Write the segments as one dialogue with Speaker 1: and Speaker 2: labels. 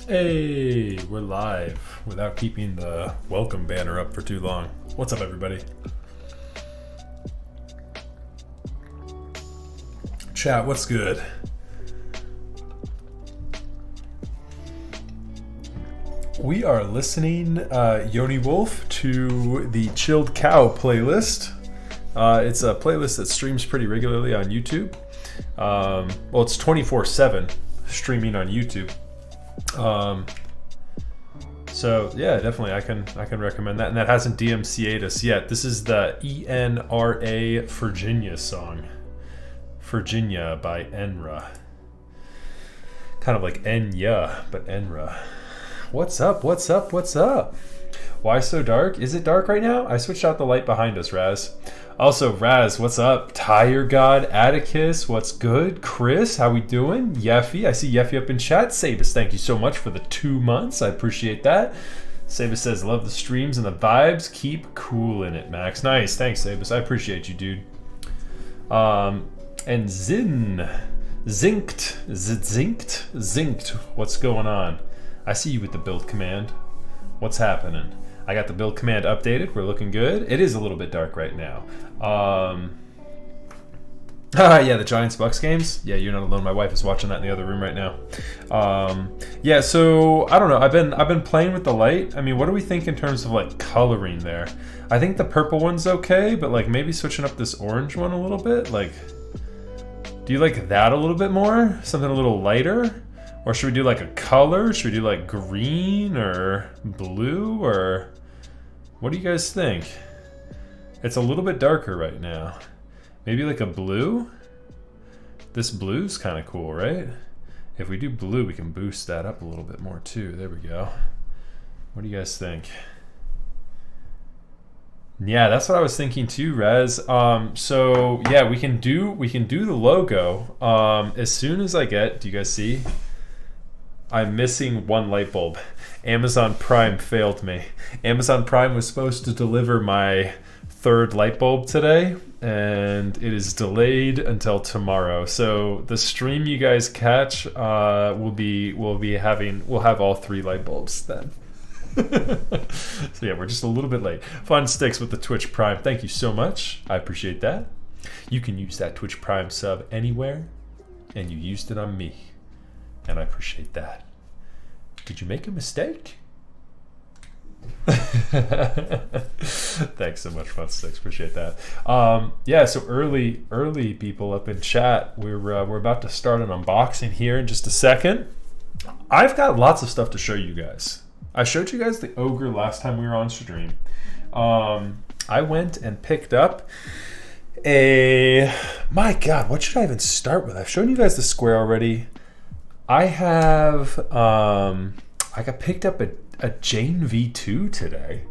Speaker 1: Hey, we're live without keeping the welcome banner up for too long. What's up, everybody? Chat, what's good? We are listening, Yoni Wolf, to the Chilled Cow playlist. It's a playlist that streams pretty regularly on YouTube. Well, it's 24/7 streaming on YouTube. So yeah, definitely I can recommend that, and that hasn't DMCA'd us yet. This is the ENRA Virginia song, Virginia by Enra, kind of like Enya but Enra. What's up? What's up? What's up? Why so dark? Is it dark right now? I switched out the light behind us, Raz. Also, Raz, what's up? Tire God, Atticus, what's good? Chris, how we doing? Yeffy, I see Yeffy up in chat. Sabus, thank you so much for the 2 months. I appreciate that. Sabus says, love the streams and the vibes. Keep cool in it, Max. Nice, thanks, Sabus. I appreciate you, dude. And Zinked, what's going on? I see you with the build command. What's happening? I got the build command updated. We're looking good. It is a little bit dark right now. Yeah, the Giants Bucks games. Yeah, you're not alone. My wife is watching that in the other room right now. Yeah, so I don't know. I've been playing with the light. I mean, what do we think in terms of like coloring there? I think the purple one's okay, but like maybe switching up this orange one a little bit. Like, do you like that a little bit more? Something a little lighter? Or should we do like a color? Should we do like green or blue, or what do you guys think? It's a little bit darker right now. Maybe like a blue? This blue's kind of cool, right? If we do blue, we can boost that up a little bit more too. There we go. What do you guys think? Yeah, that's what I was thinking too, Rez. So yeah, we can do the logo. As soon as I get, do you guys see? I'm missing one light bulb. Amazon Prime failed me. Amazon Prime was supposed to deliver my third light bulb today, and it is delayed until tomorrow. So the stream you guys catch we'll have all 3 light bulbs then. So yeah, we're just a little bit late. Fun sticks with the Twitch Prime. Thank you so much. I appreciate that. You can use that Twitch Prime sub anywhere, and you used it on me. And I appreciate that. Did you make a mistake? Thanks so much, Fun Sticks. Appreciate that. Yeah, so early people up in chat. We're about to start an unboxing here in just a second. I've got lots of stuff to show you guys. I showed you guys the ogre last time we were on stream. I went and picked up my God, what should I even start with? I've shown you guys the square already. I got picked up a Jane V2 today.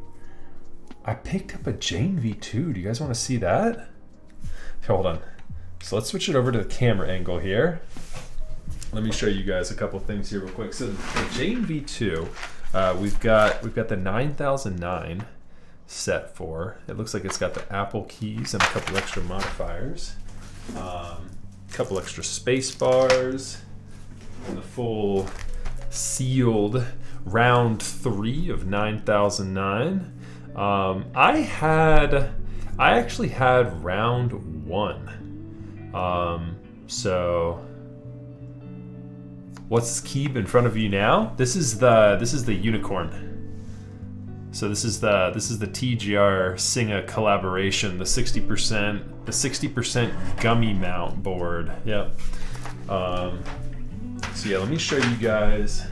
Speaker 1: I picked up a Jane V2. Do you guys want to see that? Okay, hold on. So let's switch it over to the camera angle here. Let me show you guys a couple things here real quick. So the Jane V2, we've got the 9009 set for. It looks like it's got the Apple keys and a couple extra modifiers, a couple extra space bars. The full sealed round 3 of 9009. I actually had round 1. So what's Keeb in front of you now? This is the unicorn. So this is the TGR Singa collaboration, the 60% gummy mount board. Yep. So yeah, let me show you guys.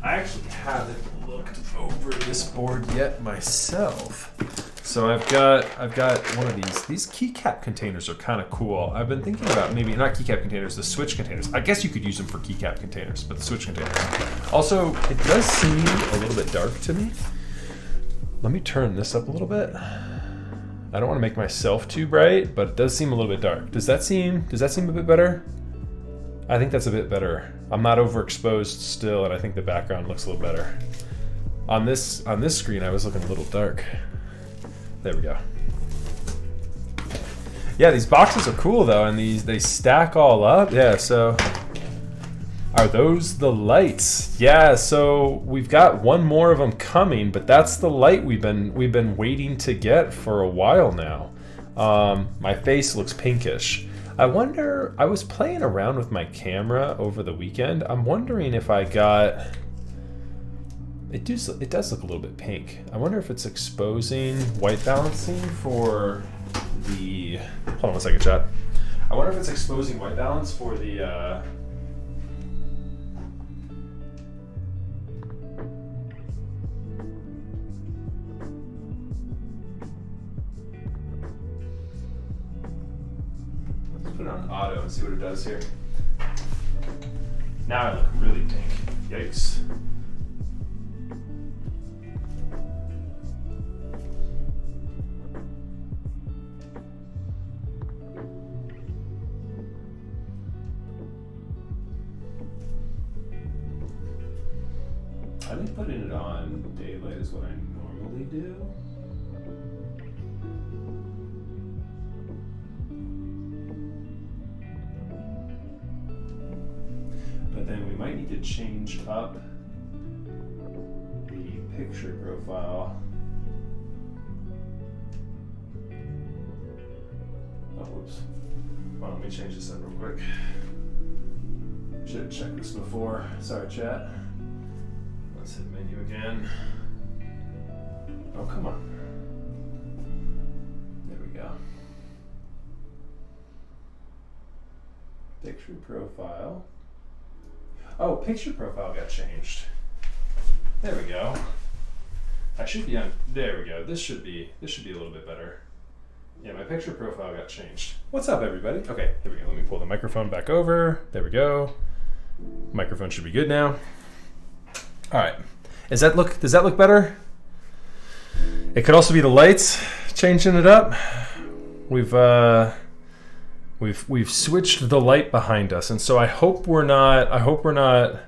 Speaker 1: I actually haven't looked over this board yet myself. So I've got one of these. These keycap containers are kind of cool. I've been thinking about maybe not keycap containers, the switch containers. I guess you could use them for keycap containers, but the switch containers. Also, it does seem a little bit dark to me. Let me turn this up a little bit. I don't want to make myself too bright, but it does seem a little bit dark. Does that seem a bit better? I think that's a bit better. I'm not overexposed still, and I think the background looks a little better. On this screen, I was looking a little dark. There we go. Yeah, these boxes are cool though, and they stack all up. Yeah, so Are those the lights? Yeah, so we've got one more of them coming, but that's the light we've been waiting to get for a while now. My face looks pinkish. I wonder, I was playing around with my camera over the weekend. I'm wondering if I got, it does look a little bit pink. I wonder if it's exposing white balancing for the, hold on one second, chat. I wonder if it's exposing white balance for the, put it on auto and see what it does here. Now I look really pink. Yikes. I think putting it on daylight is what I normally do. But then we might need to change up the picture profile. Oh, whoops. Well, let me change this up real quick. Should have checked this before. Sorry, chat. Let's hit menu again. Oh, come on. There we go. Picture profile. Oh, picture profile got changed. There we go. I should be on, there we go. This should be a little bit better. Yeah, my picture profile got changed. What's up, everybody? Okay, here we go. Let me pull the microphone back over. There we go. Microphone should be good now. All right. Does that look better? It could also be the lights changing it up. We've switched the light behind us, and so I hope we're not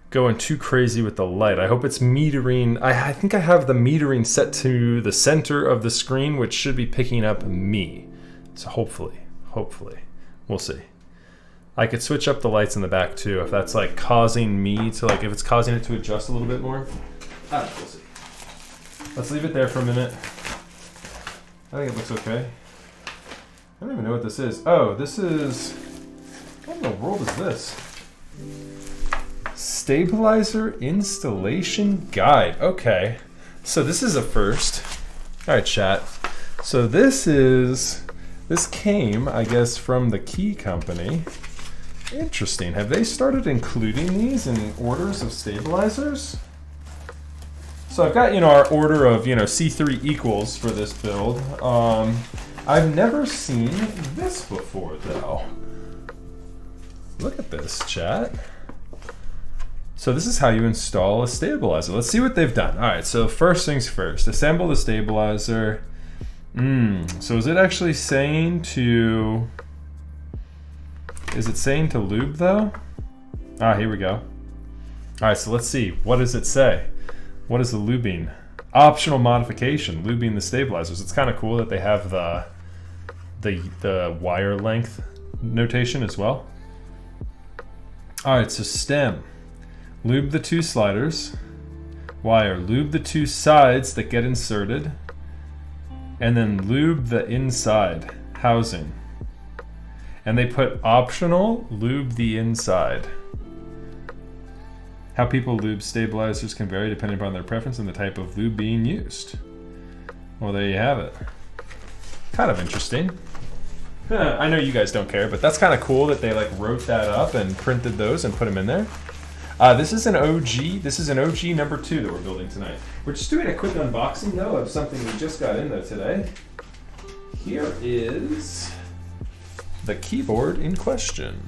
Speaker 1: going too crazy with the light. I hope it's metering. I think I have the metering set to the center of the screen, which should be picking up me. So hopefully, we'll see. I could switch up the lights in the back too, if that's like causing me to if it's causing it to adjust a little bit more. I don't know, we'll see. Let's leave it there for a minute. I think it looks okay. I don't even know what this is. Oh, this is, what in the world is this? Stabilizer installation guide. Okay, so this is a first. All right, chat. So this came, I guess, from the Key company. Interesting. Have they started including these in orders of stabilizers? So I've got, our order of, C3 equals for this build. I've never seen this before, though. Look at this, chat. So this is how you install a stabilizer. Let's see what they've done. All right, so first things first. Assemble the stabilizer. So is it actually saying to... Is it saying to lube, though? Ah, here we go. All right, so let's see. What does it say? What is the lubing? Optional modification, lubing the stabilizers. It's kind of cool that they have the wire length notation as well. All right, so stem. Lube the two sliders. Wire, lube the two sides that get inserted. And then lube the inside housing. And they put optional, lube the inside. How people lube stabilizers can vary depending upon their preference and the type of lube being used. Well, there you have it. Kind of interesting. I know you guys don't care, but that's kind of cool that they wrote that up and printed those and put them in there. This is an OG. This is an OG number 2 that we're building tonight. We're just doing a quick unboxing though of something we just got in though today. Here is the keyboard in question.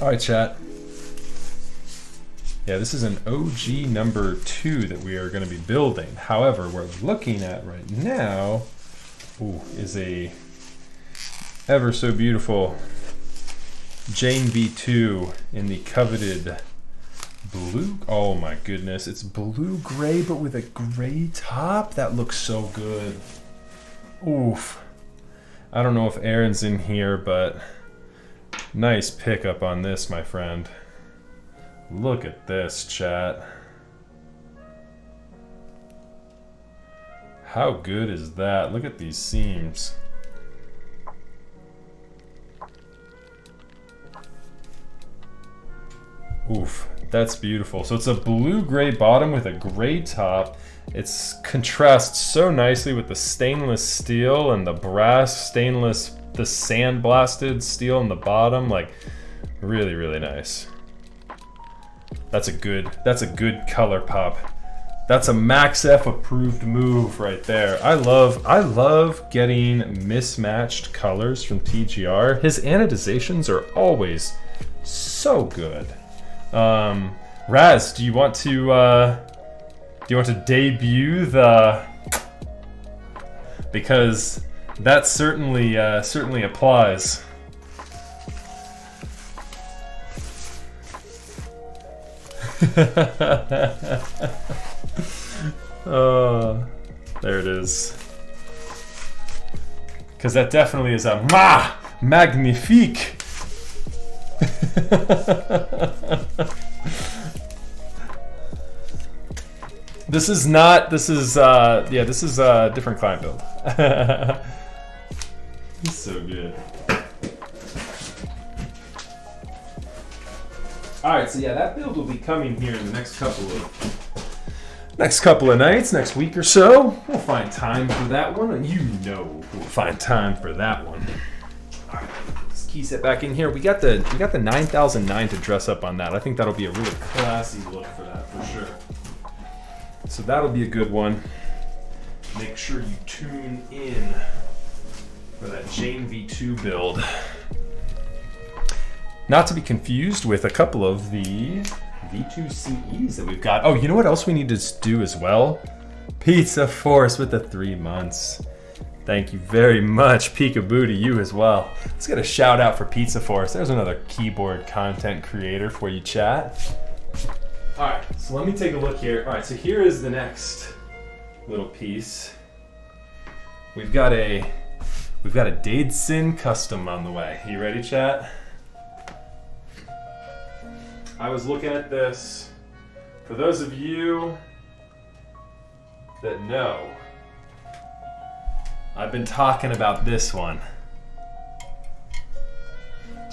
Speaker 1: All right, chat. Yeah, this is an OG number 2 that we are going to be building. However, what we're looking at right now is a ever so beautiful Jane V2 in the coveted blue. Oh my goodness, it's blue gray but with a gray top. That looks so good. Oof. I don't know if Aaron's in here, but Nice pickup on this, my friend. Look at this, chat. How good is that? Look at these seams. Oof, that's beautiful. So it's a blue-gray bottom with a gray top. It's contrasts so nicely with the stainless steel and the brass stainless, the sandblasted steel in the bottom. Like, really, really nice. That's a good color pop. That's a Max F approved move right there. I love getting mismatched colors from TGR. His anodizations are always so good. Raz, do you want to debut the, because that certainly applies. There it is. Because that definitely is a magnifique. This is a different client build. It's so good. Alright, so yeah, that build will be coming here in the next couple of nights, next week or so. We'll find time for that one, and you know we'll find time for that one. Alright, let's key set back in here. We got the 9009 to dress up on that. I think that'll be a really classy look for that for sure. So that'll be a good one. Make sure you tune in for that Jane V2 build. Not to be confused with a couple of the V2CEs that we've got. Oh, you know what else we need to do as well? Pizza Force with the 3 months. Thank you very much, Peekaboo, to you as well. Let's get a shout out for Pizza Force. There's another keyboard content creator for you, chat. All right, so let me take a look here. All right, so here is the next little piece. We've got a Dadeson custom on the way. You ready, chat? I was looking at this. For those of you that know, I've been talking about this one.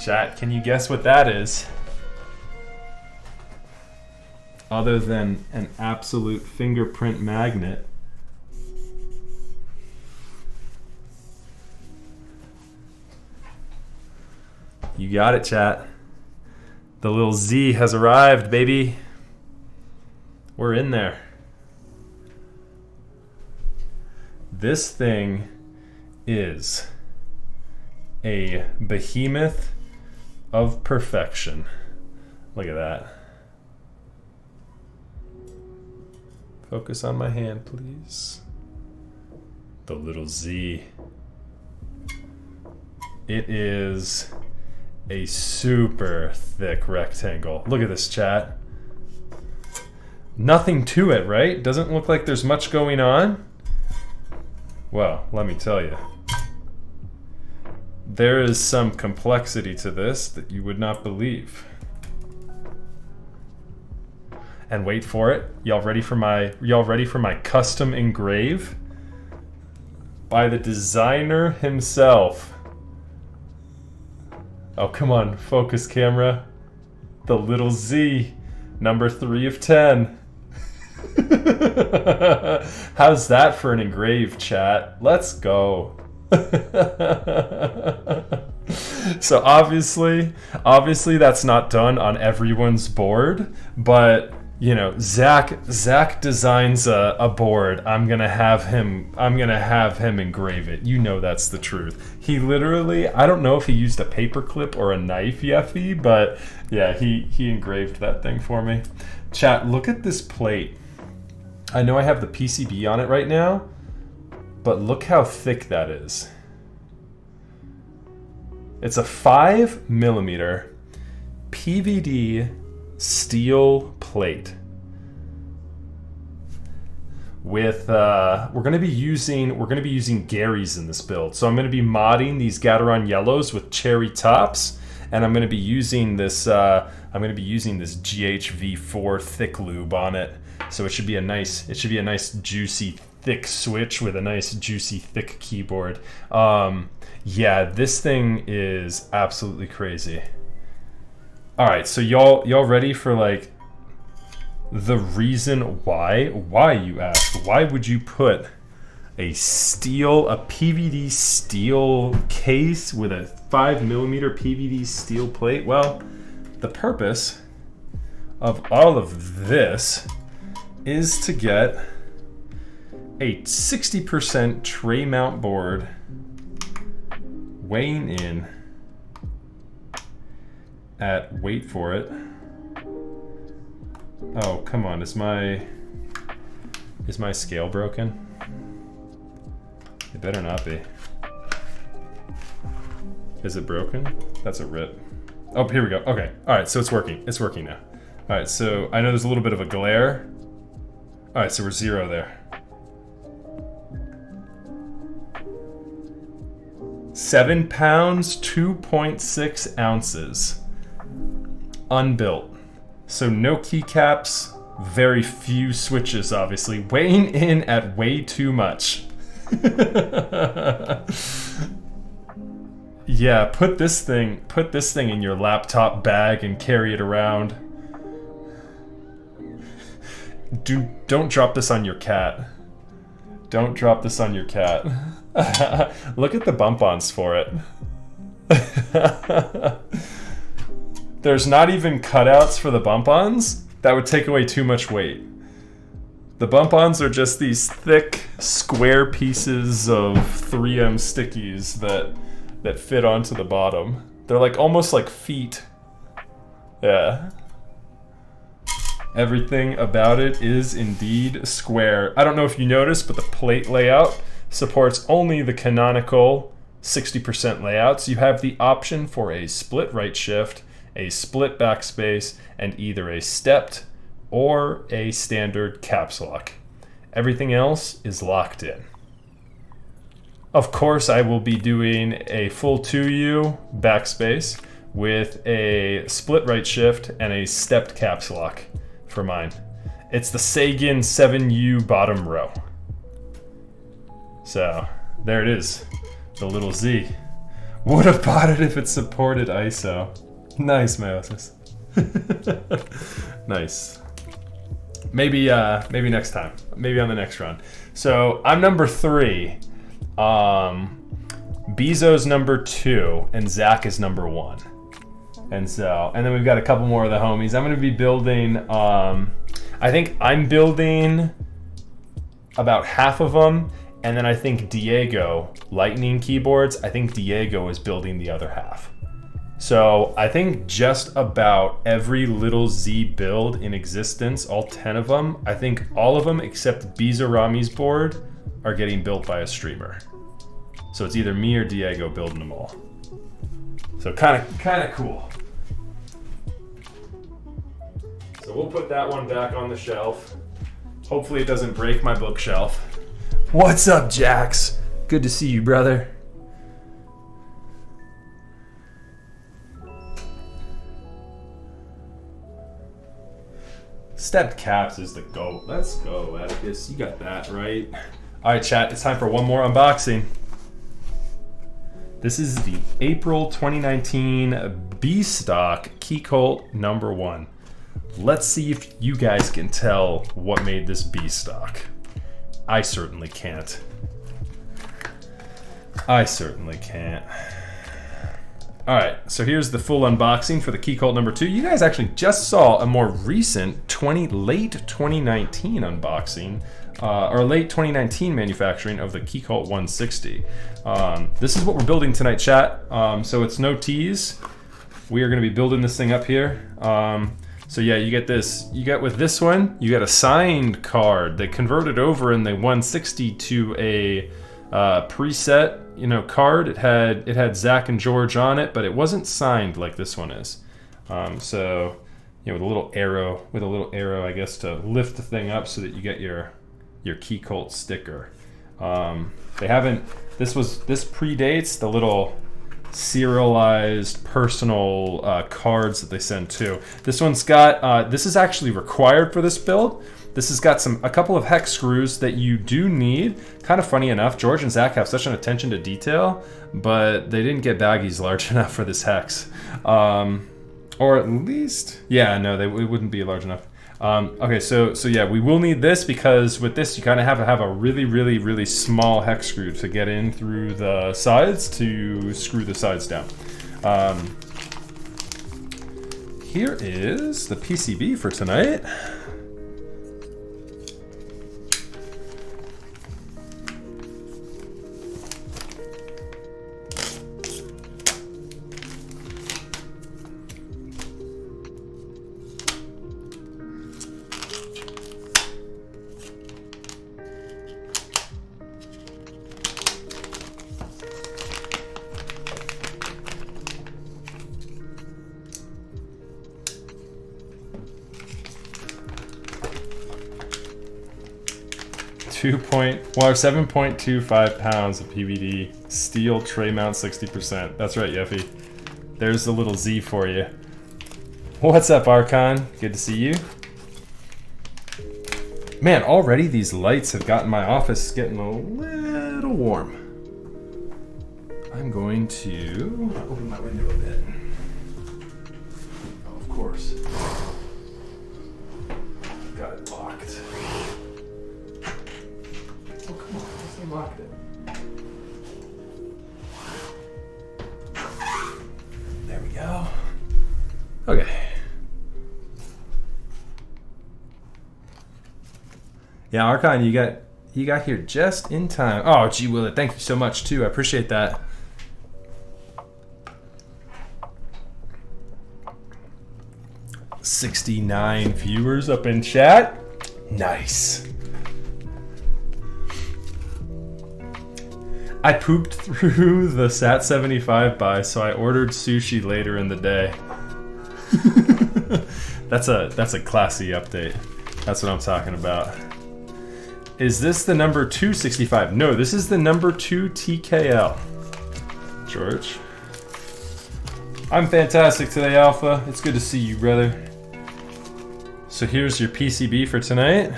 Speaker 1: Chat, can you guess what that is? Other than an absolute fingerprint magnet. You got it, chat. The little Z has arrived, baby. We're in there. This thing is a behemoth of perfection. Look at that. Focus on my hand, please. The little Z. It is a super thick rectangle. Look at this, chat. Nothing to it, right? Doesn't look like there's much going on. Well, let me tell you. There is some complexity to this that you would not believe. And wait for it. Y'all ready for my custom engrave? By the designer himself. Oh, come on, focus camera. The little Z, number 3 of 10. How's that for an engrave, chat? Let's go. So obviously that's not done on everyone's board, but you know, Zach designs a board. I'm gonna have him engrave it. You know that's the truth. He literally, I don't know if he used a paper clip or a knife, Yeffy, but yeah, he engraved that thing for me. Chat, look at this plate. I know I have the PCB on it right now, but look how thick that is. It's a 5mm PVD steel plate with we're gonna be using Gary's in this build. So I'm gonna be modding these Gateron yellows with cherry tops, and I'm going to be using this GHV4 thick lube on it. So it should be a nice juicy thick switch with a nice juicy thick keyboard. Yeah, this thing is absolutely crazy. All right, so y'all ready for like the reason why? Why, you ask? Why would you put a PVD steel case with a 5mm PVD steel plate? Well, the purpose of all of this is to get a 60% tray mount board weighing in at, wait for it. Oh, come on, is my scale broken? It better not be. Is it broken? That's a rip. Oh, here we go. Okay, all right, so it's working. It's working now. All right, so I know there's a little bit of a glare. All right, so we're 0 there. 7 pounds, 2.6 ounces. Unbuilt. So no keycaps, very few switches, obviously. Weighing in at way too much. Yeah, put this thing in your laptop bag and carry it around. Don't drop this on your cat. Don't drop this on your cat. Look at the bump-ons for it. There's not even cutouts for the bump-ons. That would take away too much weight. The bump-ons are just these thick, square pieces of 3M stickies that fit onto the bottom. They're like almost like feet. Yeah. Everything about it is indeed square. I don't know if you noticed, but the plate layout supports only the canonical 60% layouts. You have the option for a split right shift, a split backspace, and either a stepped or a standard caps lock. Everything else is locked in. Of course, I will be doing a full 2U backspace with a split right shift and a stepped caps lock for mine. It's the Sagan 7U bottom row. So, there it is. The little Z. Would have bought it if it supported ISO. Nice, Meiosis. Nice. Maybe next time. Maybe on the next run. So, I'm number 3. Bezo's number 2, and Zach is number 1. And then we've got a couple more of the homies. I'm going to be building, I think I'm building about half of them, and then I think Diego, Lightning keyboards, I think Diego is building the other half. So I think just about every little Z build in existence, all 10 of them, I think all of them except Bizarami's board are getting built by a streamer. So it's either me or Diego building them all. So kind of cool. So we'll put that one back on the shelf. Hopefully it doesn't break my bookshelf. What's up, Jax? Good to see you, brother. Stepped caps is the GOAT. Let's go, Atticus. You got that right. All right, chat. It's time for one more unboxing. This is the April 2019 B-Stock Keycult #1. Let's see if you guys can tell what made this B-Stock. I certainly can't. I certainly can't. Alright, so here's the full unboxing for the Keycult #2. You guys actually just saw a more recent late 2019 unboxing, or late 2019 manufacturing of the Keycult 160. This is what we're building tonight, chat. So it's no tease. We are going to be building this thing up here. So yeah, you get this. You get with this one, you get a signed card. They converted over in the 160 to a preset, card. It had Zach and George on it, but it wasn't signed like this one is. So with a little arrow, I guess, to lift the thing up so that you get your Keycult sticker. They haven't. This predates the little serialized personal cards that they send too. This one's got, this is actually required for this build. This has got a couple of hex screws that you do need. Kind of funny enough, George and Zach have such an attention to detail, but they didn't get baggies large enough for this hex. Or at least, yeah, no, it wouldn't be large enough. Okay, so yeah, we will need this because with this you kind of have to have a really, really, really small hex screw to get in through the sides to screw the sides down. Here is the PCB for tonight. 7.25 pounds of PVD, steel tray mount 60%. That's right, Yeffy. There's the little Z for you. What's up, Archon? Good to see you. Man, already these lights have gotten my office getting a little warm. I'm going to open my window a bit. Oh, of course. Got it locked. Oh, come on, let's unlock it. There we go. Okay. Yeah, Archon, you got here just in time. Oh, gee, Willett, thank you so much too. I appreciate that. $69 viewers up in chat. Nice. I pooped through the SAT-75 buy, so I ordered sushi later in the day. That's a classy update. That's what I'm talking about. Is this the number 265? No, this is the number 2 TKL. George. I'm fantastic today, Alpha. It's good to see you, brother. So here's your PCB for tonight.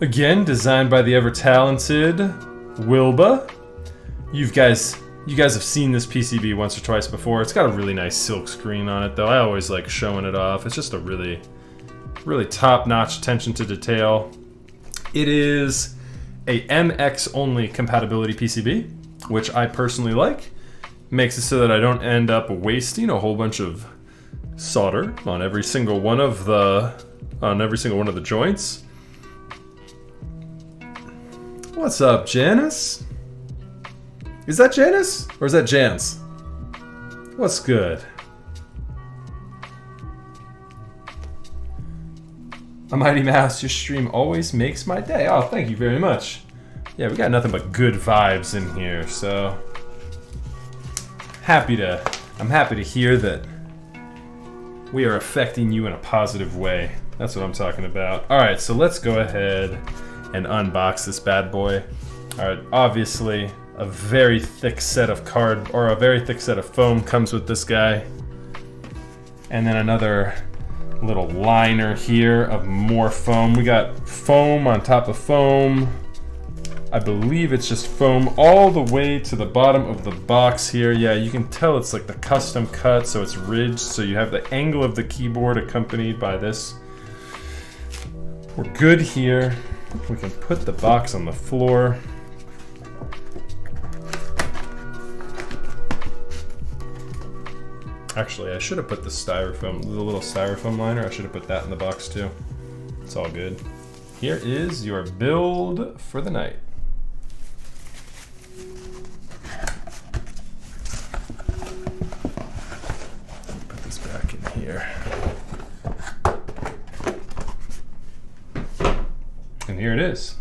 Speaker 1: Again, designed by the ever-talented Wilba. You guys have seen this PCB once or twice before. It's got a really nice silk screen on it, though. I always like showing it off. It's just a really, really top-notch attention to detail. It is a MX only compatibility PCB, which I personally like. Makes it so that I don't end up wasting a whole bunch of solder on every single one of the joints. What's up, Janice? Is that Janice or is that Jans? What's good? A Mighty Mouse, your stream always makes my day. Oh, thank you very much. Yeah, we got nothing but good vibes in here, so I'm happy to hear that we are affecting you in a positive way. That's what I'm talking about. All right, so let's go ahead and unbox this bad boy. All right, obviously a very thick set of foam comes with this guy, and then another little liner here of more foam. We got foam on top of foam. I believe it's just foam all the way to the bottom of the box here. Yeah, you can tell it's like the custom cut, so it's ridged, so you have the angle of the keyboard accompanied by this. We're good here. We can put the box on the floor. Actually, I should have put the little styrofoam liner, I should have put that in the box too. It's all good. Here is your build for the night. Put this back in here. And here it is.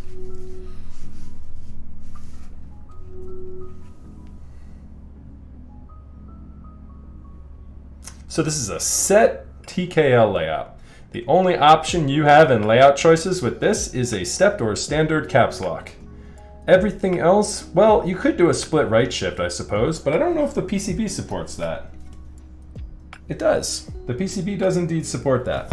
Speaker 1: So this is a set TKL layout. The only option you have in layout choices with this is a stepped or standard caps lock. Everything else, well, you could do a split right shift, I suppose, but I don't know if the PCB supports that. It does. The PCB does indeed support that.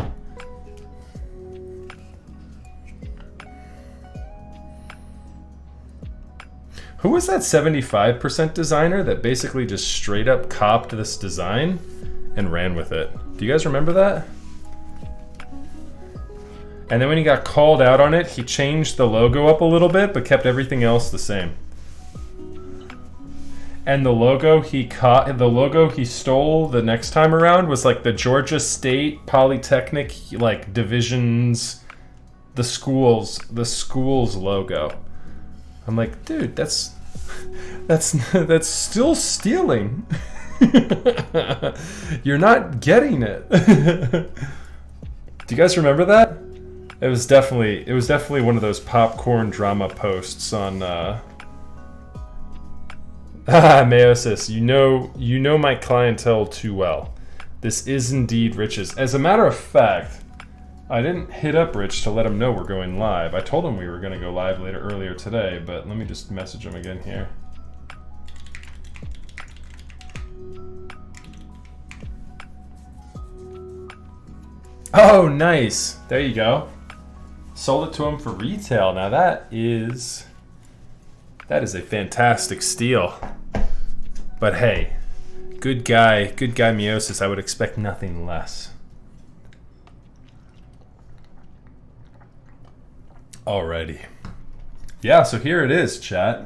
Speaker 1: Who was that 75% designer that basically just straight up copped this design and ran with it? Do you guys remember that? And then when he got called out on it, he changed the logo up a little bit, but kept everything else the same. And the logo he stole the next time around was like the Georgia State Polytechnic, like divisions, the schools logo. I'm like, dude, that's still stealing. You're not getting it. Do you guys remember that? It was definitely one of those popcorn drama posts on Meiosis, you know my clientele too well. This is indeed Rich's. As a matter of fact, I didn't hit up Rich to let him know we're going live. I told him we were going to go live earlier today, but let me just message him again here. Oh, nice. There you go. Sold it to him for retail. Now that is a fantastic steal. But hey, good guy Meiosis, I would expect nothing less. Alrighty. Yeah, so here it is, chat.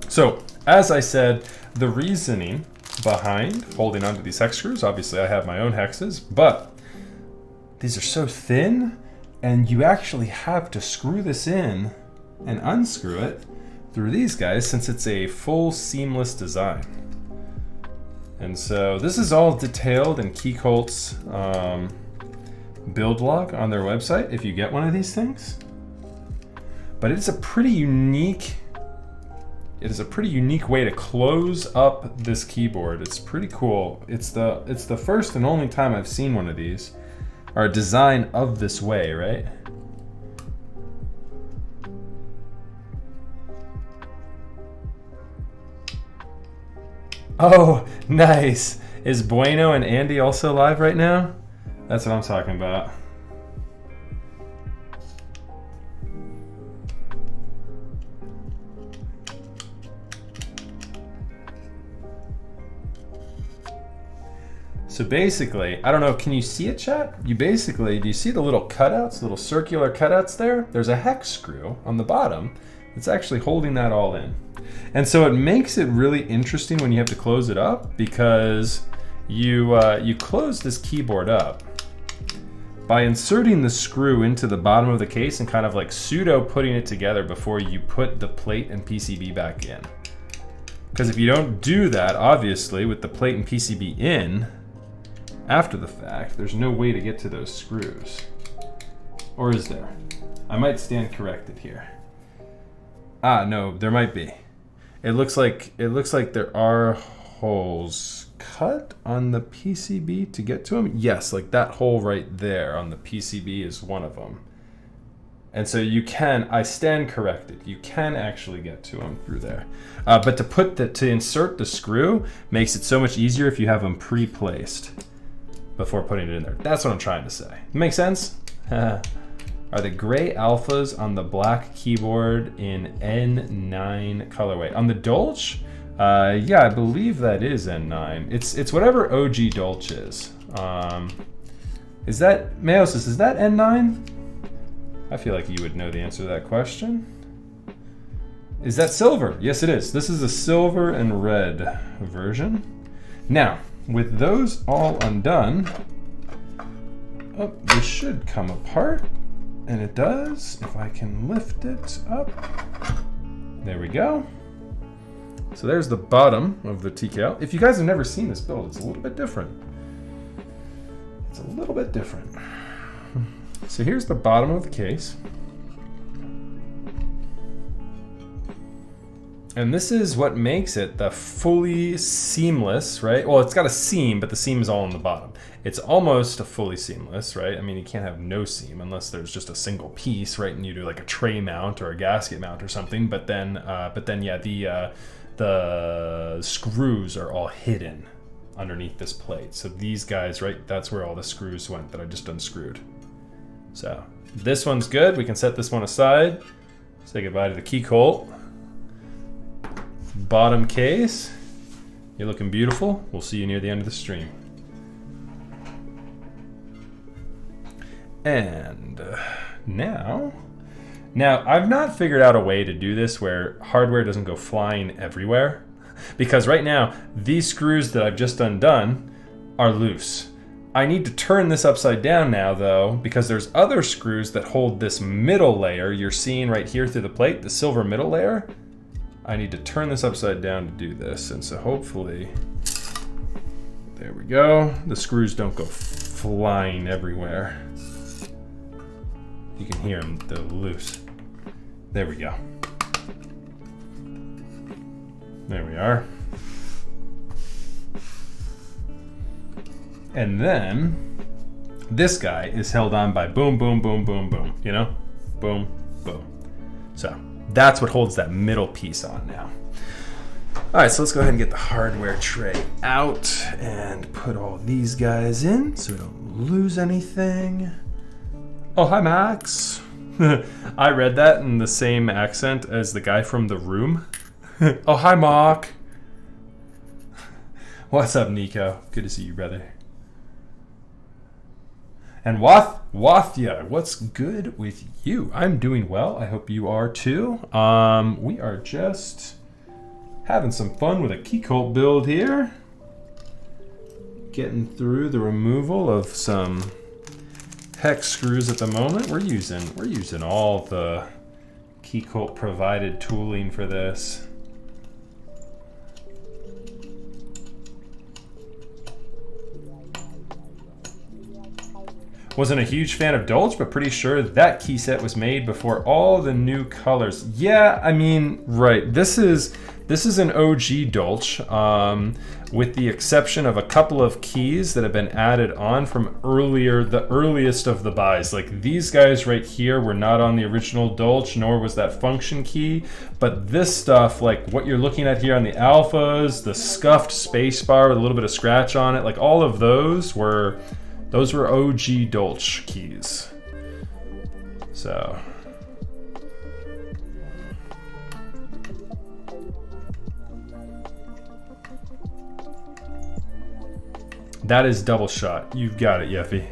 Speaker 1: So, as I said, the reasoning behind holding onto these hex screws, obviously I have my own hexes, but these are so thin, and you actually have to screw this in and unscrew it through these guys since it's a full seamless design. And so this is all detailed in Keycult's build log on their website if you get one of these things. But it's a pretty unique way to close up this keyboard. It's pretty cool. It's the first and only time I've seen one of these, or a design of this way, right? Oh, nice. Is Bueno and Andy also live right now? That's what I'm talking about. So basically, I don't know, can you see it, chat? Do you see the little cutouts, little circular cutouts there? There's a hex screw on the bottom that's actually holding that all in. And so it makes it really interesting when you have to close it up, because you close this keyboard up by inserting the screw into the bottom of the case and kind of like pseudo putting it together before you put the plate and PCB back in. Because if you don't do that, obviously, with the plate and PCB in, after the fact, there's no way to get to those screws. Or is there? I might stand corrected here. Ah, no, there might be. It looks like there are holes cut on the PCB to get to them. Yes, like that hole right there on the PCB is one of them. And so you can, I stand corrected, you can actually get to them through there. But to insert the screw makes it so much easier if you have them pre-placed before putting it in there. That's what I'm trying to say. Make sense? Are the gray alphas on the black keyboard in N9 colorway? On the Dolce? Yeah, I believe that is N9. It's whatever OG Dolce is. Is that, Meiosis, is that N9? I feel like you would know the answer to that question. Is that silver? Yes, it is. This is a silver and red version. Now, with those all undone, oh, this should come apart, and it does, if I can lift it up. There we go. So there's the bottom of the TKL. If you guys have never seen this build, it's a little bit different. It's a little bit different. So here's the bottom of the case. And this is what makes it the fully seamless, right? Well, it's got a seam, but the seam is all on the bottom. It's almost a fully seamless, right? I mean, you can't have no seam unless there's just a single piece, right? And you do like a tray mount or a gasket mount or something. But then yeah, the screws are all hidden underneath this plate. So these guys, right? That's where all the screws went that I just unscrewed. So this one's good. We can set this one aside. Say goodbye to the Keycult. Bottom case. You're looking beautiful. We'll see you near the end of the stream. And now I've not figured out a way to do this where hardware doesn't go flying everywhere, because right now these screws that I've just undone are loose. I need to turn this upside down now though, because there's other screws that hold this middle layer you're seeing right here through the plate, the silver middle layer. I need to turn this upside down to do this, and so hopefully, there we go. The screws don't go flying everywhere. You can hear them, they're loose. There we go. There we are. And then, this guy is held on by boom, boom, boom, boom, boom, you know? Boom, boom. So, that's what holds that middle piece on now. All right, so let's go ahead and get the hardware tray out and put all these guys in so we don't lose anything. Oh, hi, Max. I read that in the same accent as the guy from The Room. Oh, hi, Mark. What's up, Nico? Good to see you, brother. And Wathia, what's good with you? I'm doing well. I hope you are too. We are just having some fun with a Keycult build here. Getting through the removal of some hex screws at the moment. We're using all the Keycult provided tooling for this. Wasn't a huge fan of Dolch, but pretty sure that key set was made before all the new colors. Yeah, I mean, right. This is an OG Dolch, with the exception of a couple of keys that have been added on from earlier, the earliest of the buys. Like these guys right here were not on the original Dolch, nor was that function key. But this stuff, like what you're looking at here on the alphas, the scuffed spacebar with a little bit of scratch on it, like all of those were OG Dolch keys. So. That is double shot. You've got it, Yeffy.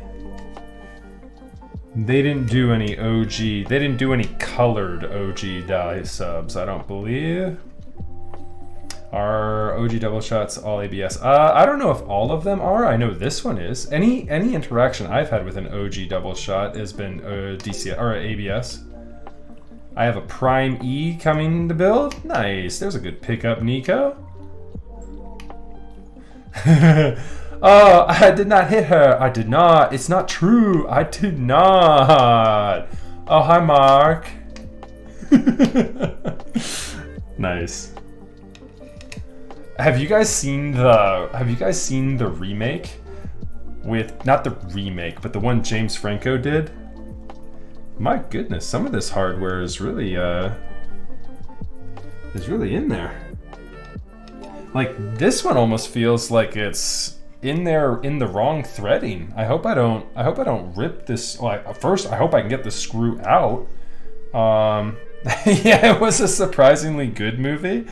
Speaker 1: They didn't do any OG, they didn't do any colored OG die subs, I don't believe. Are OG double shots all ABS? I don't know if all of them are. I know this one is. Any interaction I've had with an OG double shot has been DCS or ABS. I have a Prime E coming to build. Nice. There's a good pickup, Nico. Oh, I did not hit her. I did not. It's not true. I did not. Oh, hi, Mark. Nice. Have you guys seen the remake with, not the remake, but the one James Franco did? My goodness, some of this hardware is really in there. Like this one almost feels like it's in there in the wrong threading. I hope I don't rip this. Like first, I hope I can get the screw out. Yeah, it was a surprisingly good movie.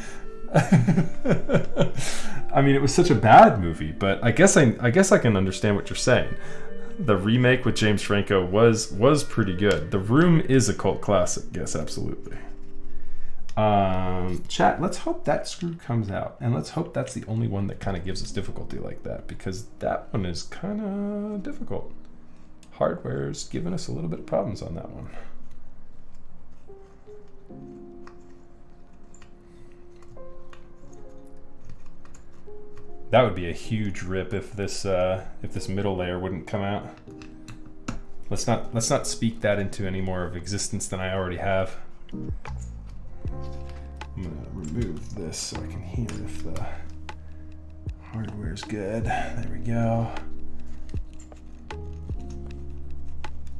Speaker 1: I mean, it was such a bad movie, but I guess I can understand what you're saying. The remake with James Franco was pretty good. The Room is a cult classic. Yes, absolutely. Chat, let's hope that screw comes out, and let's hope that's the only one that kind of gives us difficulty like that, because that one is kind of difficult. Hardware's giving us a little bit of problems on that one. That would be a huge rip if this middle layer wouldn't come out. Let's not speak that into any more of existence than I already have. I'm gonna remove this so I can hear if the hardware's good. There we go.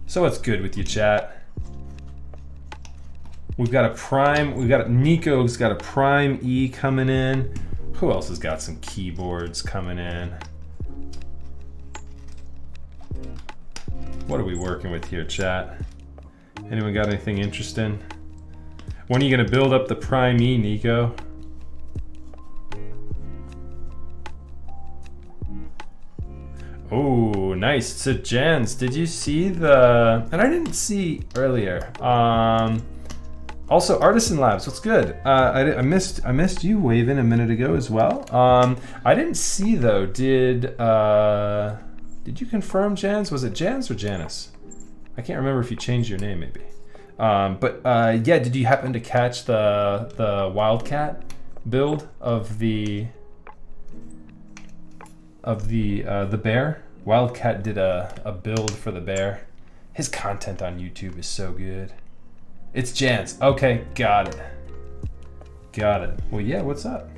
Speaker 1: So what's good with you, chat? We've got a prime, Nico's got a prime E coming in. Who else has got some keyboards coming in? What are we working with here, chat? Anyone got anything interesting? When are you gonna build up the prime E, Nico? Oh, nice. So Jans, did you see the, and I didn't see earlier. Also Artisan Labs, what's good? I missed you waving a minute ago as well. I didn't see though, did you confirm Jans? Was it Jans or Janice? I can't remember if you changed your name maybe. Yeah, did you happen to catch the Wildcat build of the bear? Wildcat did a build for the bear. His content on YouTube is so good. It's Jans. Okay, got it. Got it. Well, yeah, what's up?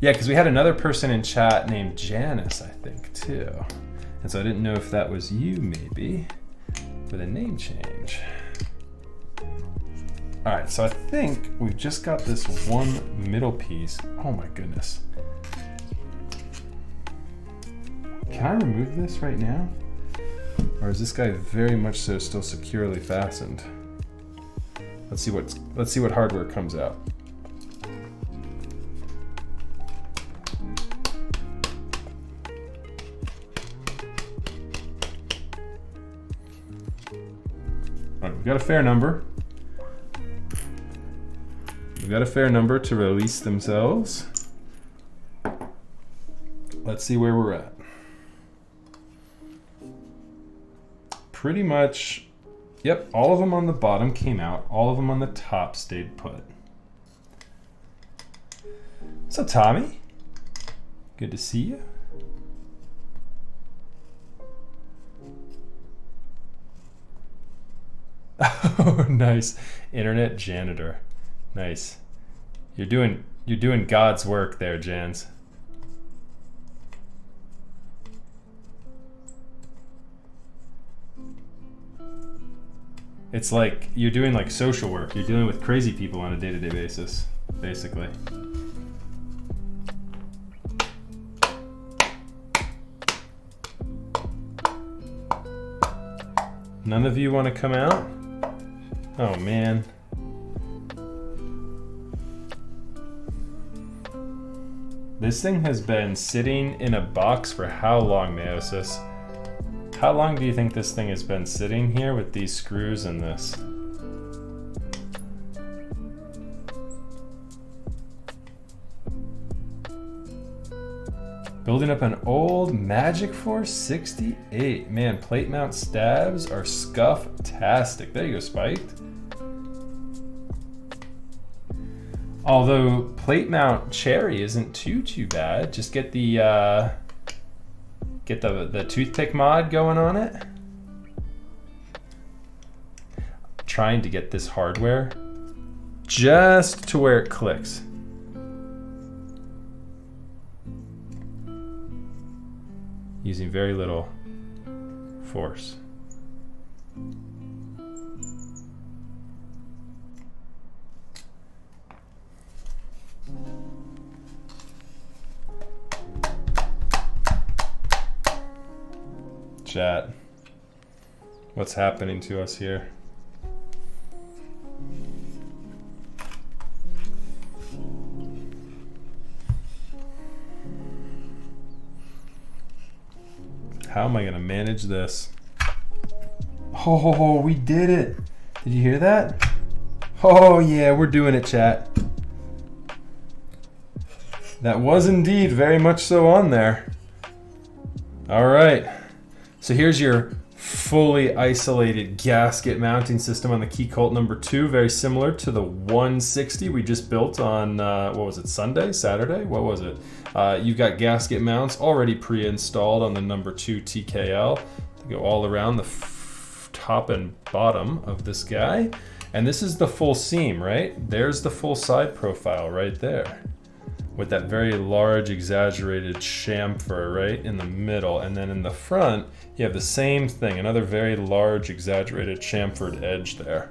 Speaker 1: Yeah, because we had another person in chat named Janice, I think, too. And so I didn't know if that was you, maybe, with a name change. All right, so I think we've just got this one middle piece. Oh my goodness. Can I remove this right now? Or is this guy very much so still securely fastened? Let's see what hardware comes out. All right, we've got a fair number. We've got a fair number to release themselves. Let's see where we're at. Pretty much, yep, all of them on the bottom came out. All of them on the top stayed put. What's up, Tommy? Good to see you. Oh, nice. Internet janitor. Nice. You're doing God's work there, Jans. It's like you're doing like social work. You're dealing with crazy people on a day-to-day basis, basically. None of you want to come out? Oh man. This thing has been sitting in a box for how long, Meiosis? How long do you think this thing has been sitting here with these screws and this? Building up an old Magic Force 68. Man, plate mount stabs are scuff-tastic. There you go, Spiked. Although plate mount Cherry isn't too bad. Just get the toothpick mod going on it. I'm trying to get this hardware just to where it clicks. Using very little force. Chat, what's happening to us here? How am I gonna manage this? Oh, we did it. Did you hear that? Oh yeah, we're doing it, chat. That was indeed very much so on there. All right. So here's your fully isolated gasket mounting system on the Keycult No2, very similar to the 160 we just built on, what was it, Saturday? What was it? You've got gasket mounts already pre-installed on the No2 TKL to go all around the top and bottom of this guy. And this is the full seam, right? There's the full side profile right there, with that very large exaggerated chamfer right in the middle. And then in the front, you have the same thing, another very large exaggerated chamfered edge there.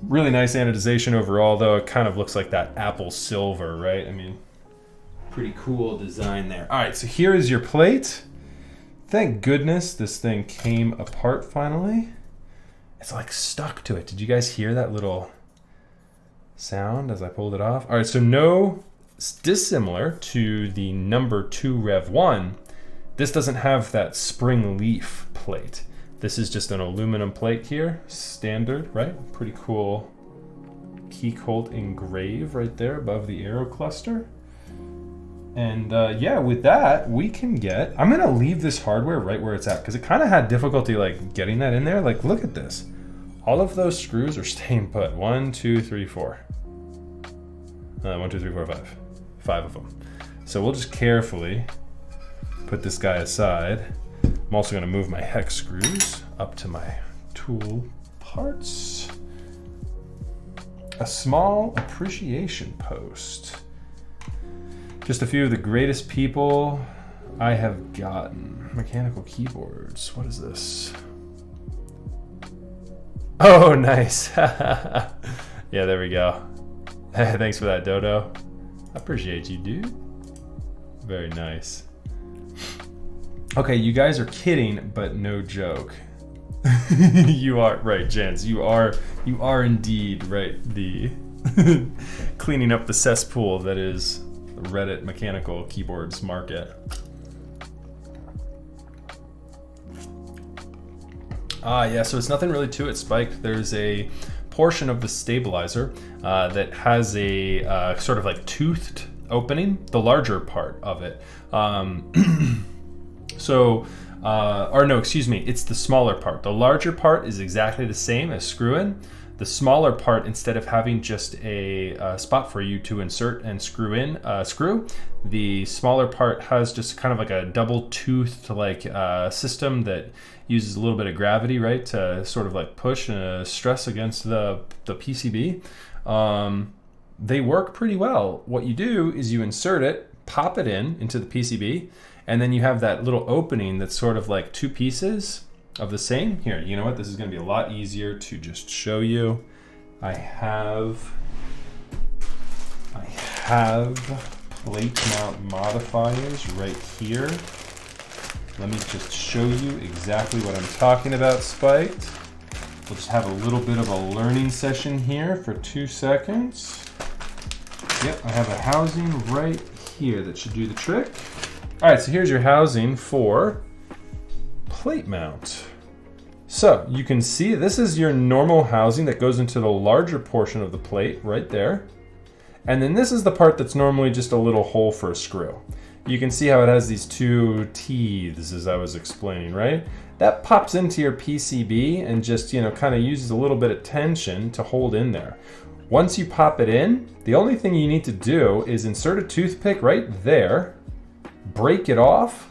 Speaker 1: Really nice anodization overall, though. It kind of looks like that apple silver, right? I mean, pretty cool design there. All right, so here is your plate. Thank goodness this thing came apart finally. It's like stuck to it. Did you guys hear that little sound as I pulled it off? All right, so no, dissimilar to the number 2 Rev 1, this doesn't have that spring leaf plate. This is just an aluminum plate here, standard, right? Pretty cool Keycult engrave right there above the arrow cluster. And yeah, with that, we can get, I'm gonna leave this hardware right where it's at because it kind of had difficulty like getting that in there. Like, look at this. All of those screws are staying put. 1, 2, 3, 4. 1, 2, 3, 4, 5. 5 of them. So we'll just carefully put this guy aside. I'm also gonna move my hex screws up to my tool parts. A small appreciation post. Just a few of the greatest people I have gotten. Mechanical keyboards. What is this? Oh, nice. Yeah, there we go. Thanks for that, Dodo. I appreciate you, dude. Very nice. Okay, you guys are kidding, but no joke. You are right, Jens. You are indeed right. The cleaning up the cesspool that is the Reddit mechanical keyboards market. Yeah, so it's nothing really to it, Spike. There's a portion of the stabilizer that has a sort of like toothed opening, the larger part of it. Or no, excuse me, it's the smaller part. The larger part is exactly the same as screw-in. The smaller part, instead of having just a spot for you to insert and screw in screw, the smaller part has just kind of like a double-toothed like system that uses a little bit of gravity, right, to sort of like push stress against the PCB. They work pretty well. What you do is you insert it, pop it into the PCB, and then you have that little opening that's sort of like 2 pieces of the same. Here, you know what? This is going to be a lot easier to just show you. I have plate mount modifiers right here. Let me just show you exactly what I'm talking about, Spiked. We'll just have a little bit of a learning session here for 2 seconds. Yep, I have a housing right here that should do the trick. All right, so here's your housing for plate mount. So you can see this is your normal housing that goes into the larger portion of the plate right there. And then this is the part that's normally just a little hole for a screw. You can see how it has these 2 teeths, as I was explaining, right? That pops into your PCB and just, you know, kind of uses a little bit of tension to hold in there. Once you pop it in, the only thing you need to do is insert a toothpick right there, break it off,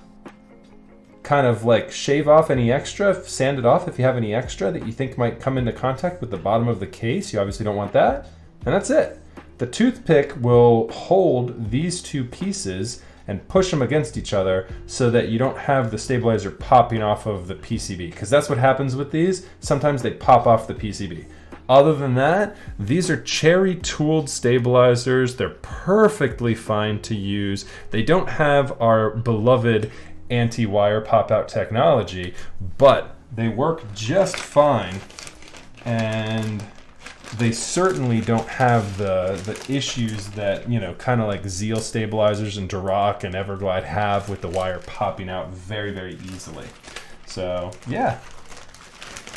Speaker 1: kind of like shave off any extra, sand it off if you have any extra that you think might come into contact with the bottom of the case. You obviously don't want that. And that's it. The toothpick will hold these 2 pieces and push them against each other so that you don't have the stabilizer popping off of the PCB, because that's what happens with these. Sometimes they pop off the PCB. Other than that, these are cherry tooled stabilizers. They're perfectly fine to use. They don't have our beloved anti-wire pop-out technology, but they work just fine, and they certainly don't have the issues that, you know, kind of like Zeal stabilizers and Dirac and Everglide have with the wire popping out very, very easily. So yeah,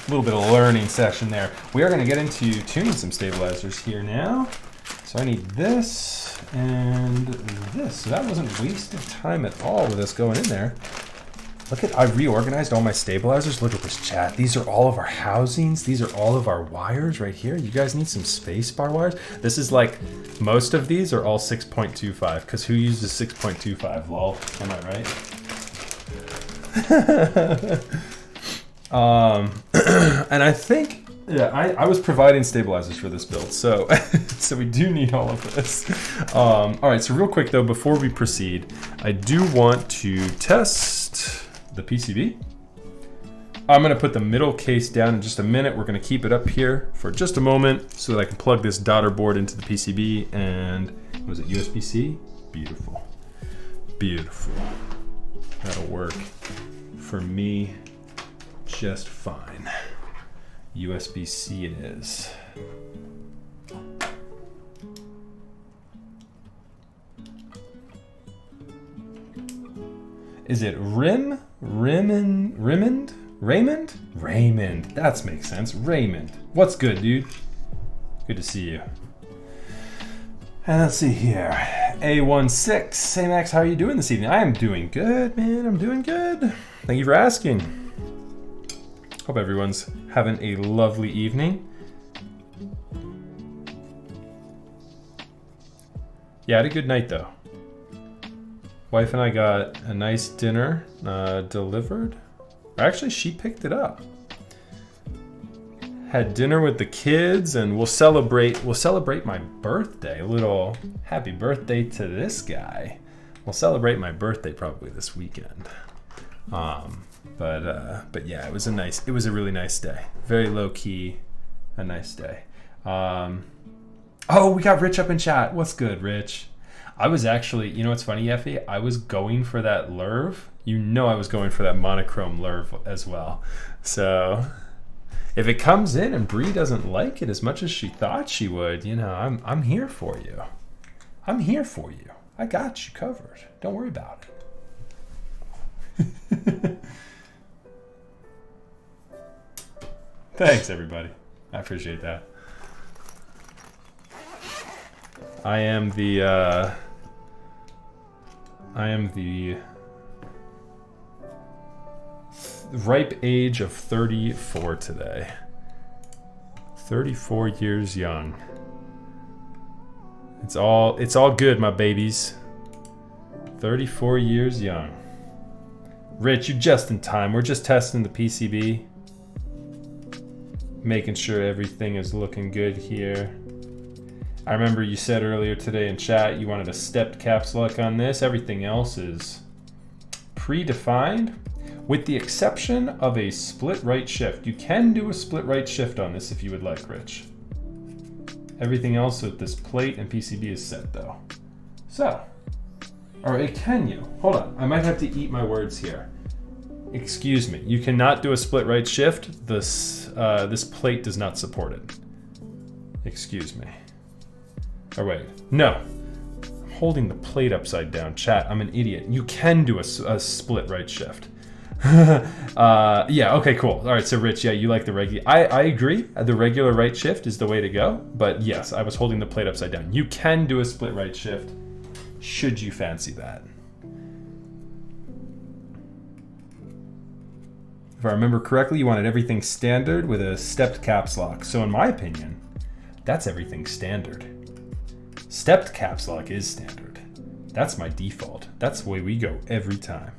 Speaker 1: a little bit of learning session there. We are going to get into tuning some stabilizers here now. So I need this and this. So that wasn't wasted time at all with us going in there. Look at, I reorganized all my stabilizers. Look at this, chat. These are all of our housings. These are all of our wires right here. You guys need some space bar wires. This is like, most of these are all 6.25, because who uses 6.25, lol? Am I right? And I think Yeah, I was providing stabilizers for this build, so so we do need all of this. All right, so real quick though, before we proceed, I do want to test the PCB. I'm gonna put the middle case down in just a minute. We're gonna keep it up here for just a moment so that I can plug this daughter board into the PCB and, was it USB-C? Beautiful, beautiful. That'll work for me just fine. USB-C it is. Is it Raymond? Raymond. That makes sense. Raymond. What's good, dude? Good to see you. And let's see here. A16. Hey Max, how are you doing this evening? I am doing good, man. I'm doing good. Thank you for asking. Hope everyone's having a lovely evening. Yeah, I had a good night though. Wife and I got a nice dinner delivered. Actually, she picked it up. Had dinner with the kids, and we'll celebrate my birthday. A little happy birthday to this guy. We'll celebrate my birthday probably this weekend. But yeah, it was a really nice day. Very low key, a nice day. Oh, we got Rich up in chat. What's good, Rich? I was actually, you know what's funny, Effie? I was going for that Lerv. You know I was going for that monochrome Lerv as well. So if it comes in and Bree doesn't like it as much as she thought she would, you know, I'm here for you. I'm here for you. I got you covered. Don't worry about it. Thanks, everybody. I appreciate that. I am the ripe age of 34 today. 34 years young. It's all good, my babies. 34 years young. Rich, you're just in time. We're just testing the PCB. Making sure everything is looking good here. I remember you said earlier today in chat you wanted a stepped caps lock on this. Everything else is predefined with the exception of a split right shift. You can do a split right shift on this if you would like, Rich. Everything else with this plate and PCB is set though. So, or can you? Hold on, I might have to eat my words here. Excuse me, you cannot do a split right shift. This plate does not support it. Excuse me. Oh wait, no. I'm holding the plate upside down. Chat, I'm an idiot. You can do a split right shift. Yeah, okay, cool. All right, so Rich, yeah, you like the regular. I agree. The regular right shift is the way to go. But yes, I was holding the plate upside down. You can do a split right shift should you fancy that. If I remember correctly, you wanted everything standard with a stepped caps lock. So in my opinion, that's everything standard. Stepped caps lock is standard. That's my default. That's the way we go every time.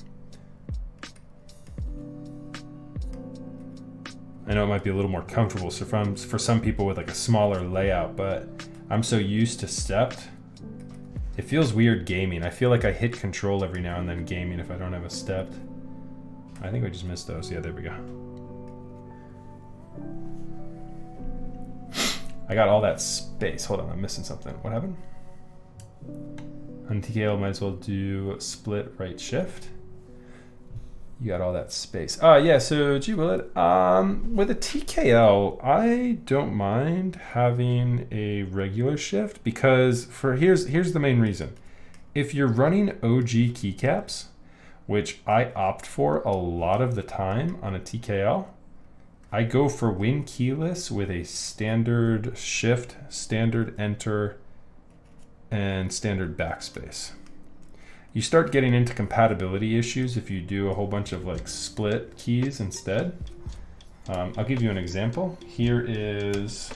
Speaker 1: I know it might be a little more comfortable for some people with like a smaller layout, but I'm so used to stepped. It feels weird gaming. I feel like I hit control every now and then gaming if I don't have a stepped. I think we just missed those. Yeah, there we go. I got all that space. Hold on, I'm missing something. What happened? On TKL, might as well do split right shift. You got all that space. Yeah, so G Willet, with a TKL, I don't mind having a regular shift because here's the main reason. If you're running OG keycaps, which I opt for a lot of the time on a TKL, I go for win keyless with a standard shift, standard enter, and standard backspace. You start getting into compatibility issues if you do a whole bunch of like split keys instead. I'll give you an example. Here is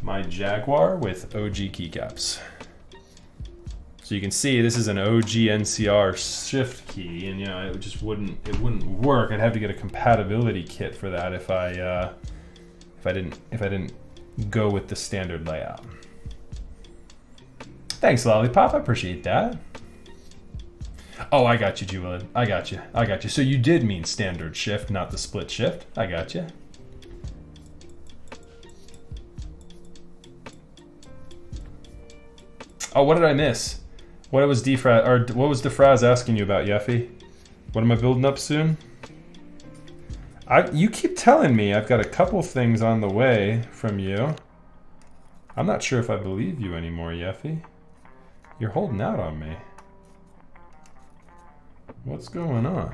Speaker 1: my Jaguar with OG keycaps. So you can see this is an OG NCR shift key, and you know it wouldn't work. I'd have to get a compatibility kit for that if I if I didn't go with the standard layout. Thanks, Lollipop. I appreciate that. Oh, I got you, Julian. I got you. So you did mean standard shift, not the split shift. I got you. Oh, what did I miss? What was Defraz asking you about, Yeffy? What am I building up soon? You keep telling me I've got a couple things on the way from you. I'm not sure if I believe you anymore, Yeffy. You're holding out on me. What's going on?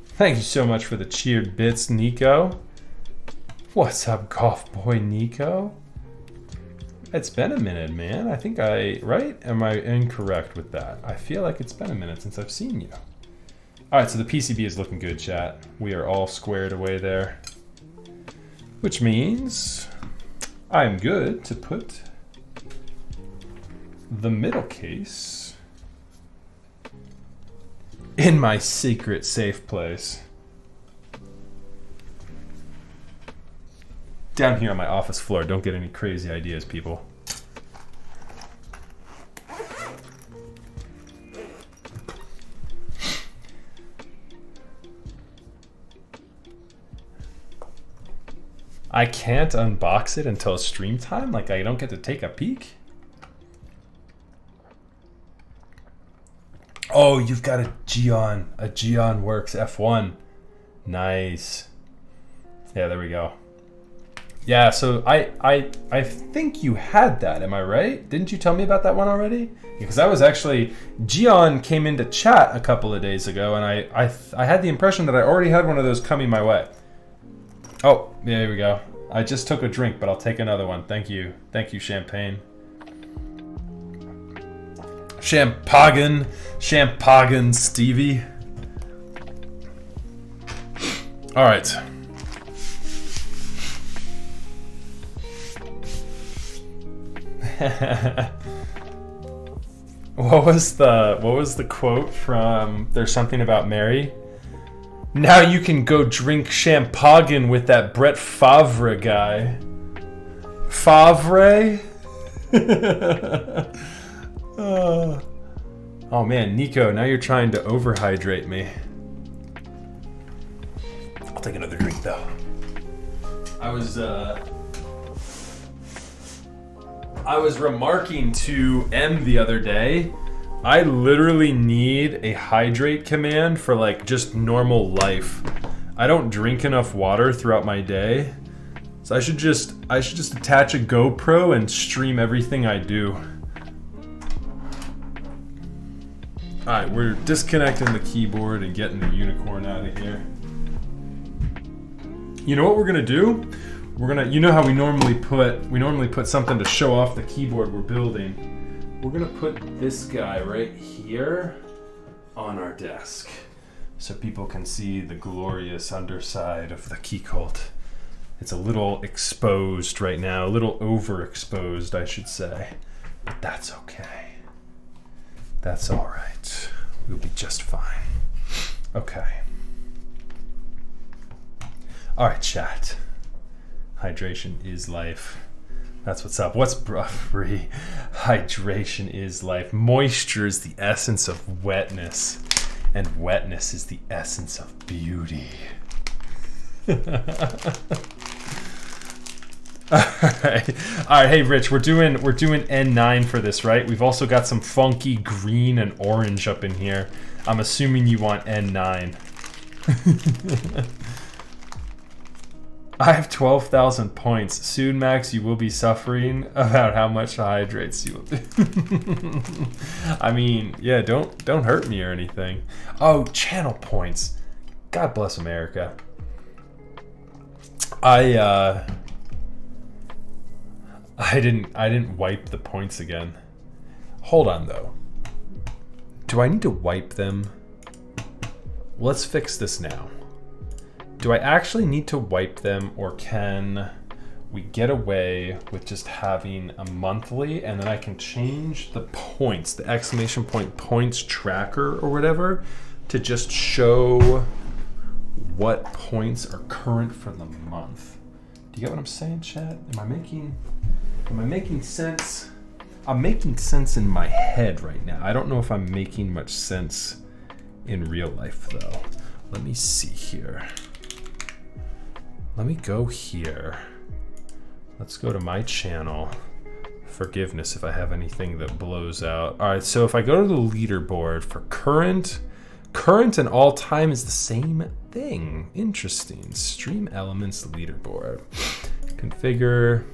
Speaker 1: Thank you so much for the cheered bits, Nico. What's up, golf boy Nico? It's been a minute, man. I think right? Am I incorrect with that? I feel like it's been a minute since I've seen you. All right, so the PCB is looking good, chat. We are all squared away there. Which means I'm good to put the middle case in my secret safe place. Down here on my office floor. Don't get any crazy ideas, people. I can't unbox it until stream time? Like I don't get to take a peek? Oh, you've got a Geon Works F1. Nice. Yeah, there we go. Yeah, so I think you had that, am I right? Didn't you tell me about that one already? Because I was actually, Geon came into chat a couple of days ago, and I had the impression that I already had one of those coming my way. Oh, yeah, here we go. I just took a drink, but I'll take another one. Thank you. Thank you, Champagne. Champagne, Stevie. All right. What was the quote from There's Something About Mary? Now you can go drink champagne with that Brett Favre guy. Favre? Oh man, Nico, now you're trying to overhydrate me. I'll take another drink though. I was remarking to M the other day, I literally need a hydrate command for like just normal life. I don't drink enough water throughout my day. So I should just attach a GoPro and stream everything I do. Alright, we're disconnecting the keyboard and getting the unicorn out of here. You know what we're gonna do? You know how we normally put something to show off the keyboard we're building. We're gonna put this guy right here on our desk so people can see the glorious underside of the Keycult. It's a little exposed right now, a little overexposed, I should say, but that's okay. That's all right. We'll be just fine. Okay. All right, chat. Hydration is life. That's what's up. What's free? Hydration is life. Moisture is the essence of wetness, and wetness is the essence of beauty. All right. Hey, Rich, we're doing N9 for this, right? We've also got some funky green and orange up in here. I'm assuming you want N9. I have 12,000 points. Soon, Max, you will be suffering about how much hydrates you will do. I mean, yeah, don't hurt me or anything. Oh, channel points. God bless America. I didn't wipe the points again. Hold on though. Do I need to wipe them? Let's fix this now. Do I actually need to wipe them, or can we get away with just having a monthly and then I can change the points, the exclamation point points tracker or whatever, to just show what points are current for the month. Do you get what I'm saying, chat? Am I making sense? I'm making sense in my head right now. I don't know if I'm making much sense in real life though. Let me see here. Let me go here. Let's go to my channel. Forgiveness if I have anything that blows out. All right, so if I go to the leaderboard for current and all time is the same thing. Interesting. Stream elements leaderboard. Configure.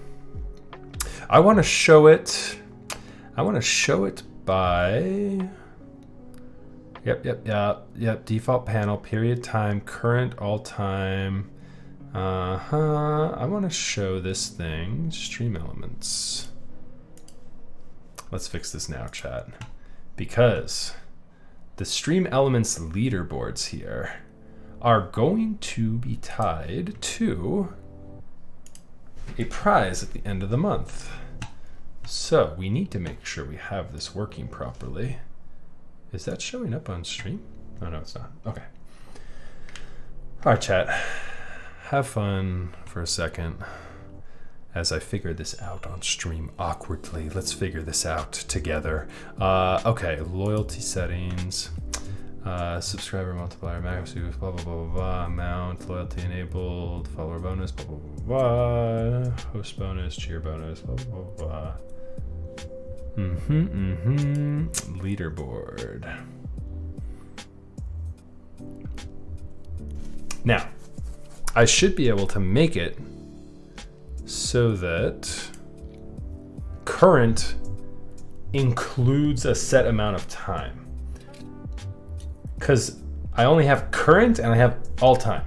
Speaker 1: I want to show it by Yep. Default panel, period time, current, all time. I want to show this thing, stream elements. Let's fix this now, chat. Because the stream elements leaderboards here are going to be tied to a prize at the end of the month. So we need to make sure we have this working properly. Is that showing up on stream? Oh, no, it's not. Okay. All right, chat. Have fun for a second as I figure this out on stream awkwardly. Let's figure this out together. Okay, loyalty settings, subscriber multiplier, max use, blah, blah, blah, blah, blah, amount, loyalty enabled, follower bonus, blah, blah, blah, blah, host bonus, cheer bonus, blah, blah, blah, blah. Leaderboard. Now, I should be able to make it so that current includes a set amount of time. Because I only have current and I have all time.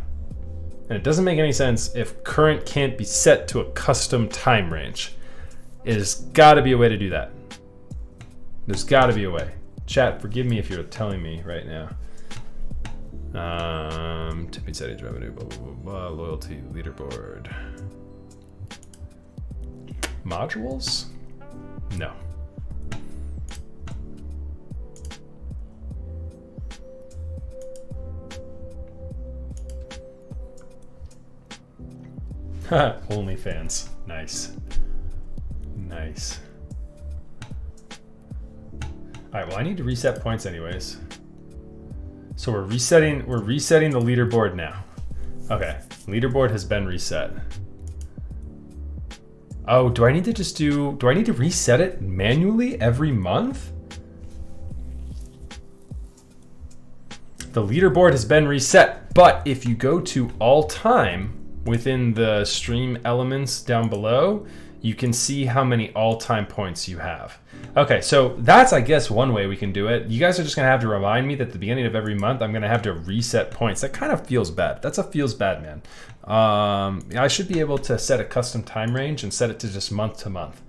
Speaker 1: And it doesn't make any sense if current can't be set to a custom time range. There's got to be a way to do that. There's got to be a way. Chat, forgive me if you're telling me right now. Tipping settings, revenue, blah, blah, blah, blah, loyalty, leaderboard. Modules? No. OnlyFans. Nice. Nice. All right, well, I need to reset points anyways. So we're resetting the leaderboard now. Okay, leaderboard has been reset. Oh, do I need to reset it manually every month? The leaderboard has been reset, but if you go to all time within the stream elements down below, you can see how many all-time points you have. Okay, so that's, I guess, one way we can do it. You guys are just gonna have to remind me that at the beginning of every month, I'm gonna have to reset points. That kind of feels bad. That's a feels bad, man. I should be able to set a custom time range and set it to just month to month,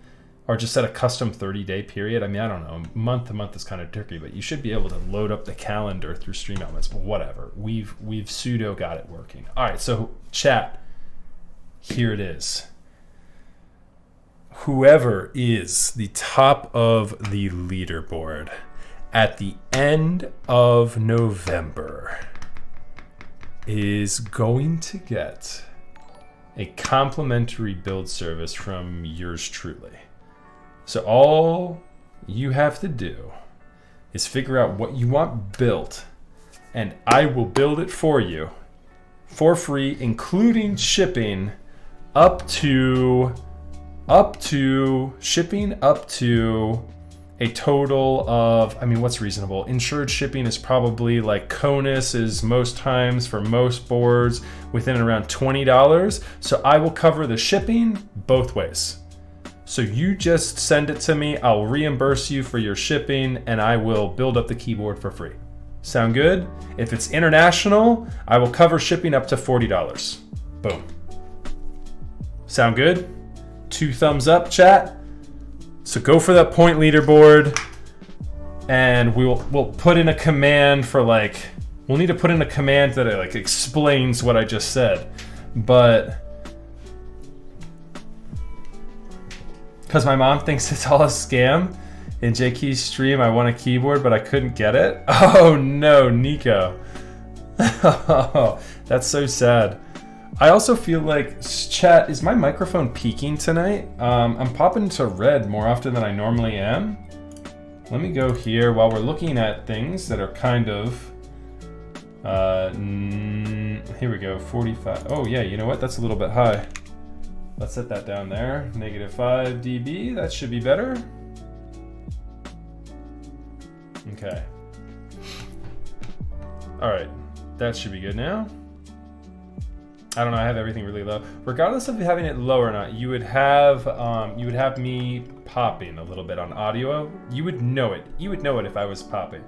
Speaker 1: or just set a custom 30-day period. I mean, I don't know, month to month is kind of tricky, but you should be able to load up the calendar through stream elements, but whatever. We've pseudo got it working. All right, so chat, here it is. Whoever is the top of the leaderboard at the end of November is going to get a complimentary build service from yours truly. So all you have to do is figure out what you want built, and I will build it for you for free, including shipping up to a total of, I mean, what's reasonable? Insured shipping is probably like CONUS is most times for most boards within around $20. So I will cover the shipping both ways. So you just send it to me, I'll reimburse you for your shipping, and I will build up the keyboard for free. Sound good? If it's international, I will cover shipping up to $40. Boom. Sound good? 2 thumbs up, chat. So go for that point leaderboard, and we'll put in a command for like, we'll need to put in a command that like explains what I just said, but because my mom thinks it's all a scam. In JKey's stream, I won a keyboard, but I couldn't get it. Oh no, Nico. That's so sad. I also feel like, chat, is my microphone peaking tonight? I'm popping to red more often than I normally am. Let me go here while we're looking at things that are kind of... here we go, 45. Oh yeah, you know what? That's a little bit high. Let's set that down there. -5 dB, that should be better. Okay. All right, that should be good now. I don't know, I have everything really low. Regardless of having it low or not, you would have me popping a little bit on audio. You would know it. You would know it if I was popping.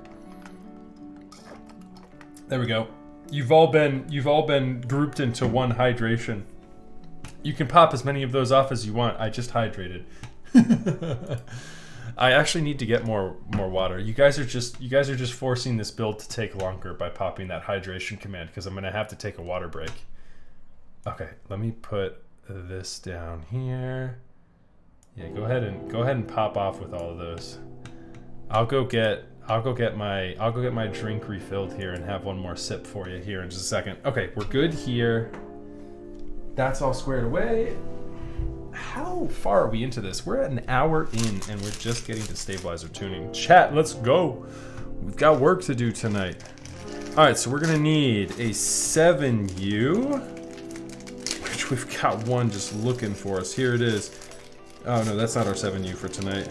Speaker 1: There we go. You've all been grouped into one hydration. You can pop as many of those off as you want. I just hydrated. I actually need to get more water. You guys are just forcing this build to take longer by popping that hydration command because I'm gonna have to take a water break. Okay, let me put this down here. Yeah, go ahead and pop off with all of those. I'll go get my drink refilled here and have one more sip for you here in just a second. Okay, we're good here. That's all squared away. How far are we into this? We're at an hour in and we're just getting to stabilizer tuning. Chat, let's go. We've got work to do tonight. All right, so we're gonna need a 7U, which we've got one just looking for us. Here it is. Oh no, that's not our 7U for tonight.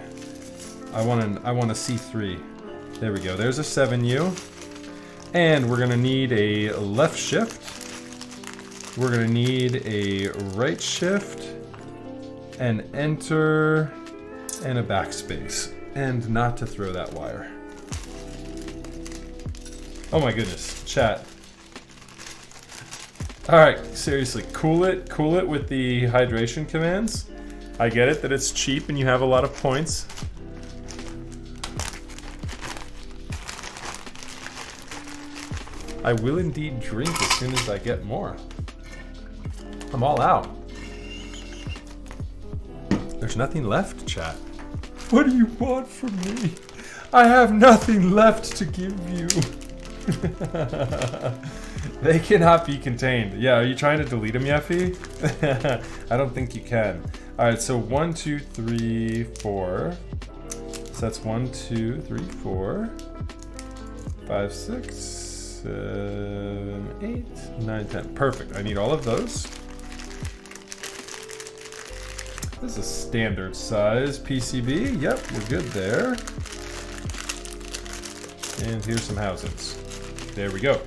Speaker 1: I want a C3. There we go, there's a 7U. And we're gonna need a left shift. We're gonna need a right shift, an enter, and a backspace. And not to throw that wire. Oh my goodness, chat. All right, seriously, cool it with the hydration commands. I get it that it's cheap and you have a lot of points. I will indeed drink as soon as I get more. I'm all out. There's nothing left, chat. What do you want from me? I have nothing left to give you. They cannot be contained. Yeah, are you trying to delete them, Yeffy? I don't think you can. All right, so 1, 2, 3, 4. So that's 1, 2, 3, 4, 5, 6, 7, 8, 9, 10. Perfect. I need all of those. This is a standard size PCB. Yep, we're good there. And here's some housings. There we go.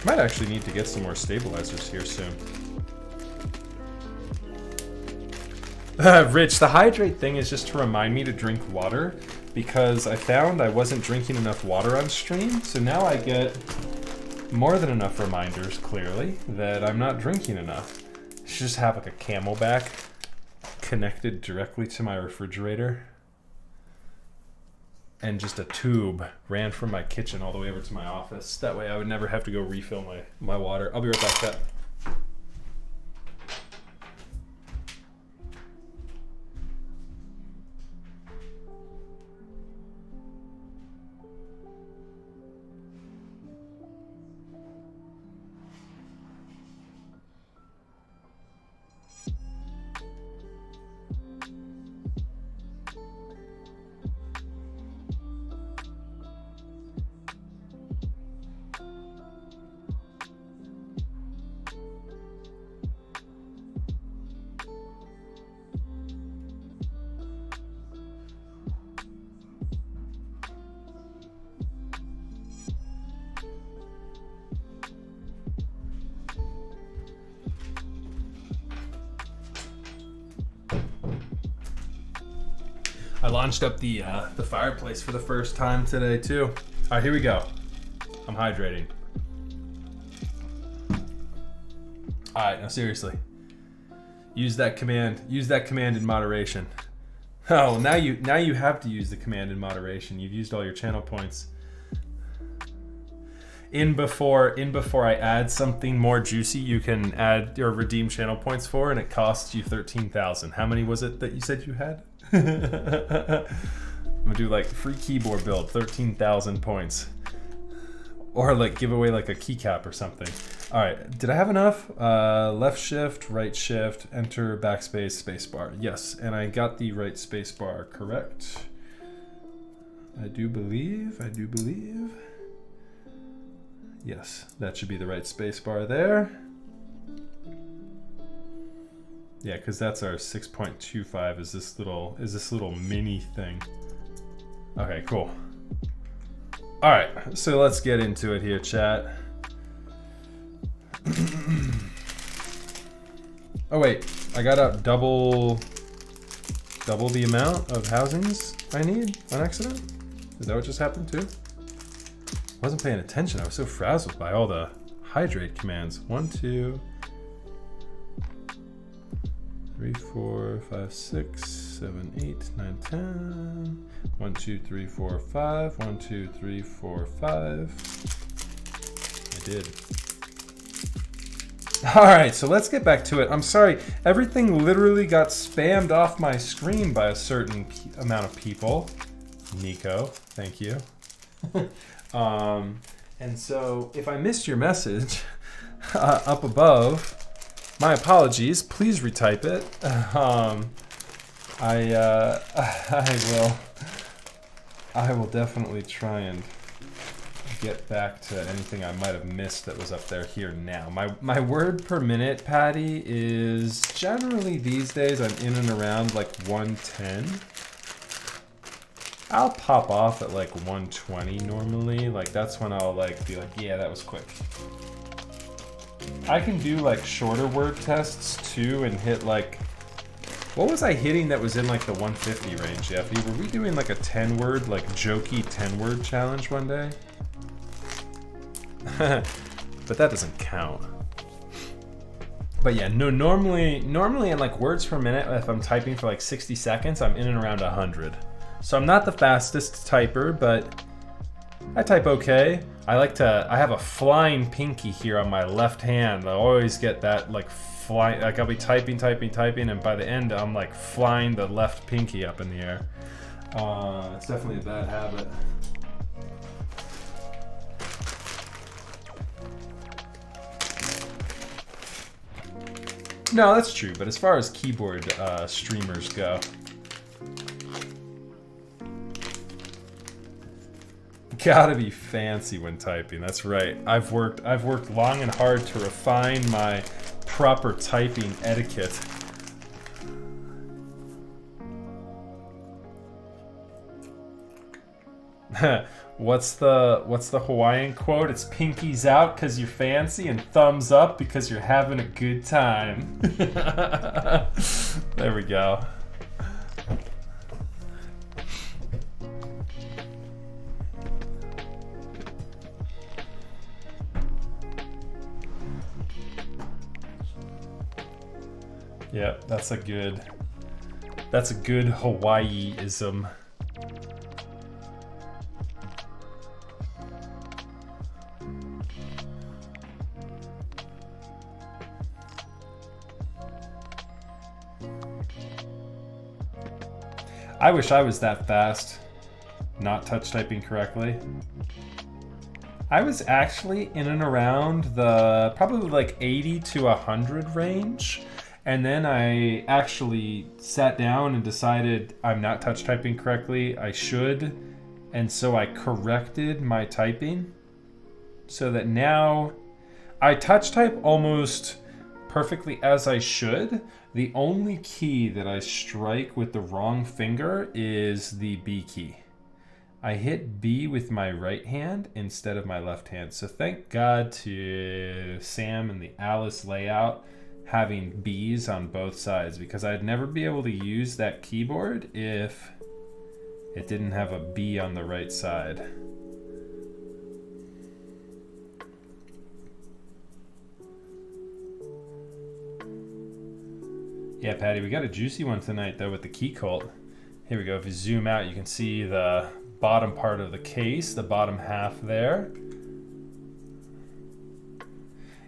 Speaker 1: Might actually need to get some more stabilizers here soon. Rich, the hydrate thing is just to remind me to drink water because I found I wasn't drinking enough water on stream. So now I get more than enough reminders, clearly, that I'm not drinking enough. I should just have like a Camelback connected directly to my refrigerator. And just a tube ran from my kitchen all the way over to my office. That way I would never have to go refill my water. I'll be right back, chat. I launched up the fireplace for the first time today too. All right, here we go. I'm hydrating. All right, now seriously, use that command. Use that command in moderation. Oh, now you have to use the command in moderation. You've used all your channel points. In before I add something more juicy, you can add or redeem channel points for, and it costs you 13,000. How many was it that you said you had? gonna do like free keyboard build, 13,000 points. Or like give away like a keycap or something. All right, did I have enough? Left shift, right shift, enter, backspace, spacebar. Yes, and I got the right spacebar correct. I do believe. Yes, that should be the right spacebar there. Yeah, because that's our 6.25 is this little mini thing. Okay, cool. All right, so let's get into it here, chat. Oh wait, I got out double the amount of housings I need on accident? Is that what just happened too? I wasn't paying attention. I was so frazzled by all the hydrate commands. 1, 2, 3, 4, 5, 6, 7, 8, 9, 10. 1, 2, 3, 4, 5. 1, 2, 3, 4, 5. I did. All right, so let's get back to it. I'm sorry, everything literally got spammed off my screen by a certain amount of people. Nico, thank you. And so if I missed your message up above, my apologies. Please retype it. I will definitely try and get back to anything I might have missed that was up there here now. My word per minute, Patty, is generally these days I'm in and around like 110. I'll pop off at like 120 normally. Like that's when I'll like be like, yeah, that was quick. I can do like shorter word tests too and hit like, what was I hitting that was in like the 150 range, Jeffy? Were we doing like a 10 word, like jokey 10 word challenge one day? But that doesn't count. But yeah, no, normally in like words per minute, if I'm typing for like 60 seconds, I'm in and around 100. So I'm not the fastest typer, but I type okay. I have a flying pinky here on my left hand. I always get that like flying, like I'll be typing, and by the end I'm like flying the left pinky up in the air. It's definitely a bad habit. No, that's true, but as far as keyboard streamers go, gotta be fancy when typing. That's right. I've worked long and hard to refine my proper typing etiquette. What's the Hawaiian quote? It's pinkies out because you're fancy and thumbs up because you're having a good time. There we go. Yeah, that's a good Hawaii-ism. I wish I was that fast, not touch typing correctly. I was actually in and around the probably like 80 to 100 range. And then I actually sat down and decided I'm not touch typing correctly. I should. And so I corrected my typing so that now I touch type almost perfectly as I should. The only key that I strike with the wrong finger is the B key. I hit B with my right hand instead of my left hand. So thank God to Sam and the Alice layout having B's on both sides, because I'd never be able to use that keyboard if it didn't have a B on the right side. Yeah, Patty, we got a juicy one tonight though with the Keycult. Here we go. If you zoom out, you can see the bottom part of the case, the bottom half there.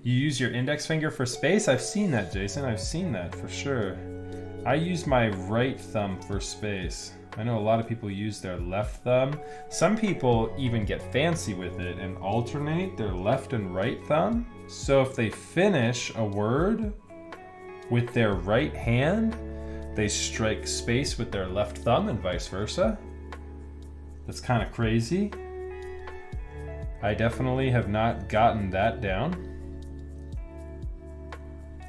Speaker 1: You use your index finger for space? I've seen that, Jason. I've seen that for sure. I use my right thumb for space. I know a lot of people use their left thumb. Some people even get fancy with it and alternate their left and right thumb. So if they finish a word with their right hand, they strike space with their left thumb and vice versa. That's kind of crazy. I definitely have not gotten that down.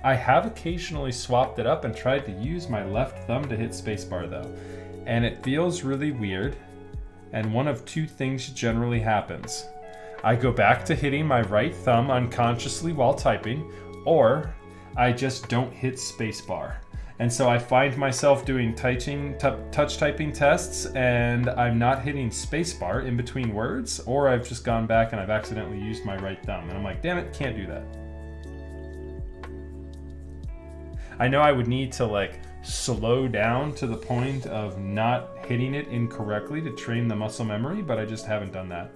Speaker 1: I have occasionally swapped it up and tried to use my left thumb to hit spacebar though. And it feels really weird. And one of two things generally happens. I go back to hitting my right thumb unconsciously while typing, or I just don't hit spacebar. And so I find myself doing touch typing tests and I'm not hitting spacebar in between words, or I've just gone back and I've accidentally used my right thumb. And I'm like, damn it, can't do that. I know I would need to like slow down to the point of not hitting it incorrectly to train the muscle memory, but I just haven't done that.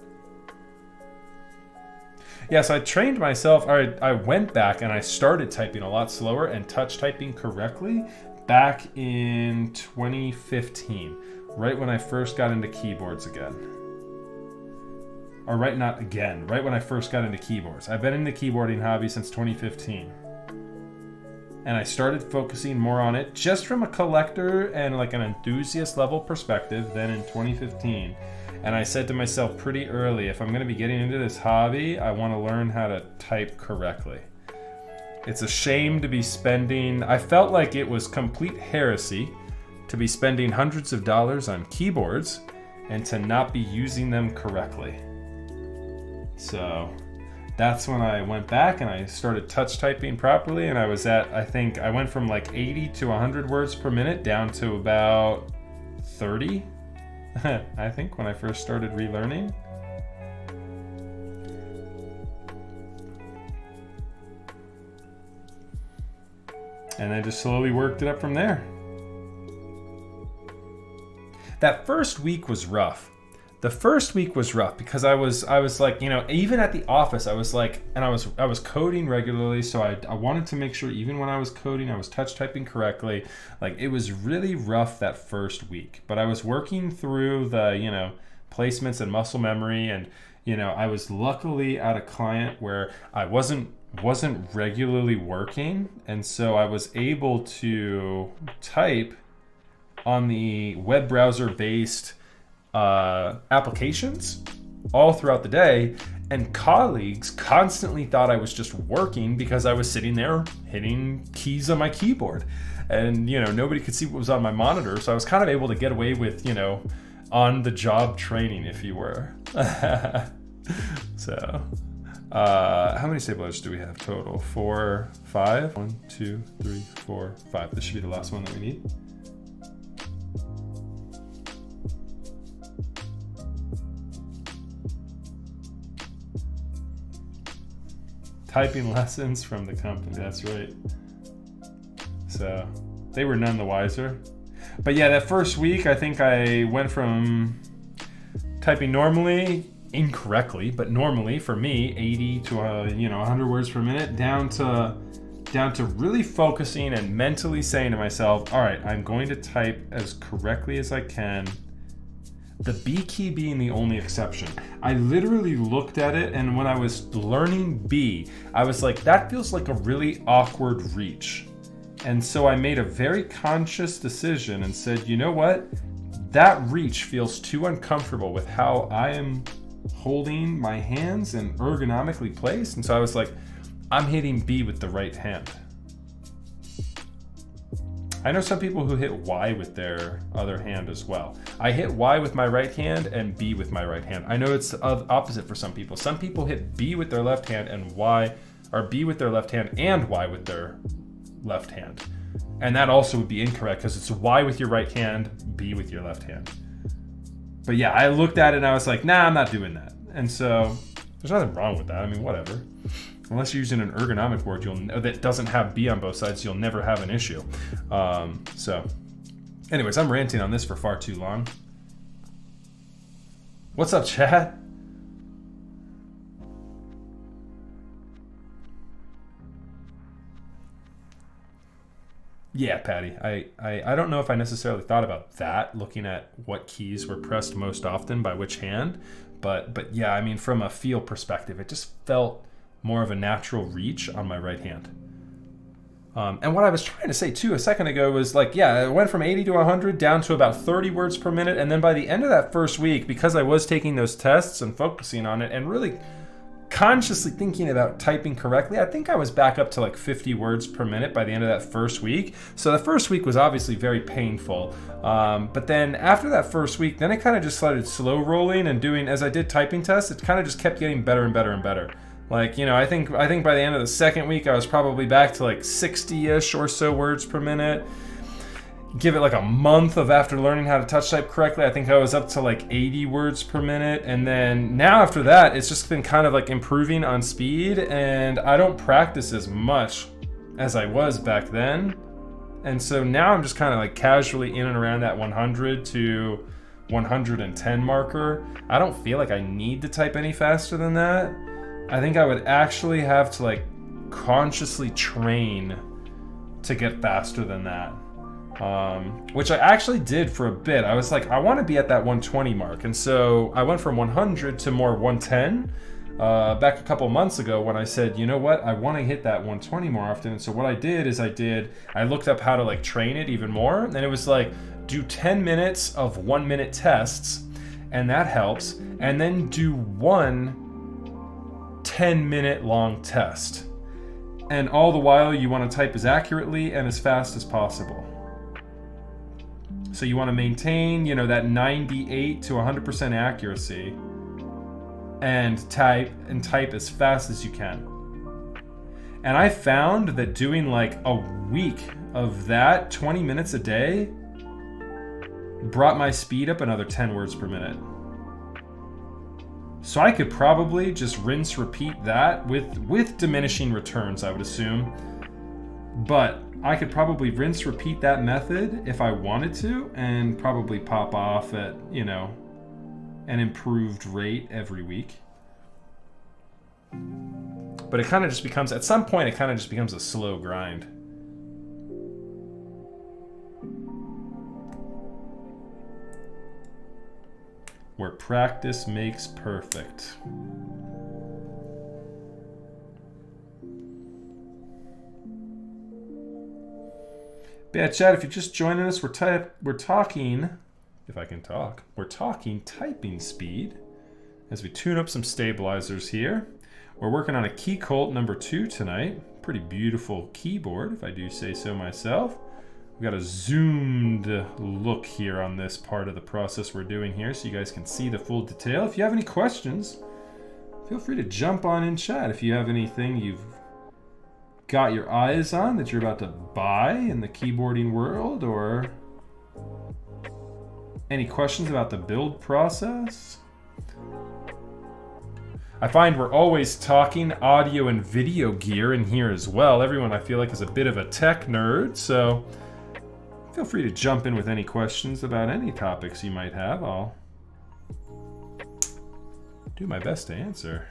Speaker 1: Yeah, so I trained myself, I went back and I started typing a lot slower and touch typing correctly back in 2015, right when I first got into keyboards again. Or right when I first got into keyboards. I've been in the keyboarding hobby since 2015. And I started focusing more on it just from a collector and like an enthusiast level perspective then in 2015. And I said to myself pretty early, if I'm going to be getting into this hobby, I want to learn how to type correctly. It's a shame to be spending, I felt like it was complete heresy to be spending hundreds of dollars on keyboards and to not be using them correctly. So that's when I went back and I started touch typing properly, and I was at, I think I went from like 80 to 100 words per minute down to about 30, I think, when I first started relearning. And I just slowly worked it up from there. That first week was rough. The first week was rough because I was like, you know, even at the office, I was like, and I was coding regularly, so I wanted to make sure even when I was coding, I was touch typing correctly. Like, it was really rough that first week, but I was working through the, you know, placements and muscle memory, and, you know, I was luckily at a client where I wasn't regularly working, and so I was able to type on the web browser based applications all throughout the day, and colleagues constantly thought I was just working because I was sitting there hitting keys on my keyboard, and, you know, nobody could see what was on my monitor, so I was kind of able to get away with, you know, on the job training, if you were. So how many stabilizers do we have total? 4, 5. 1, 2, 3, 4, 5. This should be the last one that we need. Typing lessons from the company, that's right. So they were none the wiser. But yeah, that first week, I think I went from typing normally, incorrectly, but normally for me, 80 to 100 words per minute, down to really focusing and mentally saying to myself, all right, I'm going to type as correctly as I can. The B key being the only exception. I literally looked at it, and when I was learning B, I was like, that feels like a really awkward reach. And so I made a very conscious decision and said, you know what? That reach feels too uncomfortable with how I am holding my hands and ergonomically placed. And so I was like, I'm hitting B with the right hand. I know some people who hit Y with their other hand as well. I hit Y with my right hand and B with my right hand. I know it's the opposite for some people. Some people hit B with their left hand and Y, or B with their left hand and Y with their left hand. And that also would be incorrect because it's Y with your right hand, B with your left hand. But yeah, I looked at it and I was like, nah, I'm not doing that. And so there's nothing wrong with that. I mean, whatever. Unless you're using an ergonomic word that doesn't have B on both sides, you'll never have an issue. So anyways, I'm ranting on this for far too long. What's up, chat? Yeah, Patty. I don't know if I necessarily thought about that, looking at what keys were pressed most often by which hand. But yeah, I mean, from a feel perspective, it just felt more of a natural reach on my right hand. And what I was trying to say, too, a second ago was like, yeah, it went from 80 to 100 down to about 30 words per minute. And then by the end of that first week, because I was taking those tests and focusing on it and really consciously thinking about typing correctly, I think I was back up to like 50 words per minute by the end of that first week. So the first week was obviously very painful. But then after that first week, then I kind of just started slow rolling and doing, as I did typing tests, it kind of just kept getting better and better and better. Like, you know, I think by the end of the second week, I was probably back to like 60-ish or so words per minute. Give it like a month of after learning how to touch type correctly, I think I was up to like 80 words per minute. And then now after that, it's just been kind of like improving on speed, and I don't practice as much as I was back then. And so now I'm just kind of like casually in and around that 100 to 110 marker. I don't feel like I need to type any faster than that. I think I would actually have to like consciously train to get faster than that. Which I actually did for a bit. I was like, I want to be at that 120 mark. And so I went from 100 to more 110 back a couple months ago when I said, you know what, I want to hit that 120 more often. And so what I did is I looked up how to like train it even more. And it was like, do 10 minutes of 1 minute tests, and that helps. And then do one 10-minute long test. And all the while you want to type as accurately and as fast as possible. So you want to maintain, you know, that 98 to 100% accuracy and type as fast as you can. And I found that doing like a week of that, 20 minutes a day, brought my speed up another 10 words per minute. So I could probably just rinse, repeat that with diminishing returns, I would assume. But I could probably rinse, repeat that method if I wanted to, and probably pop off at, you know, an improved rate every week. But it kind of just becomes, at some point, it kind of just becomes a slow grind. Where practice makes perfect. Yeah, Chad, if you're just joining us, we're talking, if I can talk, we're talking typing speed as we tune up some stabilizers here. We're working on a Keycult No2 tonight. Pretty beautiful keyboard, if I do say so myself. We've got a zoomed look here on this part of the process we're doing here so you guys can see the full detail. If you have any questions, feel free to jump on in chat. If you have anything you've got your eyes on that you're about to buy in the keyboarding world, or any questions about the build process. I find we're always talking audio and video gear in here as well. Everyone, I feel like, is a bit of a tech nerd, so feel free to jump in with any questions about any topics you might have. I'll do my best to answer.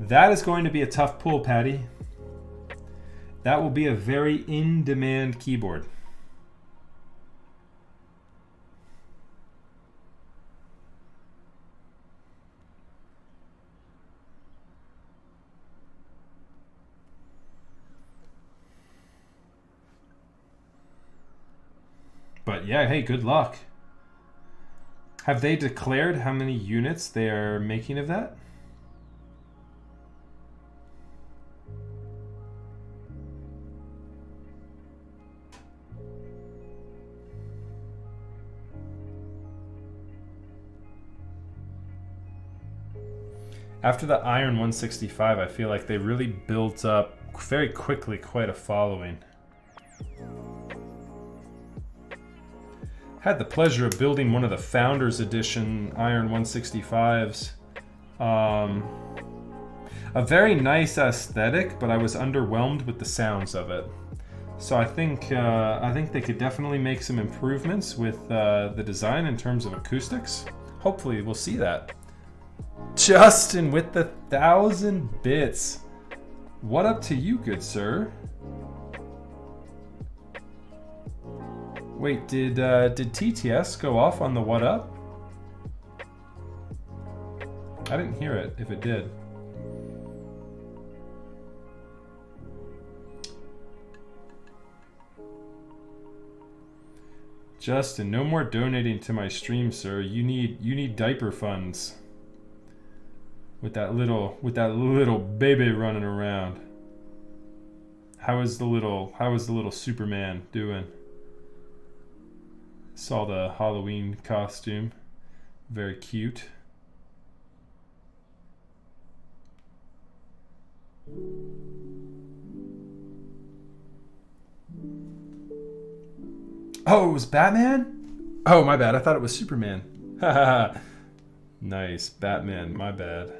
Speaker 1: That is going to be a tough pull, Patty. That will be a very in-demand keyboard. But yeah, hey, good luck. Have they declared how many units they are making of that? After the Iron 165, I feel like they really built up very quickly quite a following. Had the pleasure of building one of the Founders Edition Iron 165s. A very nice aesthetic, but I was underwhelmed with the sounds of it. So I think they could definitely make some improvements with the design in terms of acoustics. Hopefully we'll see that. Justin with the 1,000 bits. What up to you, good sir? Wait, did TTS go off on the what up? I didn't hear it, if it did. Justin, no more donating to my stream, sir. You need diaper funds. With that little baby running around. How is the little Superman doing? Saw the Halloween costume. Very cute. Oh, it was Batman? Oh, my bad. I thought it was Superman. Haha. Nice. Batman. My bad.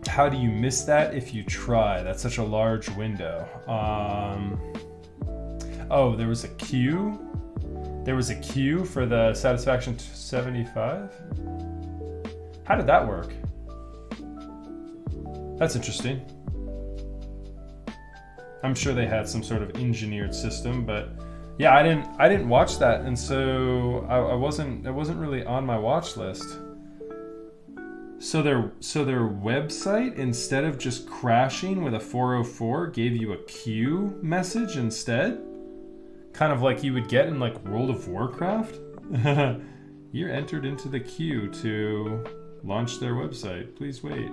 Speaker 1: How do you miss that if you try? That's such a large window. Oh, there was a queue? There was a queue for the Satisfaction 75? How did that work? That's interesting. I'm sure they had some sort of engineered system, but yeah, I didn't watch that, and so it wasn't really on my watch list. So their website, instead of just crashing with a 404, gave you a queue message instead? Kind of like you would get in like World of Warcraft? You're entered into the queue to launch their website. Please wait.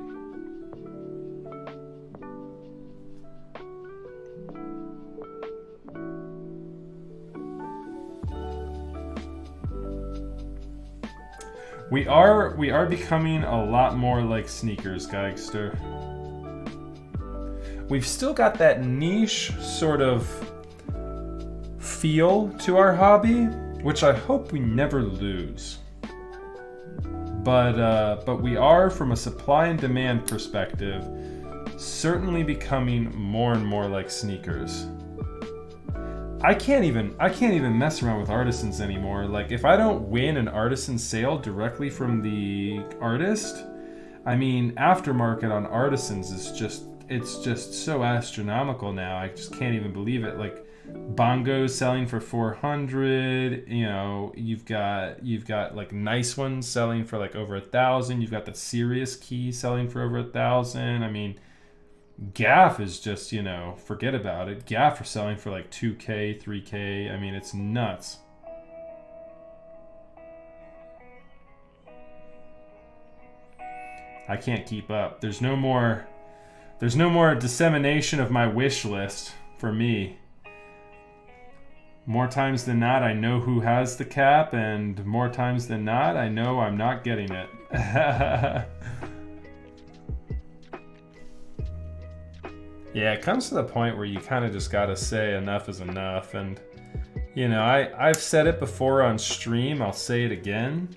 Speaker 1: We are becoming a lot more like sneakers, Geigster. We've still got that niche sort of feel to our hobby, which I hope we never lose. But we are, from a supply and demand perspective, certainly becoming more and more like sneakers. I can't even mess around with artisans anymore. Like, if I don't win an artisan sale directly from the artist, I mean, aftermarket on artisans is just so astronomical now. I just can't even believe it. Like, bongos selling for 400. You know, you've got like nice ones selling for like over 1,000. You've got the serious key selling for over 1,000. I mean, Gaff is just, you know, forget about it. Gaff are selling for like 2K, 3K. I mean, it's nuts. I can't keep up. There's no more dissemination of my wish list for me. More times than not, I know who has the cap, and more times than not, I know I'm not getting it. Yeah, it comes to the point where you kind of just gotta say enough is enough. And, you know, I've said it before on stream, I'll say it again.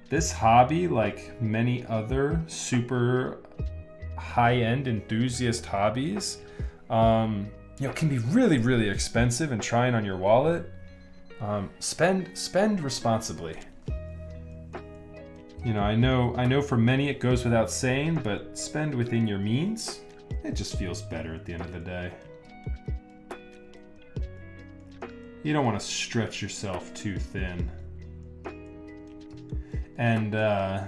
Speaker 1: This hobby, like many other super high-end enthusiast hobbies, you know, can be really, really expensive and trying on your wallet. Spend responsibly. You know, I know for many it goes without saying, but spend within your means. It just feels better at the end of the day. You don't want to stretch yourself too thin. And, yeah,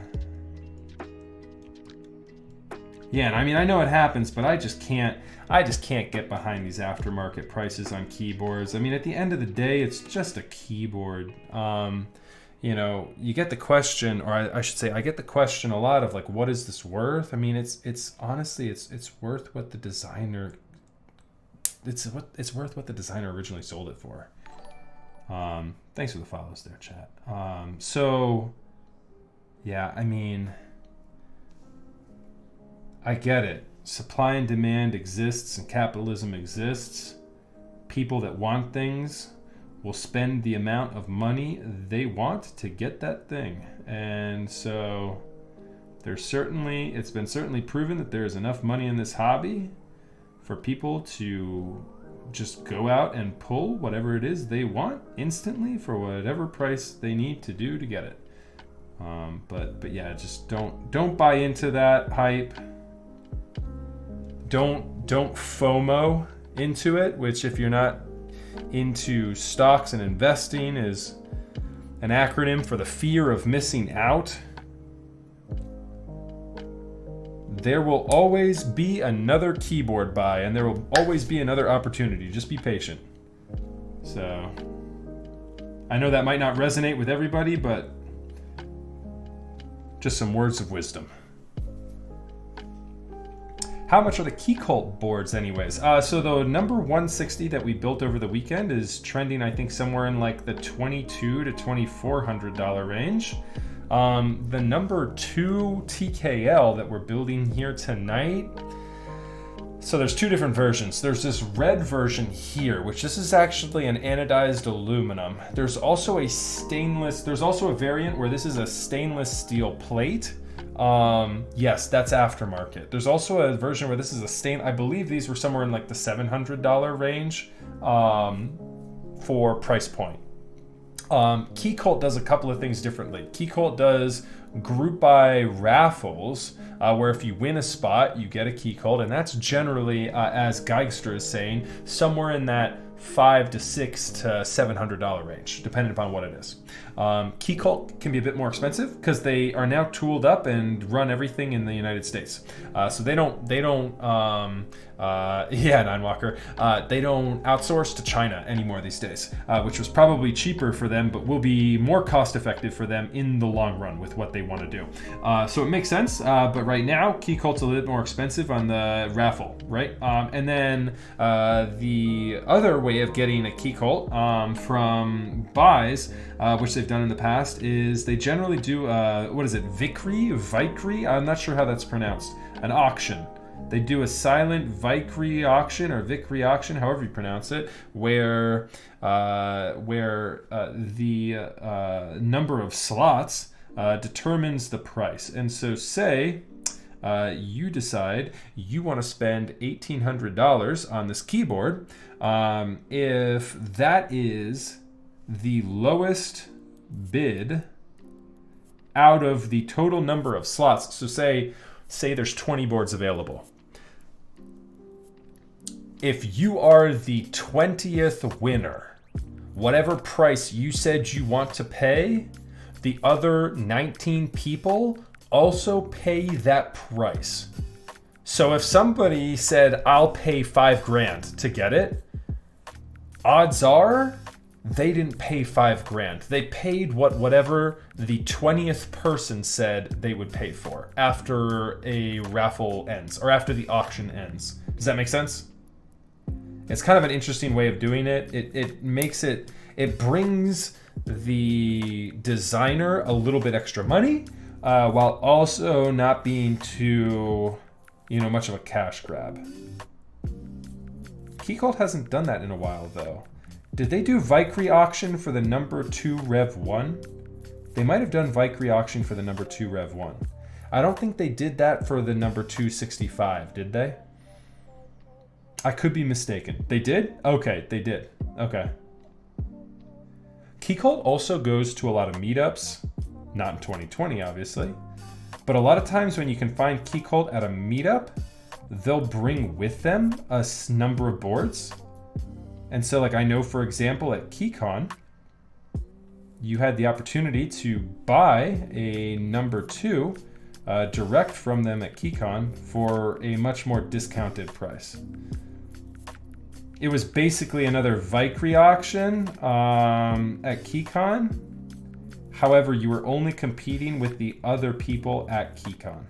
Speaker 1: and I mean, I know it happens, but I just can't get behind these aftermarket prices on keyboards. I mean, at the end of the day, it's just a keyboard. You know, you get the question, or I should say, I get the question a lot of like, what is this worth? I mean, it's honestly, it's worth what the designer, it's worth what the designer originally sold it for. Thanks for the follows there, chat. So Yeah, I mean, I get it. Supply and demand exists and capitalism exists. People that want things will spend the amount of money they want to get that thing. And so it's been certainly proven that there is enough money in this hobby for people to just go out and pull whatever it is they want instantly for whatever price they need to do to get it. But yeah, just don't buy into that hype. Don't FOMO into it, which if you're not into stocks and investing is an acronym for the fear of missing out. There will always be another keyboard buy, and there will always be another opportunity. Just be patient. So, I know that might not resonate with everybody, but just some words of wisdom. How much are the Keycult boards anyways? So the number 160 that we built over the weekend is trending, I think, somewhere in like the $2,200 to $2,400 range. The number 2 TKL that we're building here tonight, so there's two different versions. There's this red version here, which this is actually an anodized aluminum. There's also a variant where this is a stainless steel plate. Yes, that's aftermarket. There's also a version where this is I believe these were somewhere in like the $700 range for price point. Keycult does a couple of things differently. Keycult does group buy raffles, where if you win a spot, you get a Keycult, and that's generally, as Geigstra is saying, somewhere in that $500 to $600 to $700 range, depending upon what it is. Keycult can be a bit more expensive because they are now tooled up and run everything in the United States. So they don't Ninewalker. They don't outsource to China anymore these days, which was probably cheaper for them, but will be more cost effective for them in the long run with what they want to do. So it makes sense, but right now Keycult's a little bit more expensive on the raffle, right? And then the other way of getting a Keycult from buys, which they've done in the past, is they generally do Vicry? I'm not sure how that's pronounced. An auction. They do a silent Vicry auction or Vicry auction, however you pronounce it, where the number of slots determines the price. And so say you decide you want to spend $1,800 on this keyboard. If that is the lowest bid out of the total number of slots, so say there's 20 boards available. If you are the 20th winner, whatever price you said you want to pay, the other 19 people also pay that price. So if somebody said, I'll pay $5,000 to get it, odds are they didn't pay $5,000. They paid whatever the 20th person said they would pay for after a raffle ends or after the auction ends. Does that make sense? It's kind of an interesting way of doing it. It brings the designer a little bit extra money, while also not being too, much of a cash grab. Keycult hasn't done that in a while, though. Did they do Vicry auction for the number 2 Rev 1? They might have done Vicry auction for the number 2 Rev 1. I don't think they did that for the number 265, did they? I could be mistaken. They did? Okay, they did. Okay. Keycult also goes to a lot of meetups. Not in 2020, obviously. But a lot of times when you can find Keycult at a meetup, they'll bring with them a number of boards. And so, I know, for example, at KeyCon, you had the opportunity to buy a number 2 direct from them at KeyCon for a much more discounted price. It was basically another Vicry auction at KeyCon. However, you were only competing with the other people at KeyCon,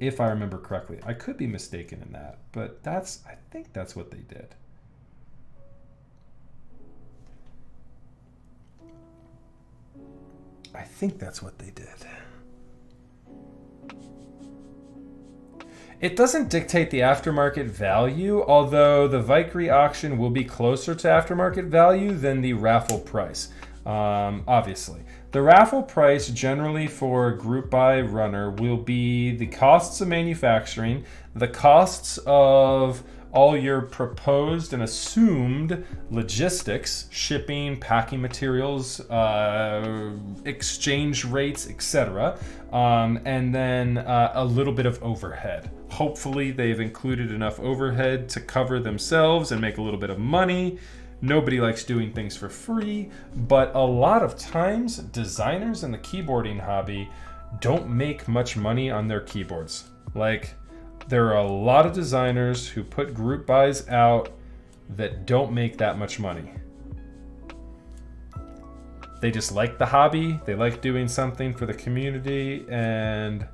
Speaker 1: if I remember correctly. I could be mistaken in that, but I think that's what they did. I think that's what they did. It doesn't dictate the aftermarket value, although the Valkyrie auction will be closer to aftermarket value than the raffle price, obviously. The raffle price generally for group buy runner will be the costs of manufacturing, the costs of all your proposed and assumed logistics, shipping, packing materials, exchange rates, etc., and then a little bit of overhead. Hopefully they've included enough overhead to cover themselves and make a little bit of money. Nobody likes doing things for free, but a lot of times designers in the keyboarding hobby don't make much money on their keyboards. Like, there are a lot of designers who put group buys out that don't make that much money. They just like the hobby, they like doing something for the community, and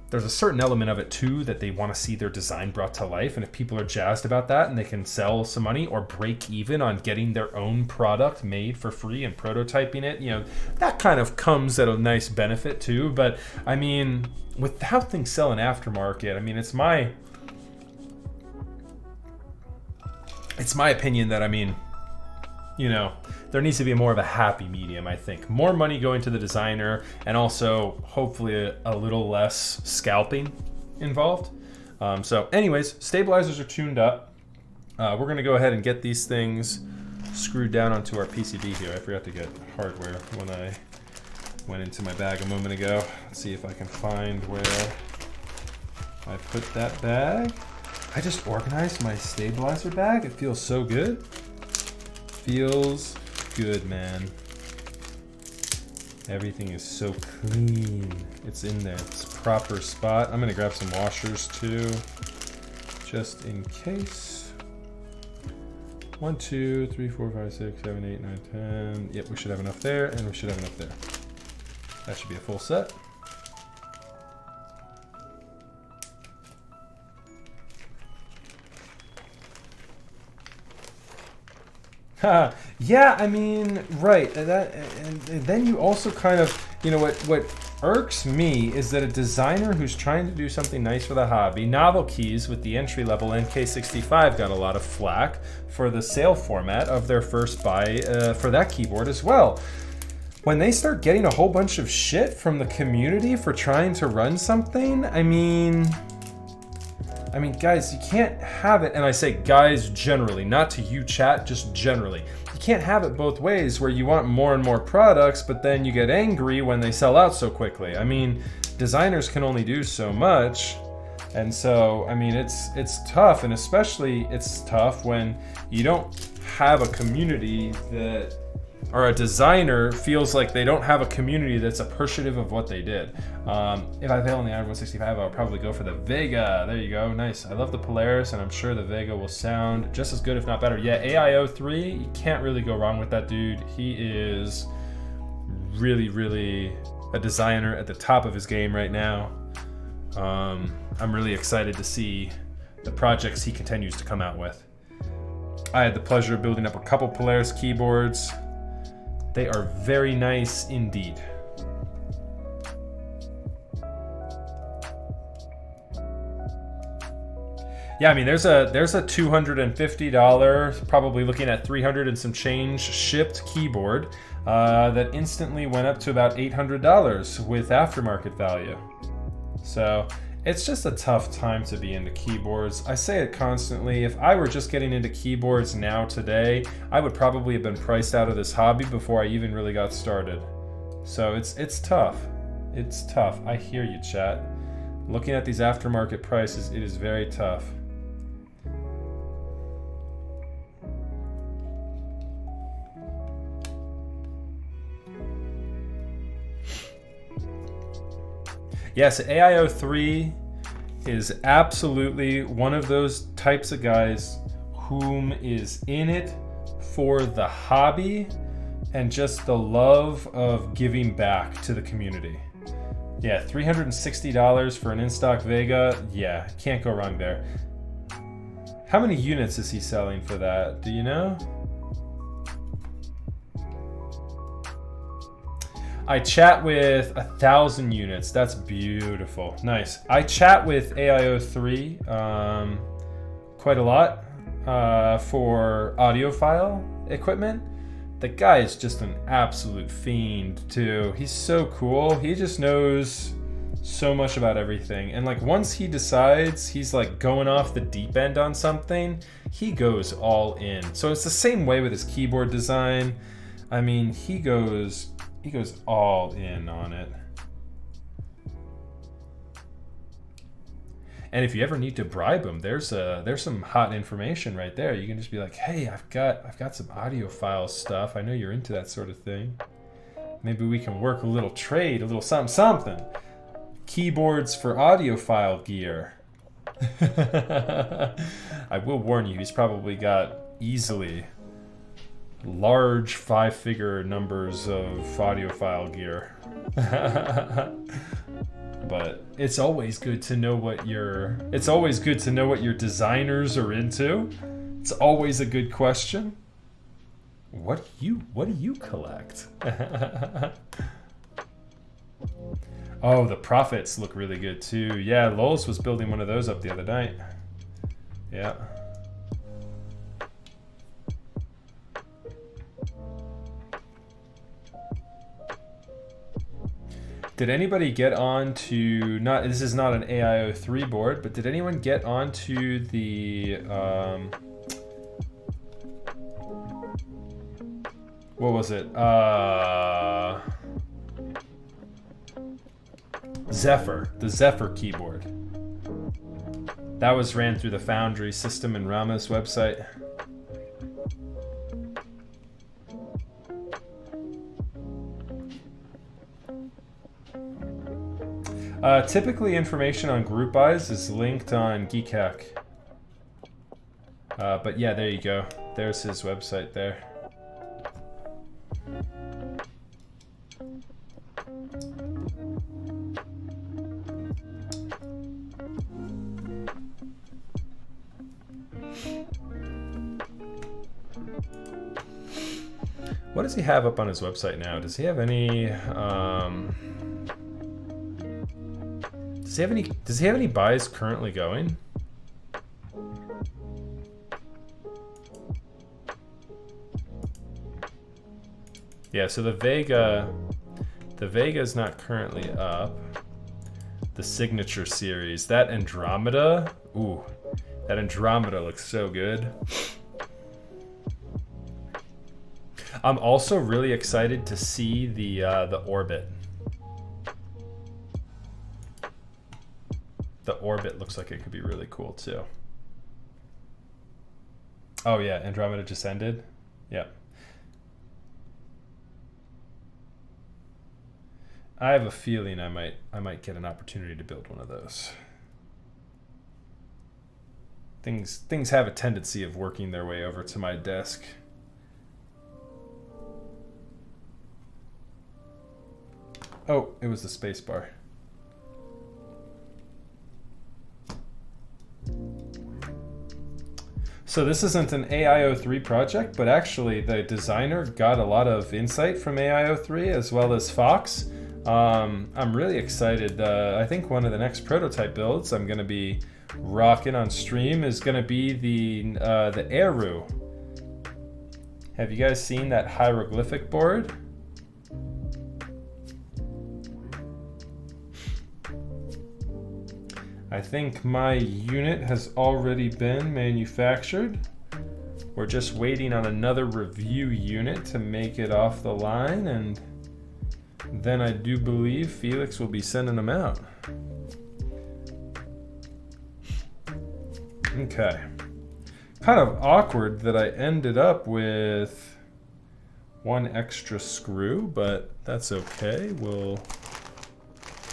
Speaker 1: there's a certain element of it too that they want to see their design brought to life. And if people are jazzed about that and they can sell some money or break even on getting their own product made for free and prototyping it, you know, that kind of comes at a nice benefit too. But I mean, with how things sell in aftermarket, I mean, it's my opinion that, I mean, you know, there needs to be more of a happy medium, I think. More money going to the designer, and also hopefully a little less scalping involved. So anyways, stabilizers are tuned up. We're going to go ahead and get these things screwed down onto our PCB here. I forgot to get hardware when I went into my bag a moment ago. Let's see if I can find where I put that bag. I just organized my stabilizer bag. It feels so good. Feels good, man. Everything is so clean. It's in there. It's proper spot. I'm gonna grab some washers too, just in case. 1, 2, 3, 4, 5, 6, 7, 8, 9, 10. Yep, we should have enough there, and we should have enough there. That should be a full set. Yeah, I mean, right. And then you also kind of, you know, what irks me is that a designer who's trying to do something nice for the hobby, Novel Keys with the entry-level NK65 got a lot of flack for the sale format of their first buy for that keyboard as well. When they start getting a whole bunch of shit from the community for trying to run something, I mean, guys, you can't have it, and I say guys generally, not to you chat, just generally. You can't have it both ways where you want more and more products, but then you get angry when they sell out so quickly. I mean, designers can only do so much, and so, I mean, it's tough, and especially it's tough when you don't have a community that, or a designer feels like they don't have a community that's appreciative of what they did. If I fail on the Iron 165, I'll probably go for the Vega. There you go, nice. I love the Polaris, and I'm sure the Vega will sound just as good, if not better. Yeah, AIO3, you can't really go wrong with that dude. He is really, really a designer at the top of his game right now. I'm really excited to see the projects he continues to come out with. I had the pleasure of building up a couple Polaris keyboards. They are very nice indeed. Yeah, I mean, there's a $250, probably looking at 300 and some change shipped keyboard that instantly went up to about $800 with aftermarket value. So it's just a tough time to be into keyboards. I say it constantly. If I were just getting into keyboards now today, I would probably have been priced out of this hobby before I even really got started. So it's tough. It's tough. I hear you, chat. Looking at these aftermarket prices, it is very tough. Yes, AIO3 is absolutely one of those types of guys whom is in it for the hobby and just the love of giving back to the community. Yeah, $360 for an in-stock Vega. Yeah, can't go wrong there. How many units is he selling for that? Do you know? I chat with 1,000 units. That's beautiful. Nice. I chat with AIO3 quite a lot for audiophile equipment. The guy is just an absolute fiend too. He's so cool. He just knows so much about everything. And like once he decides he's like going off the deep end on something, he goes all in. So it's the same way with his keyboard design. I mean, he goes all in on it. And if you ever need to bribe him, there's some hot information right there. You can just be like, hey, I've got some audiophile stuff. I know you're into that sort of thing. Maybe we can work a little trade, a little something. Keyboards for audiophile gear. I will warn you, he's probably got easily large 5-figure numbers of audiophile gear. But it's always good to know what your designers are into. It's always a good question. What do you collect? Oh, the Prophets look really good too. Yeah, Lols was building one of those up the other night. Yeah. Did anybody get on to, this is not an AIO3 board, but did anyone get onto the, what was it? Zephyr, the Zephyr keyboard. That was ran through the Foundry system and Rama's website. Typically information on group buys is linked on Geekhack. But yeah, there you go. There's his website there. What does he have up on his website now? Does he have any Does he have any buys currently going? Yeah, so the Vega is not currently up. The Signature series, that Andromeda, ooh, that Andromeda looks so good. I'm also really excited to see the Orbit. The Orbit looks like it could be really cool too. Oh yeah, Andromeda just ended. Yeah. I have a feeling I might get an opportunity to build one of those. Things have a tendency of working their way over to my desk. Oh, it was the space bar. So this isn't an AIO3 project, but actually the designer got a lot of insight from AIO3 as well as Fox. I'm really excited. I think one of the next prototype builds I'm going to be rocking on stream is going to be the Eru. Have you guys seen that hieroglyphic board? I think my unit has already been manufactured. We're just waiting on another review unit to make it off the line, and then I do believe Felix will be sending them out. Okay. Kind of awkward that I ended up with one extra screw, but that's okay. We'll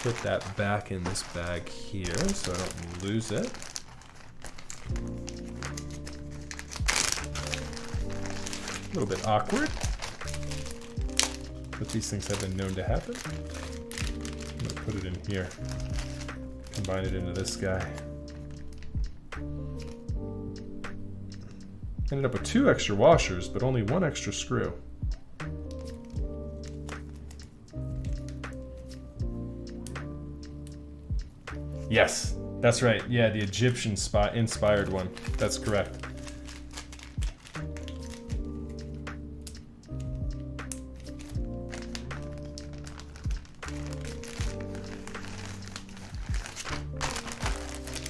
Speaker 1: put that back in this bag here so I don't lose it. A little bit awkward, but these things have been known to happen. I'm gonna put it in here, combine it into this guy. Ended up with 2 extra washers, but only 1 extra screw. Yes, that's right. Yeah, the Egyptian inspired one. That's correct.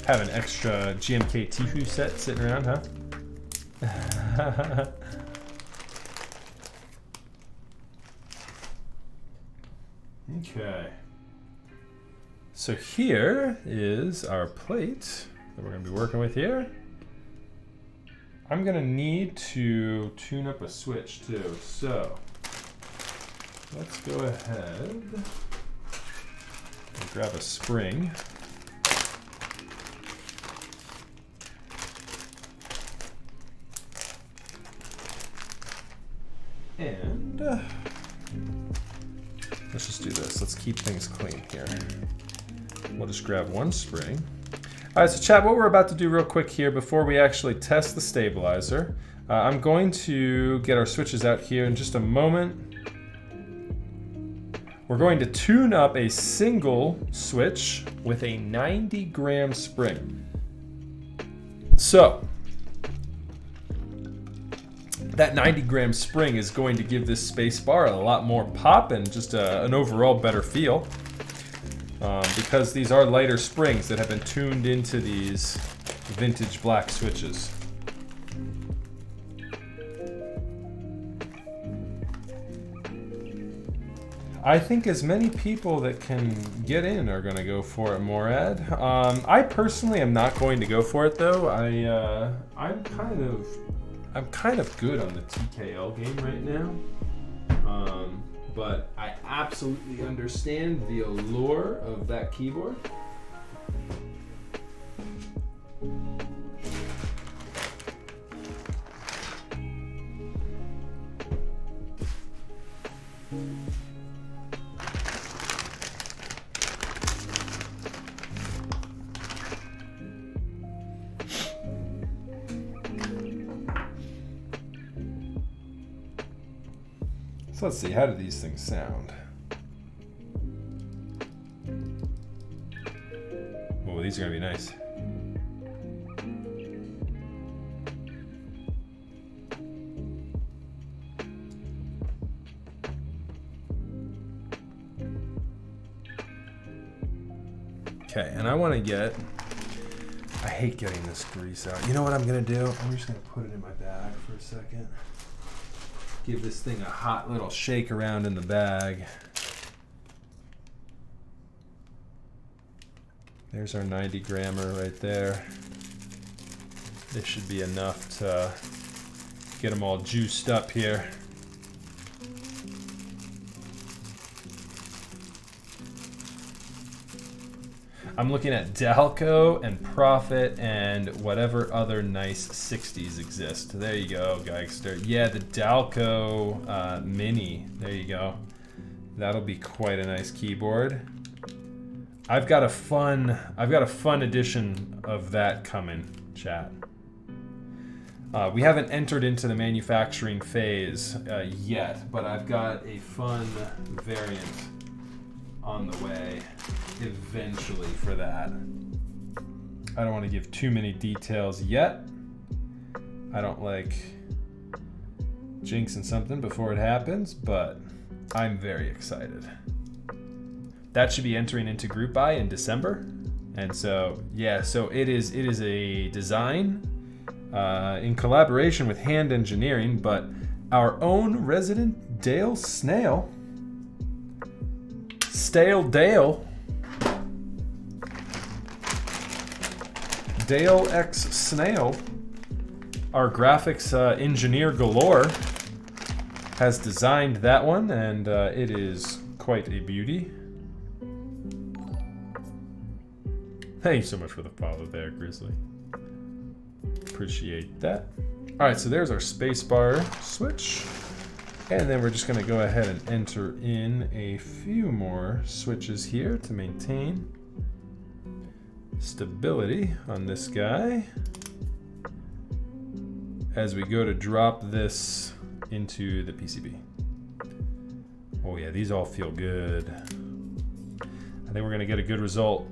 Speaker 1: Have an extra GMK Tifu set sitting around, huh? Okay. So here is our plate that we're going to be working with here. I'm going to need to tune up a switch too. So let's go ahead and grab a spring. And let's just do this. Let's keep things clean here. We'll just grab one spring. All right, so chat, what we're about to do real quick here before we actually test the stabilizer, I'm going to get our switches out here in just a moment. We're going to tune up a single switch with a 90-gram spring. So that 90-gram spring is going to give this space bar a lot more pop and just an overall better feel. Because these are lighter springs that have been tuned into these vintage black switches. I think as many people that can get in are going to go for it, Morad. I personally am not going to go for it though. I'm kind of good on the TKL game right now, but I absolutely understand the allure of that keyboard. So let's see, how do these things sound? Oh, these are gonna be nice. Okay, and I want to get, I hate getting this grease out. You know what I'm gonna do? I'm just gonna put it in my bag for a second. Give this thing a hot little shake around in the bag. There's our 90-grammer right there. This should be enough to get them all juiced up here. I'm looking at Dalco and Profit and whatever other nice 60s exist. There you go, Geigster. Yeah, the Dalco Mini. There you go. That'll be quite a nice keyboard. I've got a fun edition of that coming, chat. We haven't entered into the manufacturing phase yet, but I've got a fun variant on the way eventually for that. I don't want to give too many details yet. I don't like jinxing something before it happens, but I'm very excited. That should be entering into group buy in December. And so, yeah, so it is a design in collaboration with Hand Engineering, but our own resident Dale Snail, Stale Dale, Dale X Snail, our graphics engineer galore, has designed that one, and it is quite a beauty. Thank you so much for the follow there, Grizzly. Appreciate that. All right, so there's our spacebar switch. And then we're just gonna go ahead and enter in a few more switches here to maintain stability on this guy as we go to drop this into the PCB. Oh yeah, these all feel good. I think we're gonna get a good result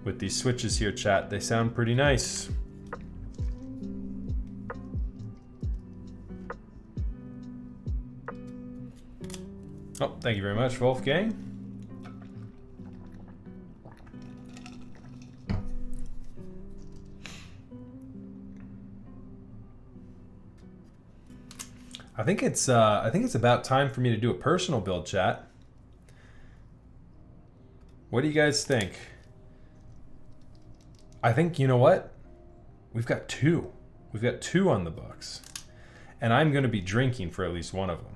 Speaker 1: with these switches here, chat. They sound pretty nice. Oh, thank you very much, Wolfgang. I think it's about time for me to do a personal build, chat. What do you guys think? I think, you know what? We've got two. We've got two on the books. And I'm going to be drinking for at least one of them.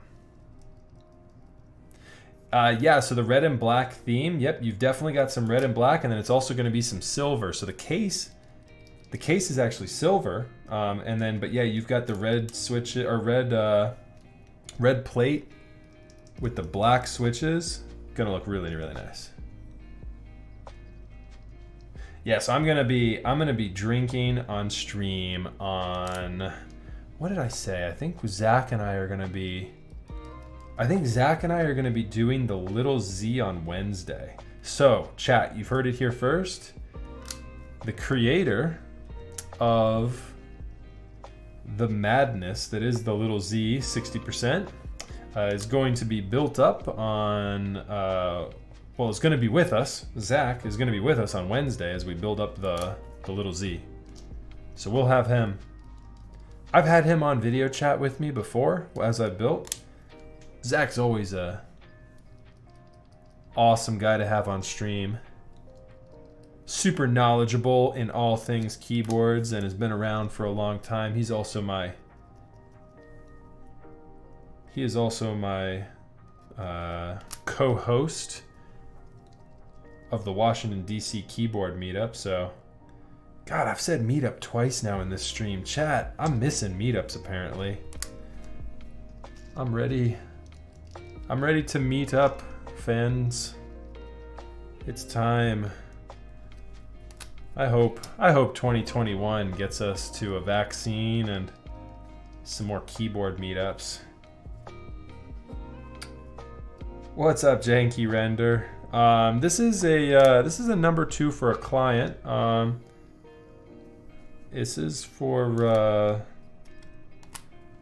Speaker 1: Yeah, so the red and black theme. Yep, you've definitely got some red and black, and then it's also going to be some silver. So the case is actually silver, and then but yeah, you've got the red switch or red plate with the black switches. Gonna look really, really nice. Yeah, so I'm gonna be drinking on stream on, what did I say? I think Zach and I are gonna be doing the little Z on Wednesday. So, chat, you've heard it here first. The creator of the madness that is the little Z 60% is going to be built up on, well, it's going to be with us. Zach is going to be with us on Wednesday as we build up the little Z. So we'll have him. I've had him on video chat with me before as I built. Zach's always a awesome guy to have on stream. Super knowledgeable in all things keyboards and has been around for a long time. He is also my co-host of the Washington DC keyboard meetup. So, God, I've said meetup twice now in this stream. Chat, I'm missing meetups apparently. I'm ready to meet up, fans. It's time. I hope 2021 gets us to a vaccine and some more keyboard meetups. What's up, Janky Render? This is a number 2 for a client. This is for a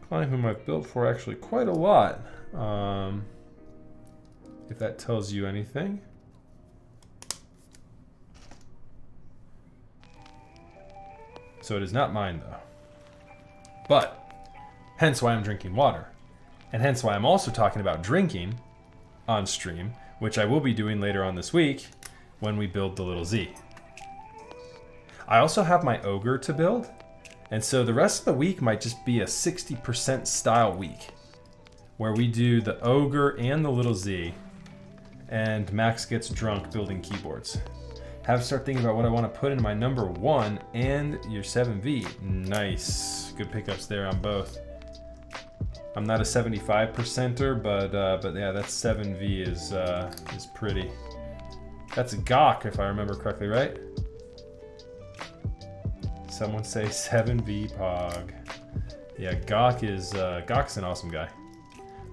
Speaker 1: client whom I've built for actually quite a lot. If that tells you anything. So it is not mine though. But hence why I'm drinking water. And hence why I'm also talking about drinking on stream, which I will be doing later on this week when we build the little Z. I also have my ogre to build, and so the rest of the week might just be a 60% style week where we do the ogre and the little Z, and Max gets drunk building keyboards. Have to start thinking about what I want to put in my number 1 and your 7V. Nice, good pickups there on both. I'm not a 75%er, but yeah, that 7V is pretty. That's Gawk, if I remember correctly, right? Someone say 7V Pog. Yeah, Gawk's an awesome guy.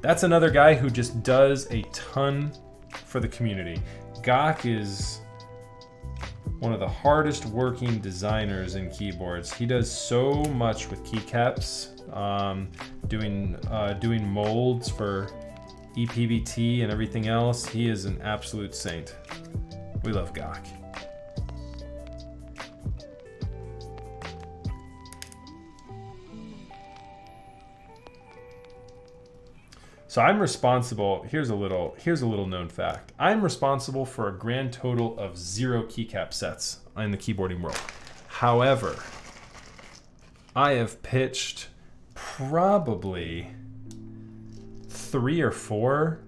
Speaker 1: That's another guy who just does a ton for the community. Gawk is one of the hardest working designers in keyboards. He does so much with keycaps, doing molds for ePBT and everything else. He is an absolute saint. We love Gawk. So I'm responsible, here's a little known fact. I'm responsible for a grand total of 0 keycap sets in the keyboarding world. However, I have pitched probably 3 or 4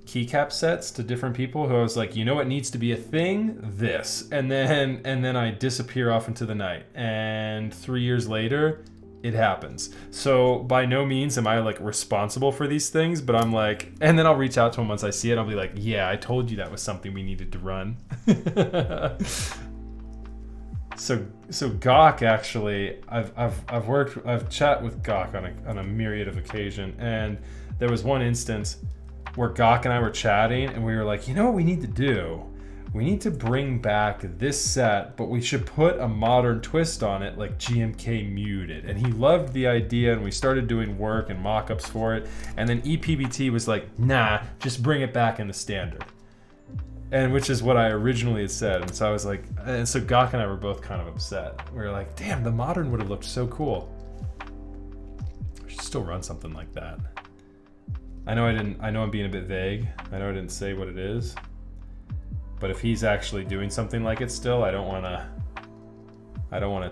Speaker 1: keycap sets to different people who I was like, you know what needs to be a thing? This. And then I disappear off into the night. And 3 years later, it happens. So by no means am I like responsible for these things, but I'm like, and then I'll reach out to him once I see it. I'll be like, yeah, I told you that was something we needed to run. So Gawk actually, I've chat with Gawk on a myriad of occasion, and there was one instance where Gawk and I were chatting, and we were like, you know what we need to do? we need to bring back this set, but we should put a modern twist on it like GMK muted. And he loved the idea, and we started doing work and mock-ups for it. And then EPBT was like, nah, just bring it back in the standard. And which is what I originally had said. And so I was like, and so Gok and I were both kind of upset. We were like, damn, the modern would have looked so cool. We should still run something like that. I know I'm being a bit vague. I know I didn't say what it is. But if he's actually doing something like it still, I don't want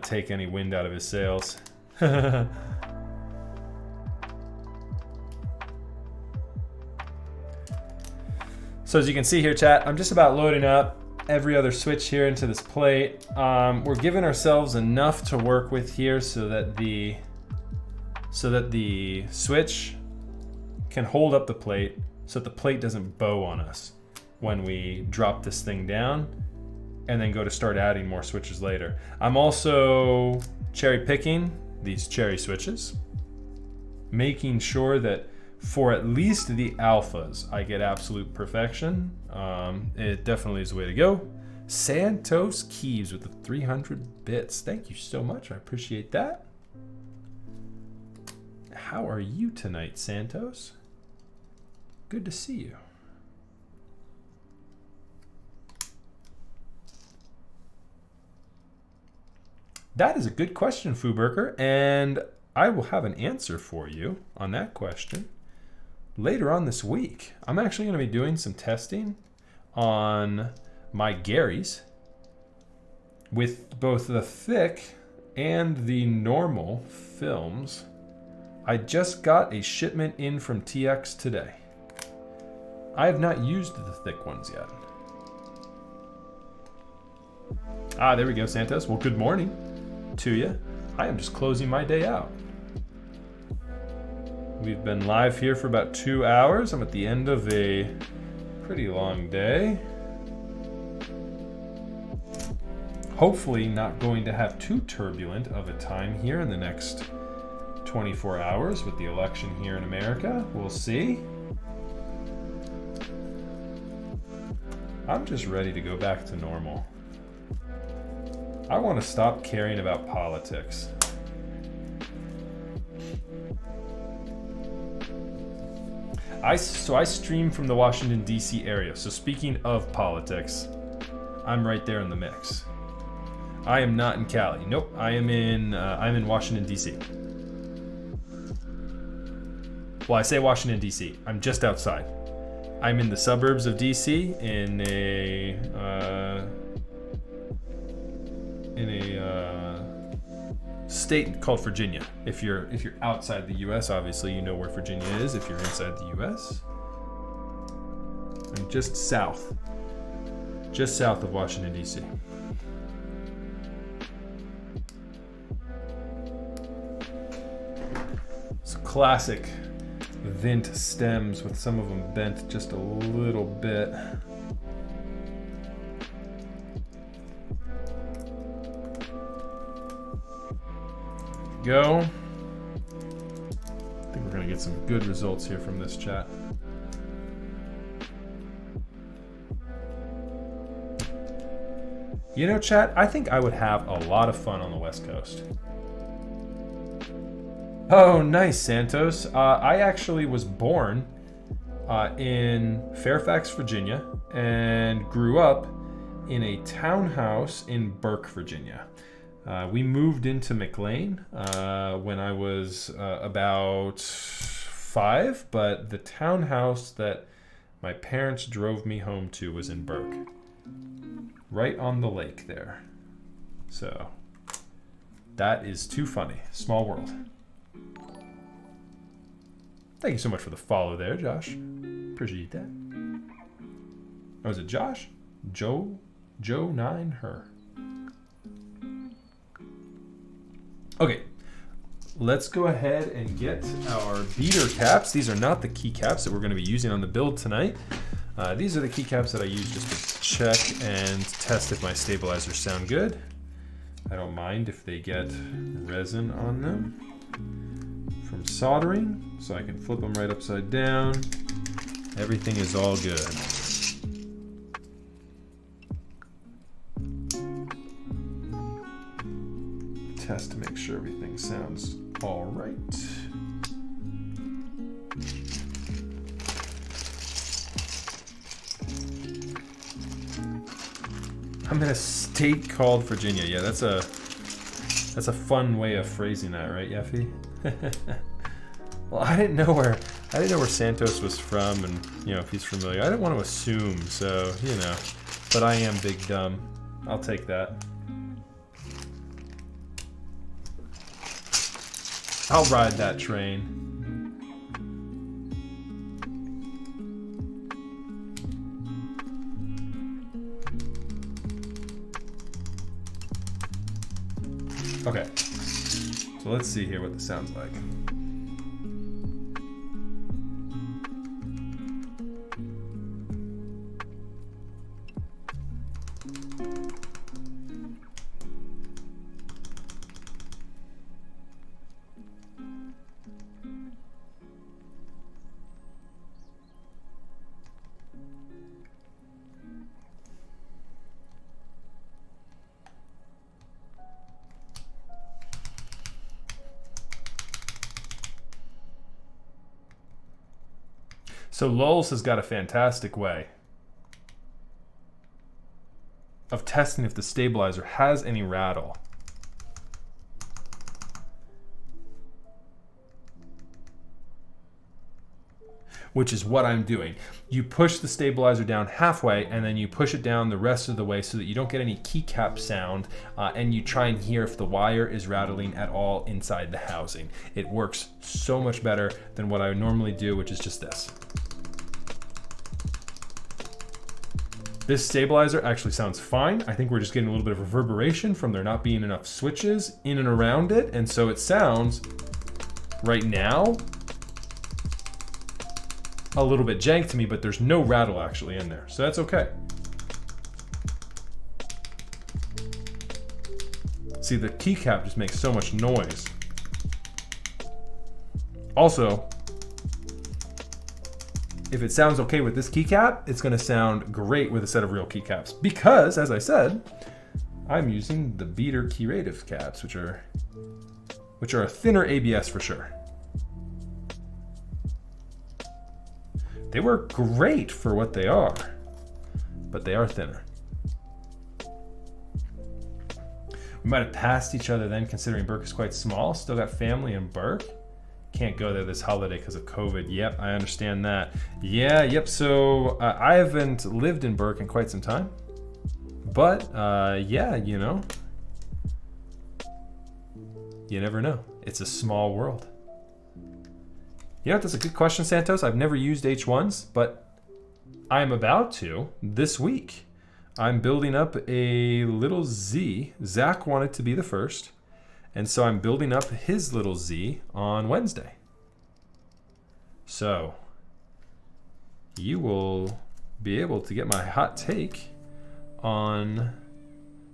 Speaker 1: to take any wind out of his sails. So as you can see here, chat, I'm just about loading up every other switch here into this plate. We're giving ourselves enough to work with here so that the switch can hold up the plate so that the plate doesn't bow on us when we drop this thing down and then go to start adding more switches later. I'm also cherry picking these cherry switches, making sure that for at least the alphas, I get absolute perfection. It definitely is the way to go. Santos Keeves with the 300 bits. Thank you so much. I appreciate that. How are you tonight, Santos? Good to see you. That is a good question, Fuberker, and I will have an answer for you on that question later on this week. I'm actually going to be doing some testing on my Garys with both the thick and the normal films. I just got a shipment in from TX today. I have not used the thick ones yet. Ah, there we go, Santos. Well, good morning to you. I am just closing my day out. We've been live here for about 2 hours. I'm at the end of a pretty long day. Hopefully not going to have too turbulent of a time here in the next 24 hours with the election here in America. We'll see. I'm just ready to go back to normal. I want to stop caring about politics. So I stream from the Washington, D.C. area. So speaking of politics, I'm right there in the mix. I am not in Cali. Nope, I'm in Washington, D.C. Well, I say Washington, D.C. I'm just outside. I'm in the suburbs of D.C. in a state called Virginia. If you're outside the U.S., obviously you know where Virginia is. If you're inside the U.S., I'm just south of Washington, D.C. It's classic Vint stems with some of them bent just a little bit. Go. I think we're going to get some good results here from this chat. You know, chat, I think I would have a lot of fun on the West Coast. Oh, nice, Santos. I actually was born in Fairfax, Virginia, and grew up in a townhouse in Burke, Virginia. We moved into McLean when I was about 5, but the townhouse that my parents drove me home to was in Burke, right on the lake there. So that is too funny. Small world. Thank you so much for the follow there, Josh. Appreciate that. Oh, is it Josh? Joe 9 her. Okay, let's go ahead and get our beater caps. These are not the keycaps that we're going to be using on the build tonight. These are the keycaps that I use just to check and test if my stabilizers sound good. I don't mind if they get resin on them from soldering, so I can flip them right upside down. Everything is all good. test to make sure everything sounds all right. I'm in a state called Virginia. Yeah, that's a fun way of phrasing that, right, Yeffy? Well, I didn't know where Santos was from, and if he's familiar. I didn't want to assume, so but I am big dumb. I'll take that. I'll ride that train. Okay, so let's see here what this sounds like. So Lulz has got a fantastic way of testing if the stabilizer has any rattle. Which is what I'm doing. You push the stabilizer down halfway and then you push it down the rest of the way so that you don't get any keycap sound, and you try and hear if the wire is rattling at all inside the housing. It works so much better than what I would normally do, which is just this. This stabilizer actually sounds fine. I think we're just getting a little bit of reverberation from there not being enough switches in and around it, and so it sounds, right now, a little bit jank to me, but there's no rattle actually in there, so that's okay. See, the keycap just makes so much noise. Also, if it sounds okay with this keycap, it's gonna sound great with a set of real keycaps, because, as I said, I'm using the Beater Keyrative caps, which are a thinner ABS for sure. They work great for what they are, but they are thinner. We might have passed each other then, considering Burke is quite small. Still got family in Burke. Can't go there this holiday because of COVID. Yep, I understand that. Yeah, yep, so I haven't lived in Burke in quite some time. But, yeah, you never know. It's a small world. You know what, that's a good question, Santos. I've never used H1s, but I'm about to this week. I'm building up a little Z. Zach wanted to be the first, and so I'm building up his little Z on Wednesday. So you will be able to get my hot take on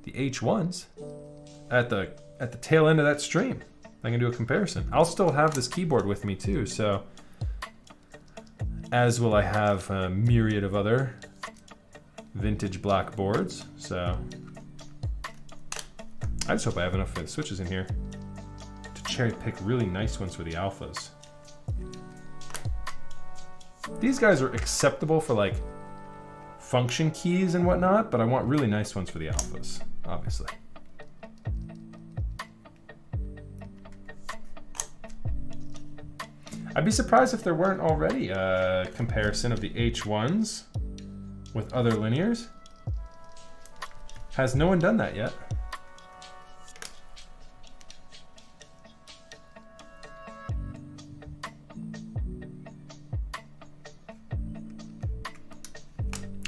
Speaker 1: the H1s at the tail end of that stream. I can do a comparison. I'll still have this keyboard with me too, so as will I have a myriad of other vintage black boards. So I just hope I have enough switches in here to cherry pick really nice ones for the alphas. These guys are acceptable for like function keys and whatnot, but I want really nice ones for the alphas, obviously. I'd be surprised if there weren't already a comparison of the H1s with other linears. Has no one done that yet?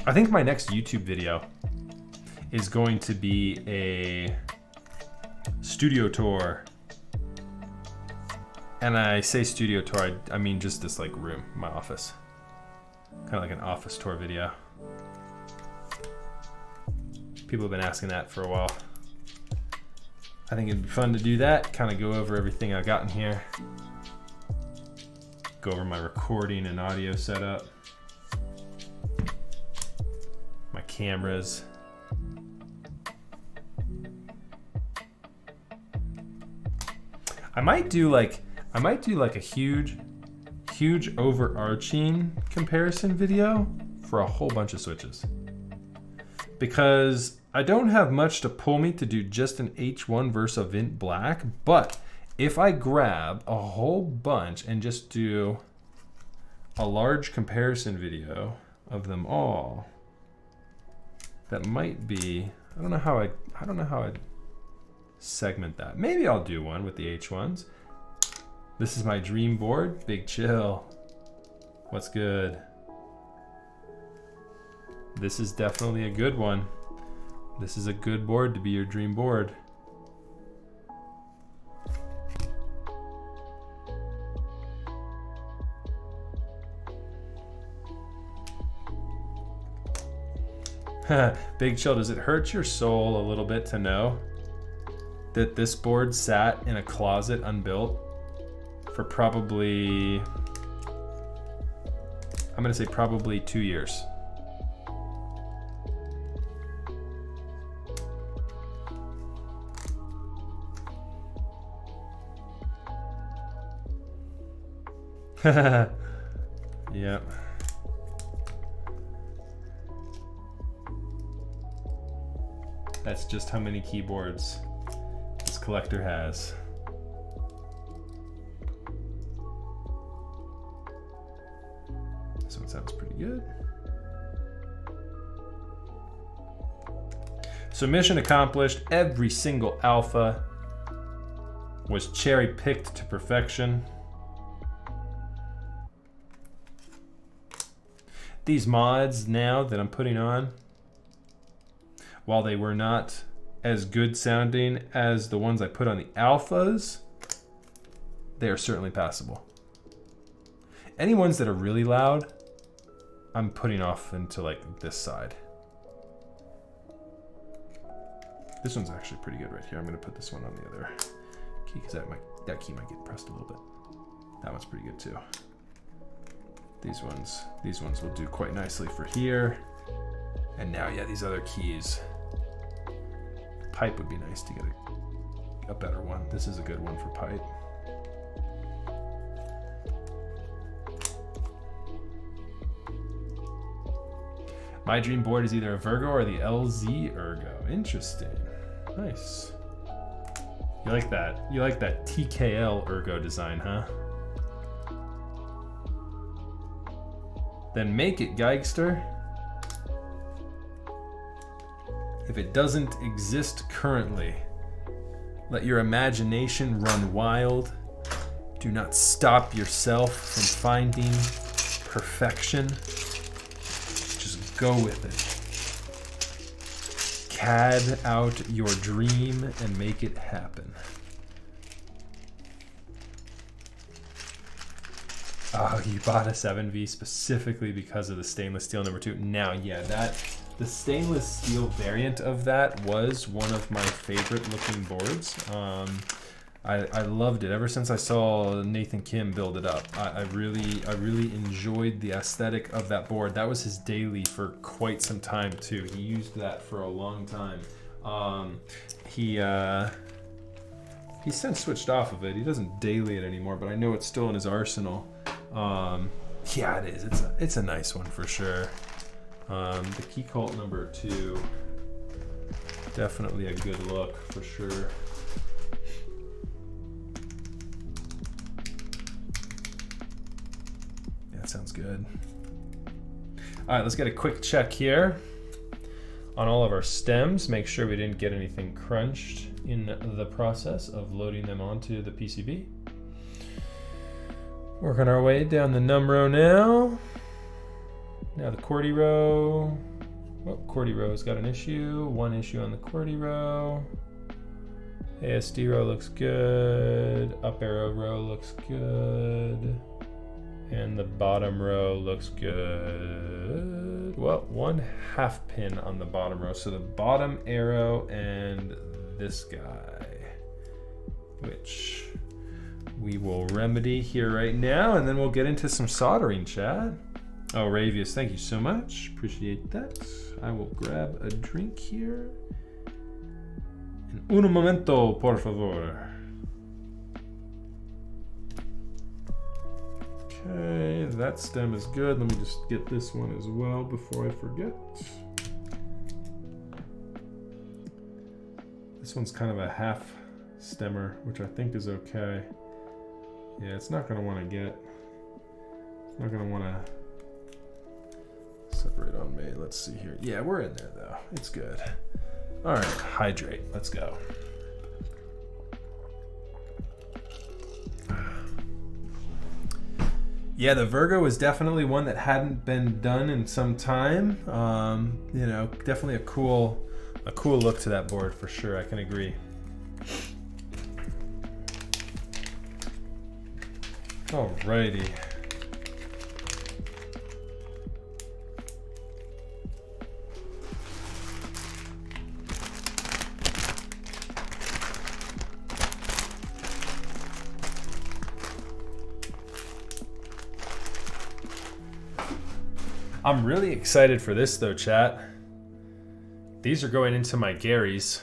Speaker 1: I think my next YouTube video is going to be a studio tour. And I say studio tour, I mean just this like room, my office. Kind of like an office tour video. People have been asking that for a while. I think it'd be fun to do that, kind of go over everything I've got in here. Go over my recording and audio setup. My cameras. I might do like a huge overarching comparison video for a whole bunch of switches. Because I don't have much to pull me to do just an H1 versus a Vint Black, but if I grab a whole bunch and just do a large comparison video of them all, that might be, I don't know how I'd segment that. Maybe I'll do one with the H1s. This is my dream board. Big chill. What's good? This is definitely a good one. This is a good board to be your dream board. Big chill, does it hurt your soul a little bit to know that this board sat in a closet unbuilt for probably, I'm gonna say probably 2 years. Yep. That's just how many keyboards this collector has. This one sounds pretty good. So mission accomplished. Every single alpha was cherry picked to perfection. These mods now that I'm putting on, while they were not as good sounding as the ones I put on the alphas, they are certainly passable. Any ones that are really loud, I'm putting off into like this side. This one's actually pretty good right here. I'm gonna put this one on the other key because that key might get pressed a little bit. That one's pretty good too. These ones will do quite nicely for here. And now, yeah, these other keys. Pipe would be nice to get a better one. This is a good one for pipe. My dream board is either a Virgo or the LZ Ergo. Interesting. Nice. You like that? You like that TKL Ergo design, huh? Then make it, Geigster. If it doesn't exist currently, let your imagination run wild. Do not stop yourself from finding perfection. Just go with it. CAD out your dream and make it happen. Oh, you bought a 7V specifically because of the stainless steel number 2. Now, yeah, the stainless steel variant of that was one of my favorite looking boards. I loved it ever since I saw Nathan Kim build it up. I really enjoyed the aesthetic of that board. That was his daily for quite some time too. He used that for a long time. He's since switched off of it. He doesn't daily it anymore, but I know it's still in his arsenal. Yeah, it is. It's a nice one for sure. The Keycult No2, definitely a good look for sure. Yeah, that sounds good. All right, let's get a quick check here on all of our stems. Make sure we didn't get anything crunched in the process of loading them onto the PCB. Working our way down the num row now. Now the QWERTY row. Oh, QWERTY row's got an issue. One issue on the QWERTY row. ASD row looks good. Up arrow row looks good. And the bottom row looks good. Well, one half pin on the bottom row. So the bottom arrow and this guy, which we will remedy here right now, and then we'll get into some soldering, Chad. Oh, Ravius, thank you so much. Appreciate that. I will grab a drink here. En un momento, por favor. Okay, that stem is good. Let me just get this one as well before I forget. This one's kind of a half stemmer, which I think is okay. Yeah, it's not going to want to get... It's not going to want to separate on me. Let's see here. Yeah, we're in there though. It's good. All right, hydrate. Let's go. Yeah, the Virgo is definitely one that hadn't been done in some time. You know, definitely a cool look to that board for sure. I can agree. Alrighty. I'm really excited for this though, chat. These are going into my Garys.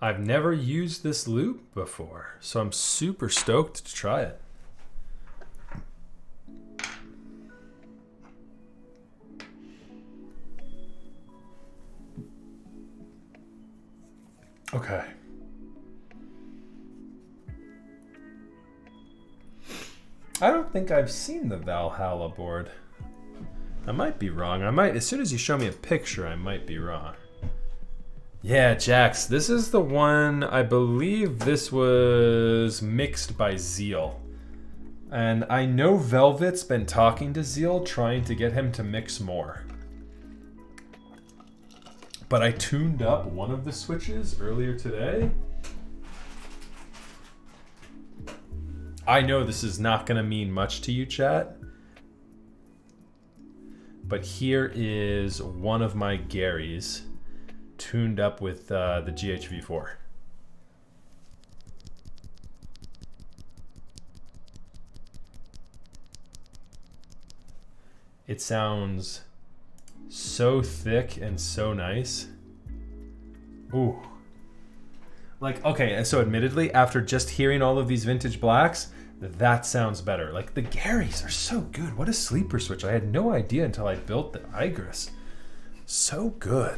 Speaker 1: I've never used this loop before, so I'm super stoked to try it. Okay. I don't think I've seen the Valhalla board. I might be wrong. As soon as you show me a picture, I might be wrong. Yeah, Jax, this is the one, I believe this was mixed by Zeal. And I know Velvet's been talking to Zeal, trying to get him to mix more. But I tuned up one of the switches earlier today. I know this is not going to mean much to you, chat. But here is one of my Garys tuned up with the GHV4. It sounds so thick and so nice. Ooh. Like, okay, so admittedly, after just hearing all of these vintage blacks, that sounds better. Like, the Garys are so good. What a sleeper switch. I had no idea until I built the Igris. So good.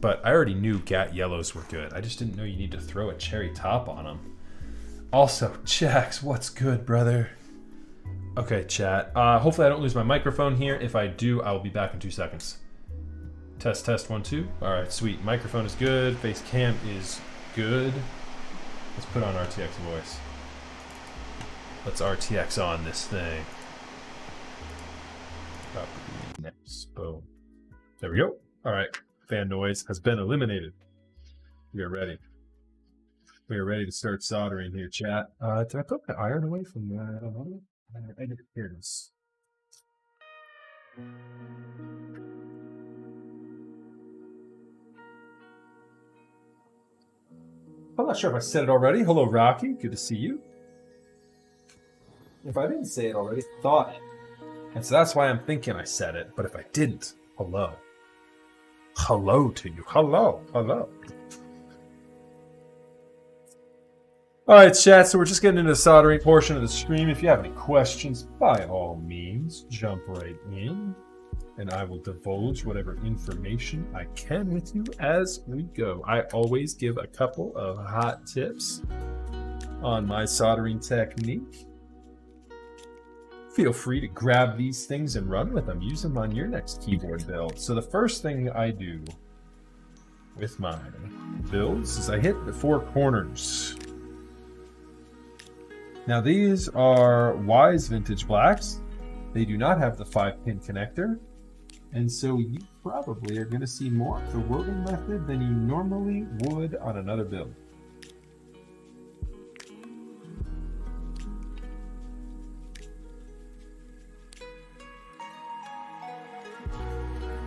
Speaker 1: But I already knew Gat Yellows were good. I just didn't know you need to throw a cherry top on them. Also, Jax, what's good, brother? Okay, chat. Hopefully I don't lose my microphone here. If I do, I will be back in 2 seconds. Test, 1, 2. All right, sweet. Microphone is good. Face cam is good. Let's put on RTX voice. Let's RTX on this thing. Property next. Boom. There we go. All right. Fan noise has been eliminated. We are ready. We are ready to start soldering here, chat. Did I put my iron away from the... Here it is. I'm not sure if I said it already. Hello, Rocky. Good to see you. If I didn't say it already, I thought it. And so that's why I'm thinking I said it. But if I didn't, hello. Hello to you. Hello. Hello. All right, chat. So we're just getting into the soldering portion of the stream. If you have any questions, by all means, jump right in. And I will divulge whatever information I can with you as we go. I always give a couple of hot tips on my soldering technique. Feel free to grab these things and run with them. Use them on your next keyboard build. So the first thing I do with my builds is I hit the 4 corners. Now these are Wise Vintage Blacks. They do not have the 5-pin connector. And so you probably are going to see more of the woven method than you normally would on another build.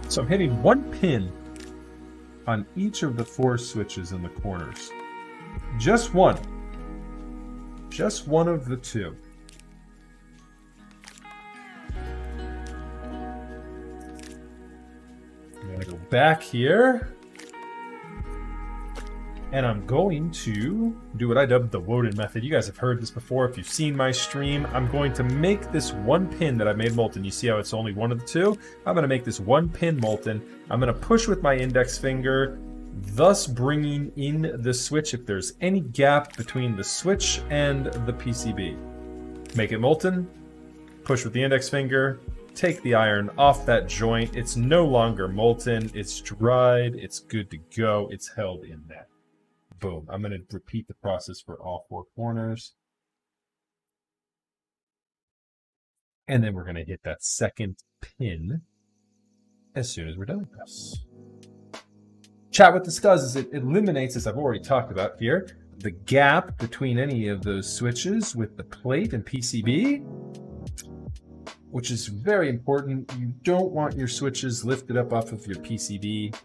Speaker 1: So I'm hitting 1 pin on each of the 4 switches in the corners. Just one. Just one of the 2. I'm going to go back here. And I'm going to do what I dubbed the Woden method. You guys have heard this before. If you've seen my stream, I'm going to make this one pin that I made molten. You see how it's only one of the two? I'm going to make this one pin molten. I'm going to push with my index finger, thus bringing in the switch if there's any gap between the switch and the PCB. Make it molten, push with the index finger, take the iron off that joint. It's no longer molten, it's dried, it's good to go, it's held in there. Boom. I'm going to repeat the process for all four corners. And then we're going to hit that second pin as soon as we're done with this. Chat with the scuzz is it eliminates, as I've already talked about here, the gap between any of those switches with the plate and PCB, which is very important. You don't want your switches lifted up off of your PCB.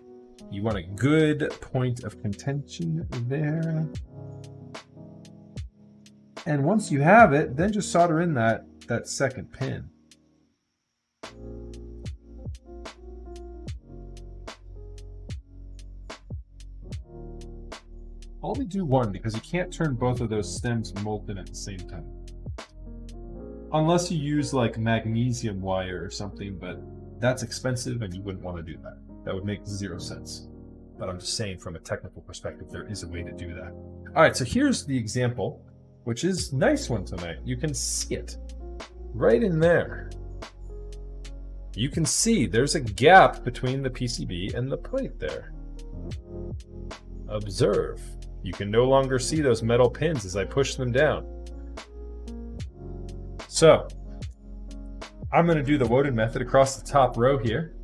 Speaker 1: You want a good point of contention there. And once you have it, then just solder in that second pin. Only do one because you can't turn both of those stems molten at the same time. Unless you use like magnesium wire or something, but that's expensive and you wouldn't want to do that. That would make zero sense. But I'm just saying from a technical perspective, there is a way to do that. All right, so here's the example, which is a nice one tonight. You can see it right in there. You can see there's a gap between the PCB and the plate there. Observe. You can no longer see those metal pins as I push them down. So, I'm going to do the Woden method across the top row here.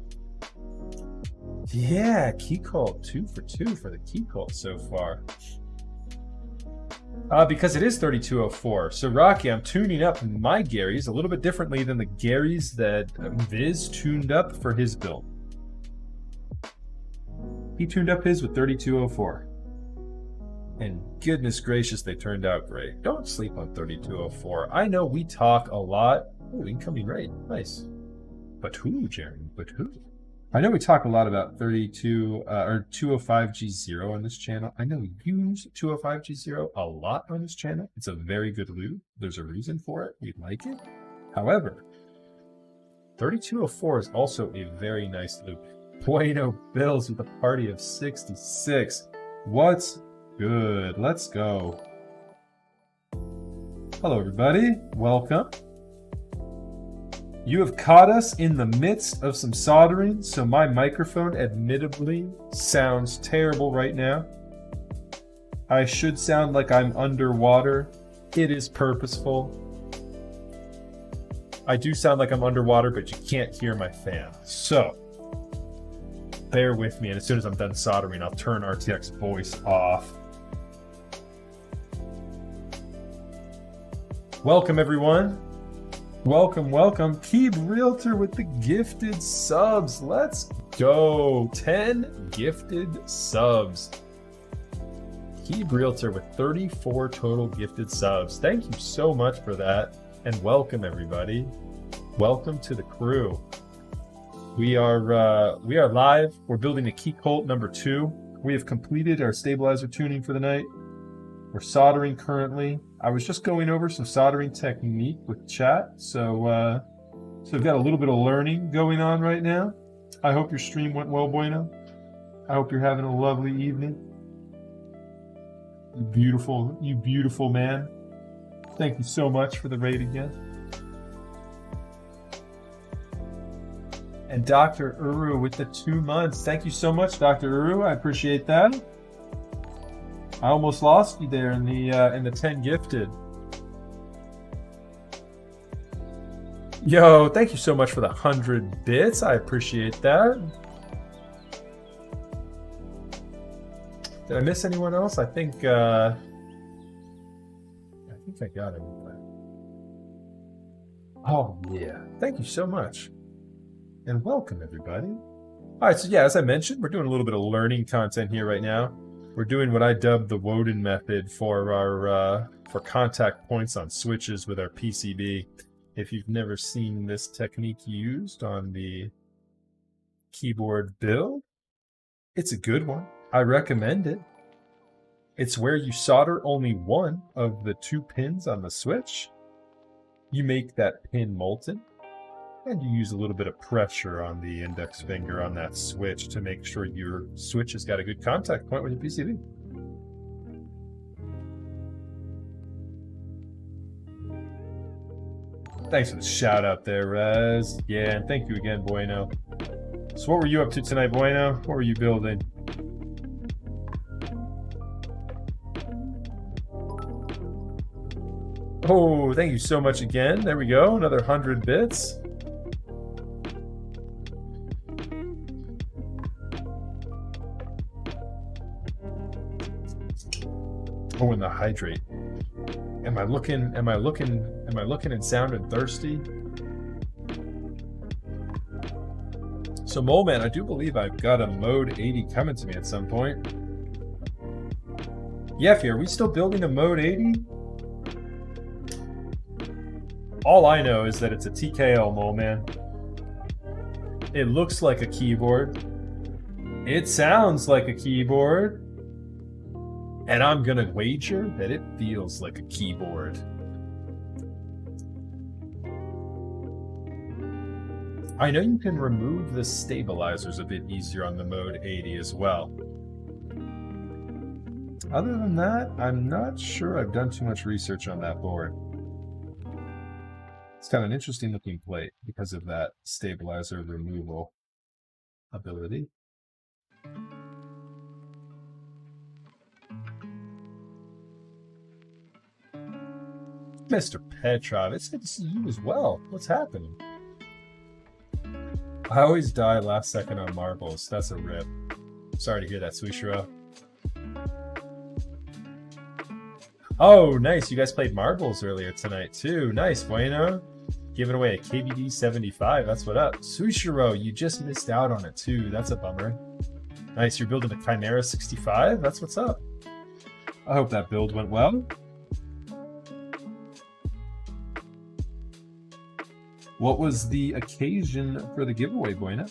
Speaker 1: Yeah, Keycult 2 for 2 for the Keycult so far. Because it is 3204. So Rocky, I'm tuning up my Garys a little bit differently than the Garys that Viz tuned up for his build. He tuned up his with 3204. And goodness gracious, they turned out great. Don't sleep on 3204. I know we talk a lot. Ooh, incoming raid. Nice. But who, Jeremy? But who? I know we talk a lot about 205G0 on this channel. I know we use 205G0 a lot on this channel. It's a very good lube. There's a reason for it. We like it. However, 3204 is also a very nice lube. Bueno Bills with a party of 66. What's good? Let's go. Hello, everybody. Welcome. You have caught us in the midst of some soldering, so my microphone admittedly sounds terrible right now. I should sound like I'm underwater. It is purposeful. I do sound like I'm underwater, but you can't hear my fan. So, bear with me, and as soon as I'm done soldering, I'll turn RTX voice off. Welcome, everyone. Welcome, welcome. Keeb Realtor with the gifted subs. Let's go. 10 gifted subs. Keeb Realtor with 34 total gifted subs. Thank you so much for that. And welcome, everybody. Welcome to the crew. We are live. We're building a Keycult No2. We have completed our stabilizer tuning for the night. We're soldering currently. I was just going over some soldering technique with chat, so we've got a little bit of learning going on right now. I hope your stream went well, Bueno. I hope you're having a lovely evening. You beautiful man. Thank you so much for the raid again. And Dr. Uru with the 2 months. Thank you so much, Dr. Uru. I appreciate that. I almost lost you there in the 10 gifted. Yo, thank you so much for the 100 bits. I appreciate that. Did I miss anyone else? I think I got it. Oh yeah, thank you so much, and welcome everybody. All right, so yeah, as I mentioned, we're doing a little bit of learning content here right now. We're doing what I dubbed the Woden method for our for contact points on switches with our PCB. If you've never seen this technique used on the keyboard build, it's a good one. I recommend it. It's where you solder only one of the 2 pins on the switch. You make that pin molten, and you use a little bit of pressure on the index finger on that switch to make sure your switch has got a good contact point with your PCB. Thanks for the shout out there, Rez. Yeah, and thank you again, Bueno. So what were you up to tonight, Bueno? What were you building? Oh, thank you so much again. There we go. Another 100 bits. Oh, and the hydrate. Am I looking and sounding thirsty? So Mole Man, I do believe I've got a mode 80 coming to me at some point. Yeffy, are we still building a mode 80? All I know is that it's a TKL, Mole Man. It looks like a keyboard. It sounds like a keyboard. And I'm gonna wager that it feels like a keyboard. I know you can remove the stabilizers a bit easier on the Mode 80 as well. Other than that, I'm not sure I've done too much research on that board. It's got an interesting looking plate because of that stabilizer removal ability. Mr. Petrov, it's good to see you as well. What's happening? I always die last second on marbles. That's a rip. Sorry to hear that, Suishiro. Oh, nice. You guys played marbles earlier tonight, too. Nice, Bueno. Giving away a KBD 75. That's what up. Suishiro, you just missed out on it, too. That's a bummer. Nice. You're building a Chimera 65? That's what's up. I hope that build went well. What was the occasion for the giveaway, Bueno?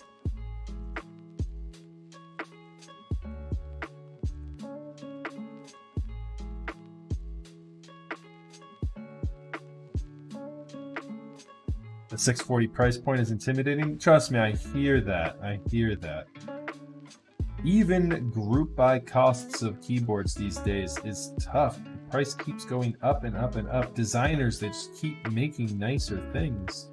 Speaker 1: The 640 price point is intimidating. Trust me, I hear that. I hear that. Even group buy costs of keyboards these days is tough. The price keeps going up and up and up. Designers, they just keep making nicer things.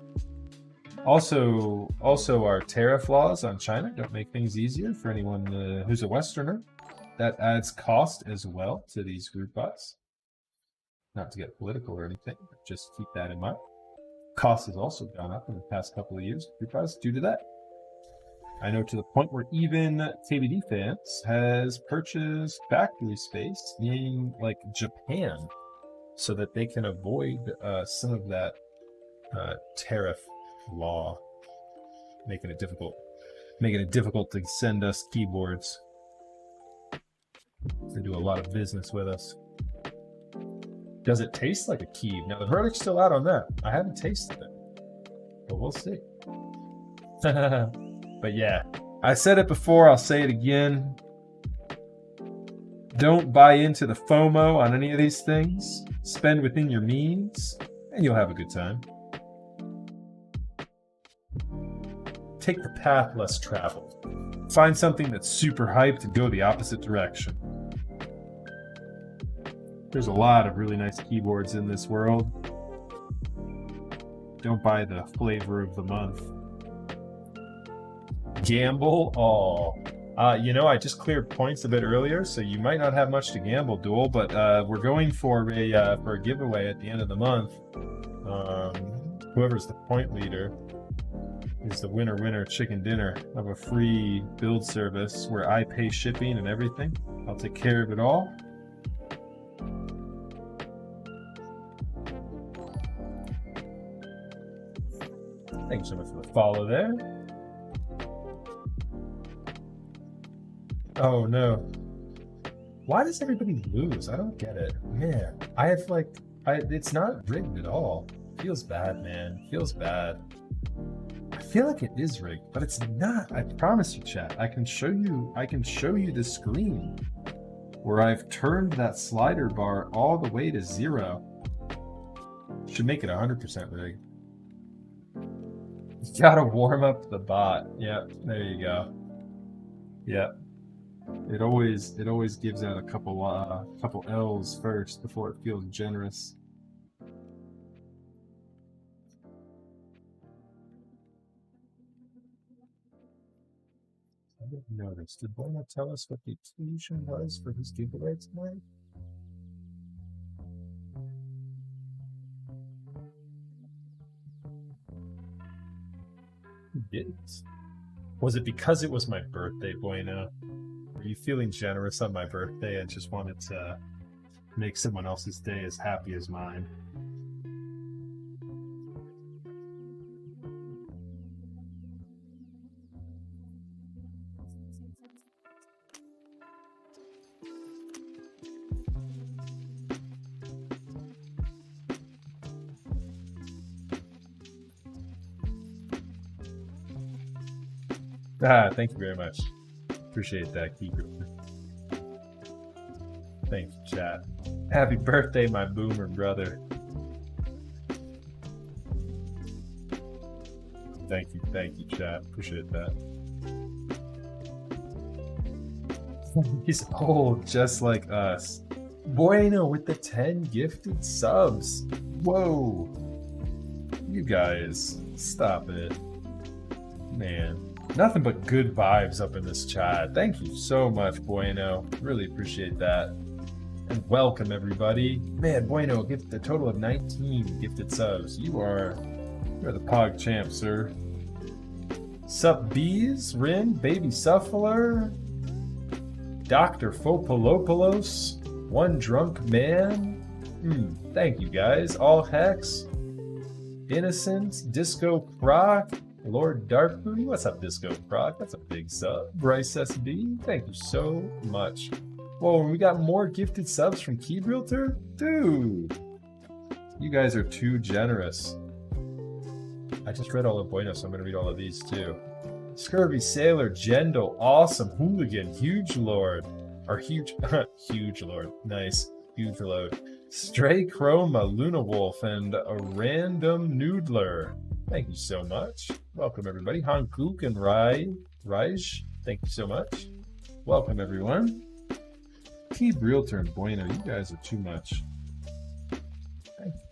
Speaker 1: Also, our tariff laws on China don't make things easier for anyone who's a Westerner. That adds cost as well to these group buys. Not to get political or anything, but just keep that in mind. Cost has also gone up in the past couple of years, group buys due to that. I know to the point where even KBD fans has purchased factory space in like Japan so that they can avoid some of that tariff law, making it difficult to send us keyboards. They do a lot of business with us. Does it taste like a key? Now the verdict's still out on that. I haven't tasted it, but we'll see. But yeah, I said it before, I'll say it again. Don't buy into the FOMO on any of these things. Spend within your means, and you'll have a good time. Take the path less traveled. Find something that's super hyped and go the opposite direction. There's a lot of really nice keyboards in this world. Don't buy the flavor of the month. Gamble? Oh. I just cleared points a bit earlier, so you might not have much to gamble, Duel, but we're going for a giveaway at the end of the month. Whoever's the point leader is the winner chicken dinner of a free build service where I pay shipping and everything. I'll take care of it all. Thank you so much for the follow there. Oh no. Why does everybody lose? I don't get it. Man, it's not rigged at all. Feels bad, man. Feels bad. I feel like it is rigged, but it's not. I promise you, chat. I can show you the screen. where I've turned that slider bar all the way to 0. Should make it 100% rig. You gotta warm up the bot. Yep, there you go. Yep. It always gives out a couple L's first before it feels generous. I didn't notice. Did Bona tell us what the exclusion was for his giveaway tonight? He didn't. Was it because it was my birthday, Bueno? Were you feeling generous on my birthday and just wanted to make someone else's day as happy as mine? Thank you very much. Appreciate that, Keycult. Thank you, chat. Happy birthday, my boomer brother. Thank you, chat. Appreciate that. He's old, just like us. Bueno with the 10 gifted subs. Whoa. You guys, stop it. Man. Nothing but good vibes up in this chat. Thank you so much, Bueno. Really appreciate that. And welcome, everybody. Man, Bueno, get the total of 19 gifted subs. You're the Pog champ, sir. Sup, Bees, Rin, Baby Suffler, Dr. Fopolopoulos, One Drunk Man. Thank you, guys. All Hex, Innocent, Disco Croc, Lord Darkmoon, what's up, Disco Croc? That's a big sub. Bryce SB, thank you so much. Whoa, we got more gifted subs from Keycult? Dude, you guys are too generous. I just read all of Bueno, so I'm gonna read all of these too. Scurvy Sailor, Jendel, Awesome, Hooligan, Huge Lord, or Huge, Huge Lord, nice, Huge Load. Stray Chroma, Luna Wolf, and a Random Noodler. Thank you so much. Welcome, everybody. Hankook and Raj, thank you so much. Welcome, everyone. Keycult and Bueno, you guys are too much.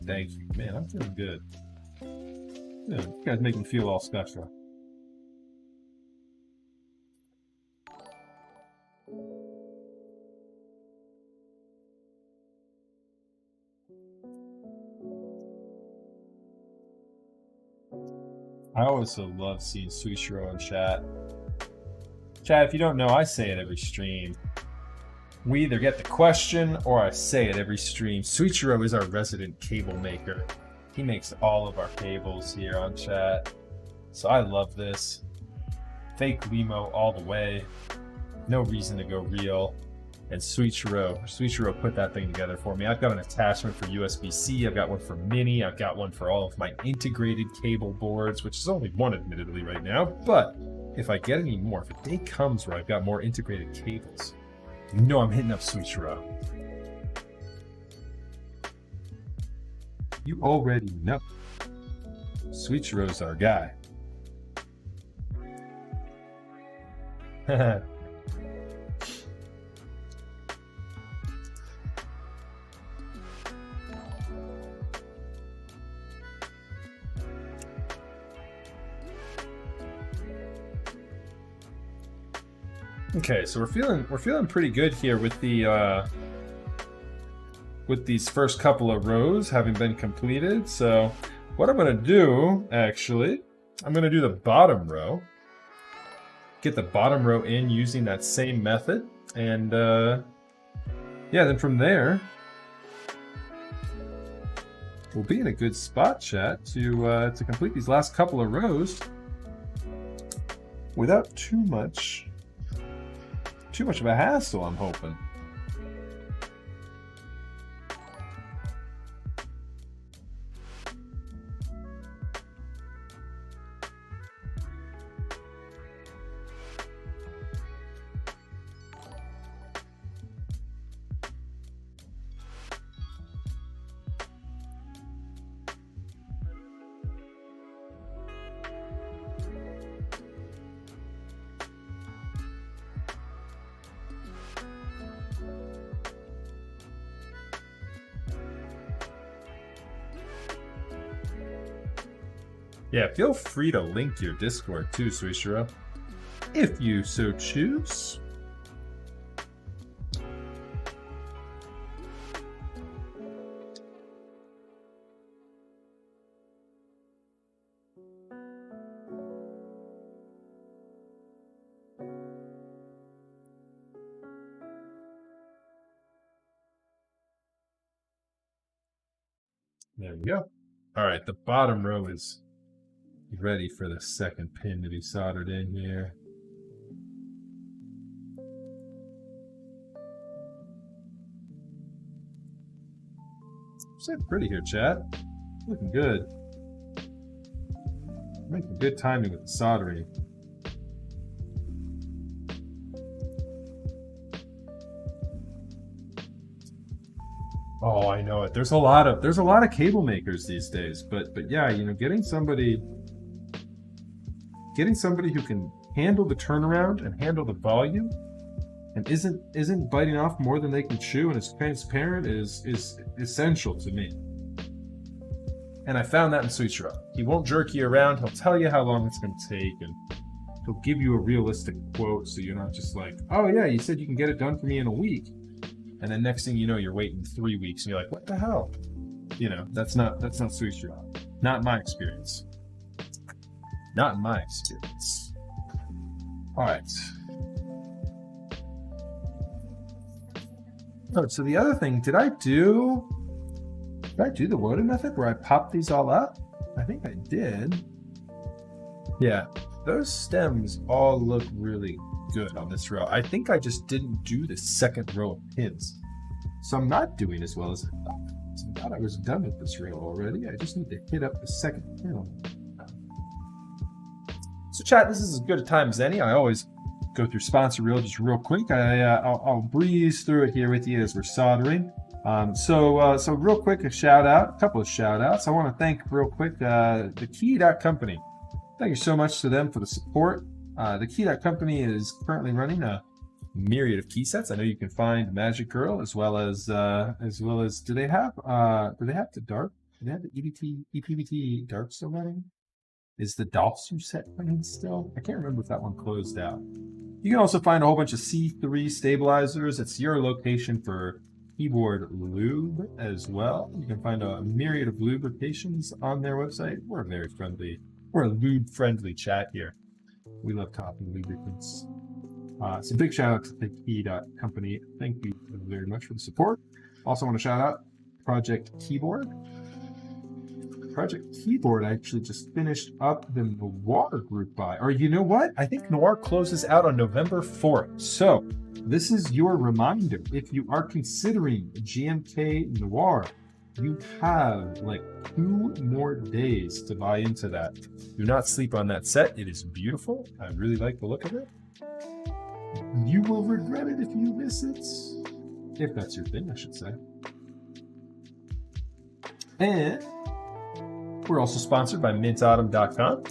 Speaker 1: Thank you. Man, I'm feeling good. Yeah, you guys make me feel all special. I also love seeing Suishiro in chat. Chat, if you don't know, I say it every stream. We either get the question or I say it every stream. Suichiro is our resident cable maker. He makes all of our cables here on chat. So I love this. Fake Limo all the way. No reason to go real. And Suichiro put that thing together for me. I've got an attachment for USB-C. I've got one for Mini. I've got one for all of my integrated cable boards, which is only one admittedly right now. But if I get any more, if a day comes where I've got more integrated cables, you know I'm hitting up Suichiro. You already know. Suichiro's our guy. Okay, so we're feeling pretty good here with the with these first couple of rows having been completed. So what I'm gonna do, actually, I'm gonna do the bottom row. Get the bottom row in using that same method, and yeah, then from there we'll be in a good spot, chat, to complete these last couple of rows without too much of a hassle, I'm hoping. Yeah, feel free to link your Discord too, Suishiro, if you so choose. There we go. All right, the bottom row is ready for the second pin to be soldered in here. It's pretty here, chat. Looking good. Making good timing with the soldering. Oh, I know it. There's a lot of cable makers these days, but yeah, you know, getting somebody who can handle the turnaround and handle the volume and isn't biting off more than they can chew and is transparent is essential to me. And I found that in Suishiro. He won't jerk you around. He'll tell you how long it's going to take, and he'll give you a realistic quote, so you're not just like, oh yeah, you said you can get it done for me in a week. And then next thing you know, you're waiting 3 weeks, and you're like, "What the hell?" You know, that's not Suishiro. Not in my experience. Not in my experience. All right. Oh, so the other thing, did I do the loaded method where I popped these all up? I think I did. Yeah, those stems all look really good on this row. I think I just didn't do the second row of pins. So I'm not doing as well as I thought. So I thought I was done with this row already. I just need to hit up the second pin. So chat, this is as good a time as any. I always go through sponsor reel just real quick. I'll breeze through it here with you as we're soldering. So real quick, a couple of shout outs. I want to thank real quick the Key.Company. Thank you so much to them for the support. The Key.Company is currently running a myriad of key sets. I know you can find Magic Girl as well as do they have the dark? Do they have the EPBT dark still running? Is the Dalsu set running still? I can't remember if that one closed out. You can also find a whole bunch of C3 stabilizers. It's your location for keyboard lube as well. You can find a myriad of lubrications on their website. We're a lube-friendly chat here. We love talking lubricants. So big shout out to the Key.Company. Thank you very much for the support. Also want to shout out Project Keyboard. Project Keyboard actually just finished up the Noir group buy. Or you know what? I think Noir closes out on November 4th. So this is your reminder. If you are considering GMK Noir, you have like 2 more days to buy into that. Do not sleep on that set. It is beautiful. I really like the look of it. You will regret it if you miss it. If that's your thing, I should say. And we're also sponsored by MintAutumn.com.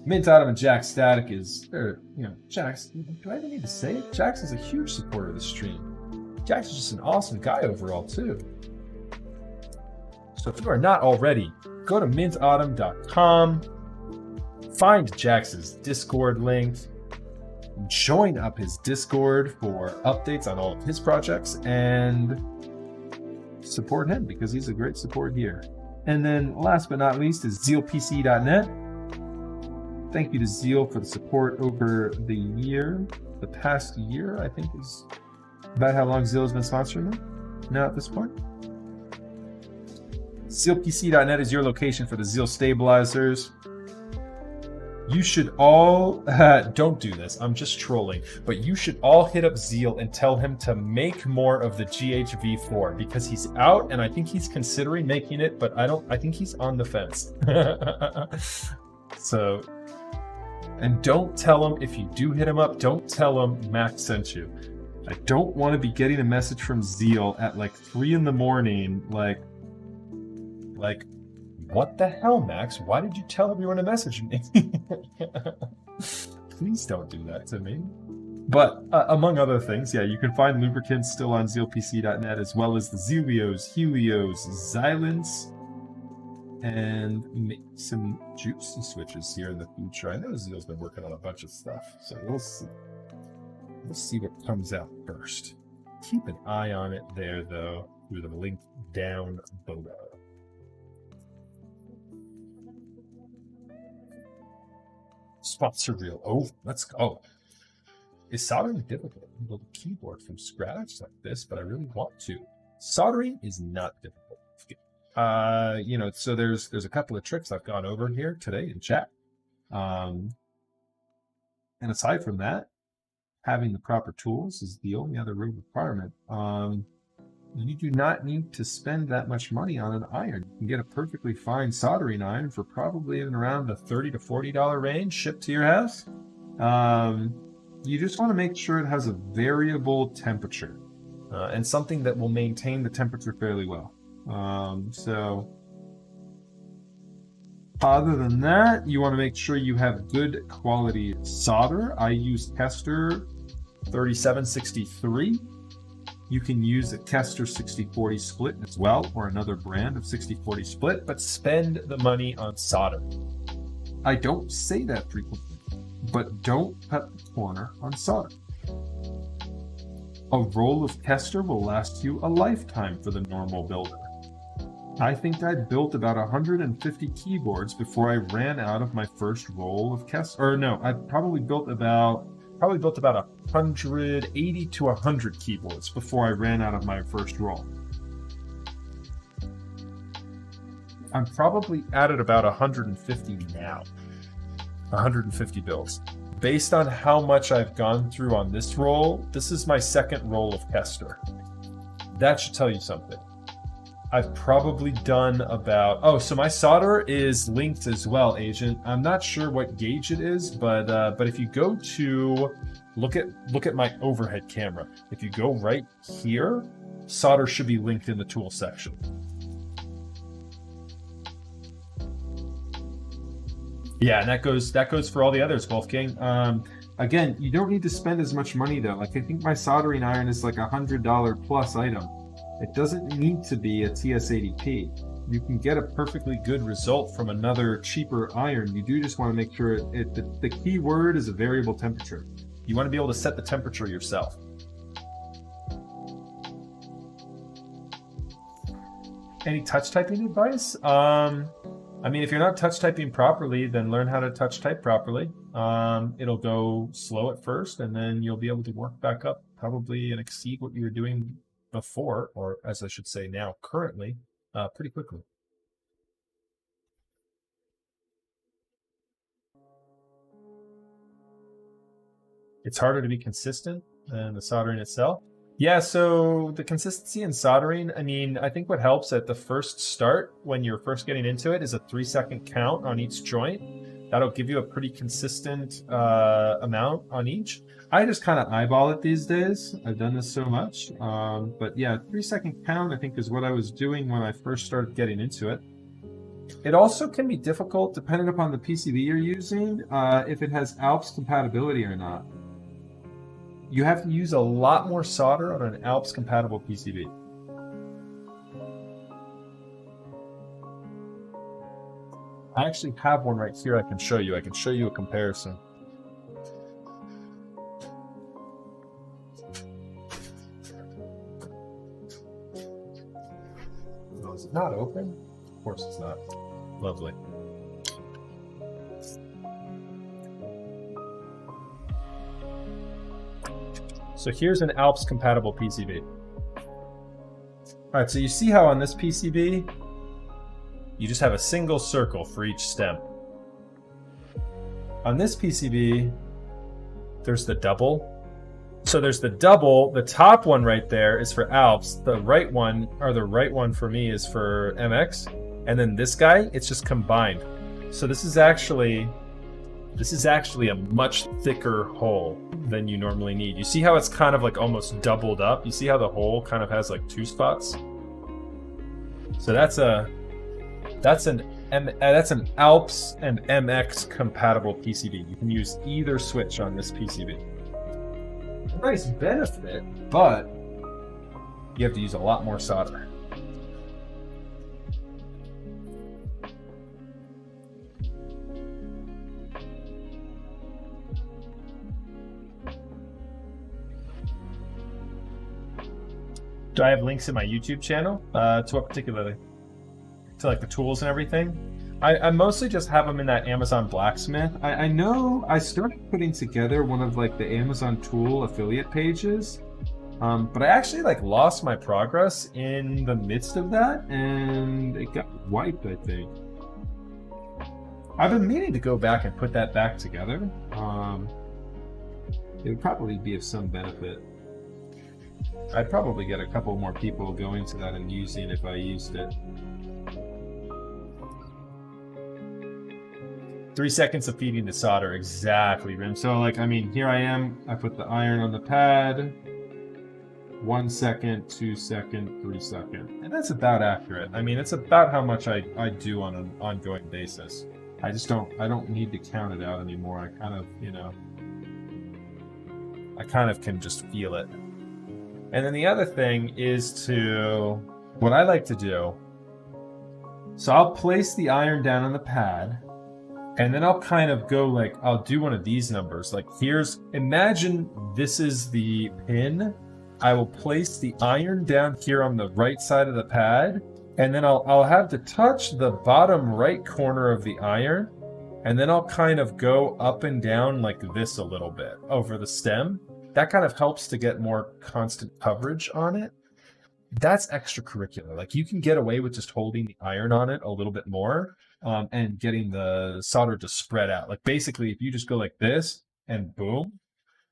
Speaker 1: Mint Autumn and Jax Static Jax, do I even need to say it? Jax is a huge supporter of the stream. Jax is just an awesome guy overall, too. So if you are not already, go to mintautumn.com, find Jax's Discord link, join up his Discord for updates on all of his projects, and support him because he's a great support here. And then last but not least is zealpc.net. Thank you to Zeal for the support over the past year, I think is about how long Zeal has been sponsoring them now at this point. ZealPC.net is your location for the Zeal stabilizers. You should all, don't do this, I'm just trolling, but you should all hit up Zeal and tell him to make more of the GHV4 because he's out and I think he's considering making it, but I think he's on the fence. So, and don't tell him, if you do hit him up, don't tell him Max sent you. I don't want to be getting a message from Zeal at like 3 in the morning, like, what the hell, Max? Why did you tell everyone to message me? Please don't do that to me. But among other things, yeah, you can find lubricants still on zealpc.net as well as the Zelios, Helios, Xylants,
Speaker 2: and make some juicy switches here in the future. I know Zeal's been working on a bunch of stuff, so we'll see. We'll see what comes out first. Keep an eye on it there, though, through the link down below. Sponsor reel. Oh, let's go. Is soldering difficult? I can build a keyboard from scratch like this, but I really want to. Soldering is not difficult. So there's a couple of tricks I've gone over here today in chat. And aside from that, having the proper tools is the only other real requirement. You do not need to spend that much money on an iron. You can get a perfectly fine soldering iron for probably in around the $30 to $40 range shipped to your house. You just want to make sure it has a variable temperature and something that will maintain the temperature fairly well. Other than that, you want to make sure you have good quality solder. I use Kester 3763. You can use a Kester 6040 split as well, or another brand of 6040 split, but spend the money on solder. I don't say that frequently, but don't cut the corner on solder. A roll of Kester will last you a lifetime for the normal builder. I think I built about 150 keyboards before I ran out of my first roll of Kester. Or no, I probably built about 180 to 100 keyboards before I ran out of my first roll. I'm probably at about 150 now. 150 builds. Based on how much I've gone through on this roll, this is my second roll of Kester. That should tell you something. I've probably done about... Oh, so my solder is linked as well, Agent. I'm not sure what gauge it is, but if you go to... Look at my overhead camera. If you go right here, solder should be linked in the tool section. Yeah, and that goes for all the others, Wolfgang. Again, you don't need to spend as much money, though. Like, I think my soldering iron is like $100 plus item. It doesn't need to be a TS80P. You can get a perfectly good result from another cheaper iron. You do just want to make sure the key word is a variable temperature. You want to be able to set the temperature yourself. Any touch typing advice? I mean, if you're not touch typing properly, then learn how to touch type properly. It'll go slow at first, and then you'll be able to work back up probably and exceed what you were doing before, or as I should say now, currently, pretty quickly. It's harder to be consistent than the soldering itself. Yeah, so the consistency in soldering, I mean, I think what helps at the first start when you're first getting into it is a 3-second count on each joint. That'll give you a pretty consistent amount on each. I just kind of eyeball it these days. I've done this so much. But yeah, 3-second count I think is what I was doing when I first started getting into it. It also can be difficult depending upon the PCB you're using, if it has ALPS compatibility or not. You have to use a lot more solder on an ALPS compatible PCB. I actually have one right here I can show you. I can show you a comparison. Oh, is it not open? Of course it's not. Lovely. So here's an ALPS compatible PCB. All right, so you see how on this PCB, you just have a single circle for each stem. On this PCB, there's the double. So there's the double, the top one right there is for ALPS, the right one for me is for MX, and then this guy, it's just combined. So this is actually a much thicker hole than you normally need. You see how it's kind of like almost doubled up? You see how the hole kind of has like 2 spots? So that's an ALPS and MX compatible PCB. You can use either switch on this PCB. A nice benefit, but you have to use a lot more solder.
Speaker 1: Do I have links in my YouTube channel? To what particularly? To like the tools and everything? I mostly just have them in that Amazon Blacksmith. I know I started putting together one of like the Amazon tool affiliate pages, but I actually like lost my progress in the midst of that, and it got wiped, I think. I've been meaning to go back and put that back together. It would probably be of some benefit. I'd probably get a couple more people going to that and using if I used it. 3 seconds of feeding the solder, exactly, Rim. So like, I mean, here I am, I put the iron on the pad, 1 second, 2 second, 3 second. And that's about accurate. I mean, it's about how much I do on an ongoing basis. I don't need to count it out anymore. I kind of, you know, I kind of can just feel it. And then the other thing is what I like to do, so I'll place the iron down on the pad, and then I'll kind of go like, I'll do one of these numbers. Like imagine this is the pin. I will place the iron down here on the right side of the pad, and then I'll have to touch the bottom right corner of the iron, and then I'll kind of go up and down like this a little bit over the stem. That kind of helps to get more constant coverage on it. That's extracurricular. Like you can get away with just holding the iron on it a little bit more and getting the solder to spread out. Like basically, if you just go like this and boom,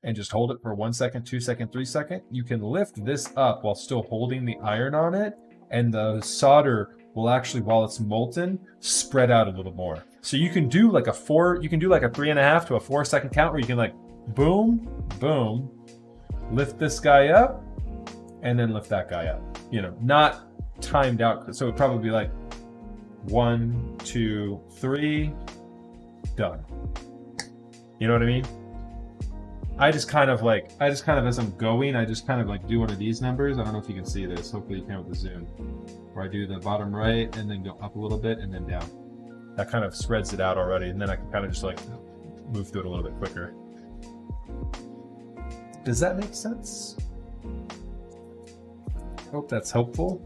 Speaker 1: and just hold it for 1 second, 2 second, 3 second, you can lift this up while still holding the iron on it, and the solder will actually, while it's molten, spread out a little more. So you can do like a 3.5 to a 4 second count where you can like boom, boom, lift this guy up, and then lift that guy up. You know, not timed out. So it'd probably be like 1, 2, 3, done. You know what I mean? I just kind of as I'm going, I just kind of like do one of these numbers. I don't know if you can see this. Hopefully you can with the zoom. Where I do the bottom right and then go up a little bit and then down. That kind of spreads it out already, and then I can kind of just like move through it a little bit quicker. Does that make sense? Hope that's helpful.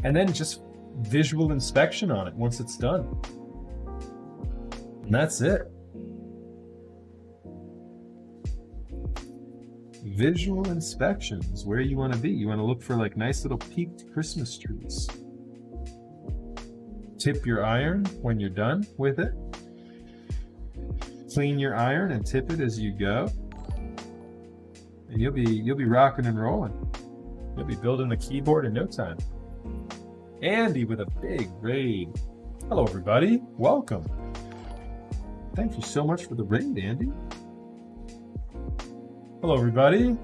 Speaker 1: And then just visual inspection on it once it's done. And that's it. Visual inspections, where you want to be. You want to look for like nice little peaked Christmas trees. Tip your iron when you're done with it. Clean your iron and tip it as you go. And you'll be rocking and rolling. You'll be building the keyboard in no time. Andy with a big raid. Hello everybody, welcome. Thank you so much for the raid, Andy. Hello everybody.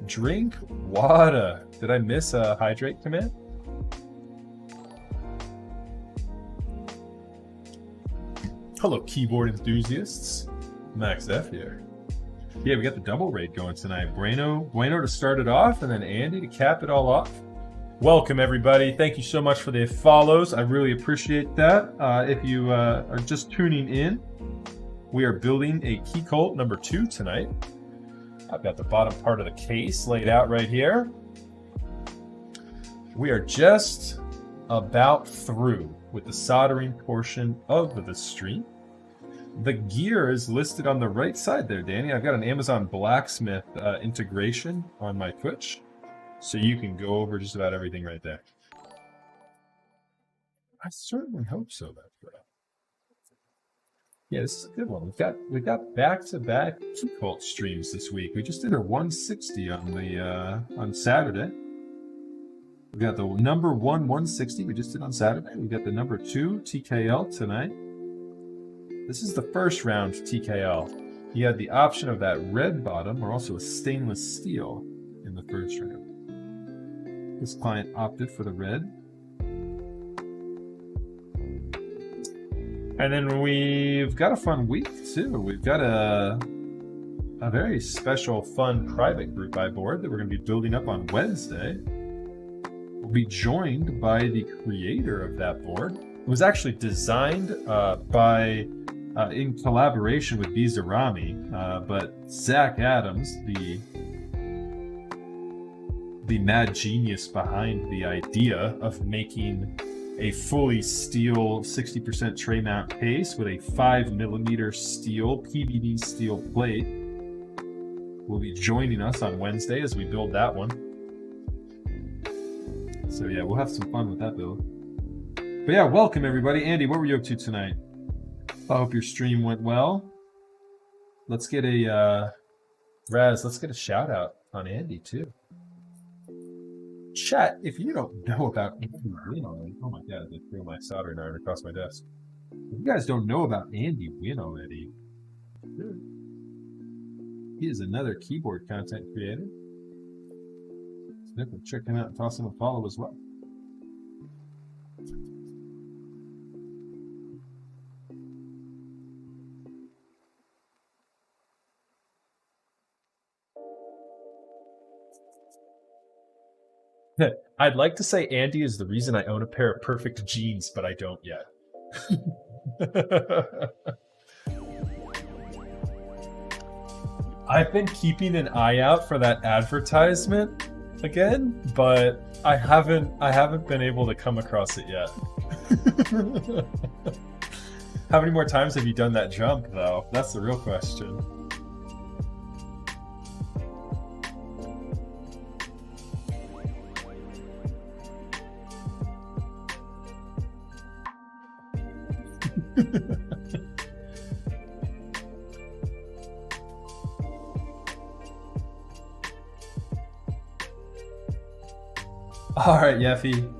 Speaker 1: Drink water. Did I miss a hydrate command? Hello keyboard enthusiasts. Max F here. Yeah, we got the double raid going tonight. Bueno to start it off, and then Andy to cap it all off. Welcome everybody. Thank you so much for the follows. I really appreciate that. If you are just tuning in, we are building a Keycult No2 tonight. I've got the bottom part of the case laid out right here. We are just about through with the soldering portion of the stream. The gear is listed on the right side there, Danny. I've got an Amazon Blacksmith integration on my Twitch, so you can go over just about everything right there. I certainly hope so, that's right. Yeah, this is a good one. We've got back-to-back Keycult streams this week. We just did our 160 on Saturday. We got the number 160 we just did on Saturday. We got the number 2 TKL tonight. This is the first round TKL. You had the option of that red bottom or also a stainless steel in the first round. This client opted for the red. And then we've got a fun week too. We've got a very special fun private group by board that we're going to be building up on Wednesday. We'll be joined by the creator of that board. It was actually designed in collaboration with Bizarami, but Zach Adams, the the mad genius behind the idea of making a fully steel 60% tray mount case with a 5mm steel PVD steel plate. Will be joining us on Wednesday as we build that one. So yeah, we'll have some fun with that build. But yeah, welcome everybody. Andy, what were you up to tonight? I hope your stream went well. Let's get a Raz, let's get a shout out on Andy too. Chat, if you don't know about Andy Wynn already, oh my god, I threw my soldering iron across my desk. If you guys don't know about Andy Wynn already, he is another keyboard content creator. So definitely check him out and toss him a follow as well. I'd like to say Andy is the reason I own a pair of perfect jeans, but I don't yet. I've been keeping an eye out for that advertisement again, but I haven't been able to come across it yet. How many more times have you done that jump though? That's the real question. All right, Yeffy.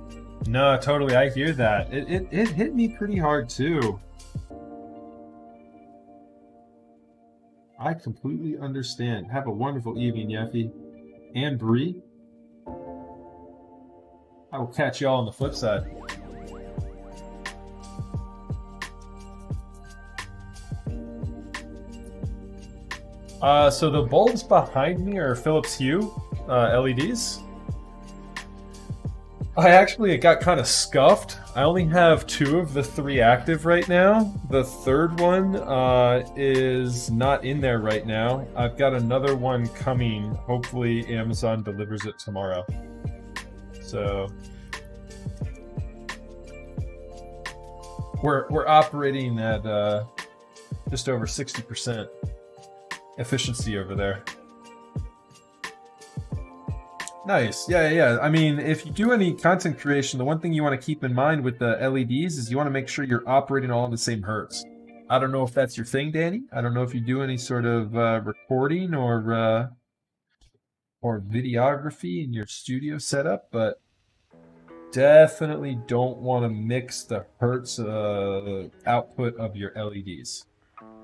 Speaker 1: No, totally. I hear that. It hit me pretty hard too. I completely understand. Have a wonderful evening, Yeffy. And Bree. I will catch y'all on the flip side. So the bulbs behind me are Philips Hue LEDs. It got kind of scuffed. I only have 2 of the 3 active right now. The third one is not in there right now. I've got another one coming. Hopefully Amazon delivers it tomorrow. So we're operating at just over 60% efficiency over there. Nice. Yeah. I mean, if you do any content creation, the one thing you want to keep in mind with the LEDs is you want to make sure you're operating all on the same hertz. I don't know if that's your thing, Danny. I don't know if you do any sort of recording or videography in your studio setup, but definitely don't want to mix the hertz output of your LEDs.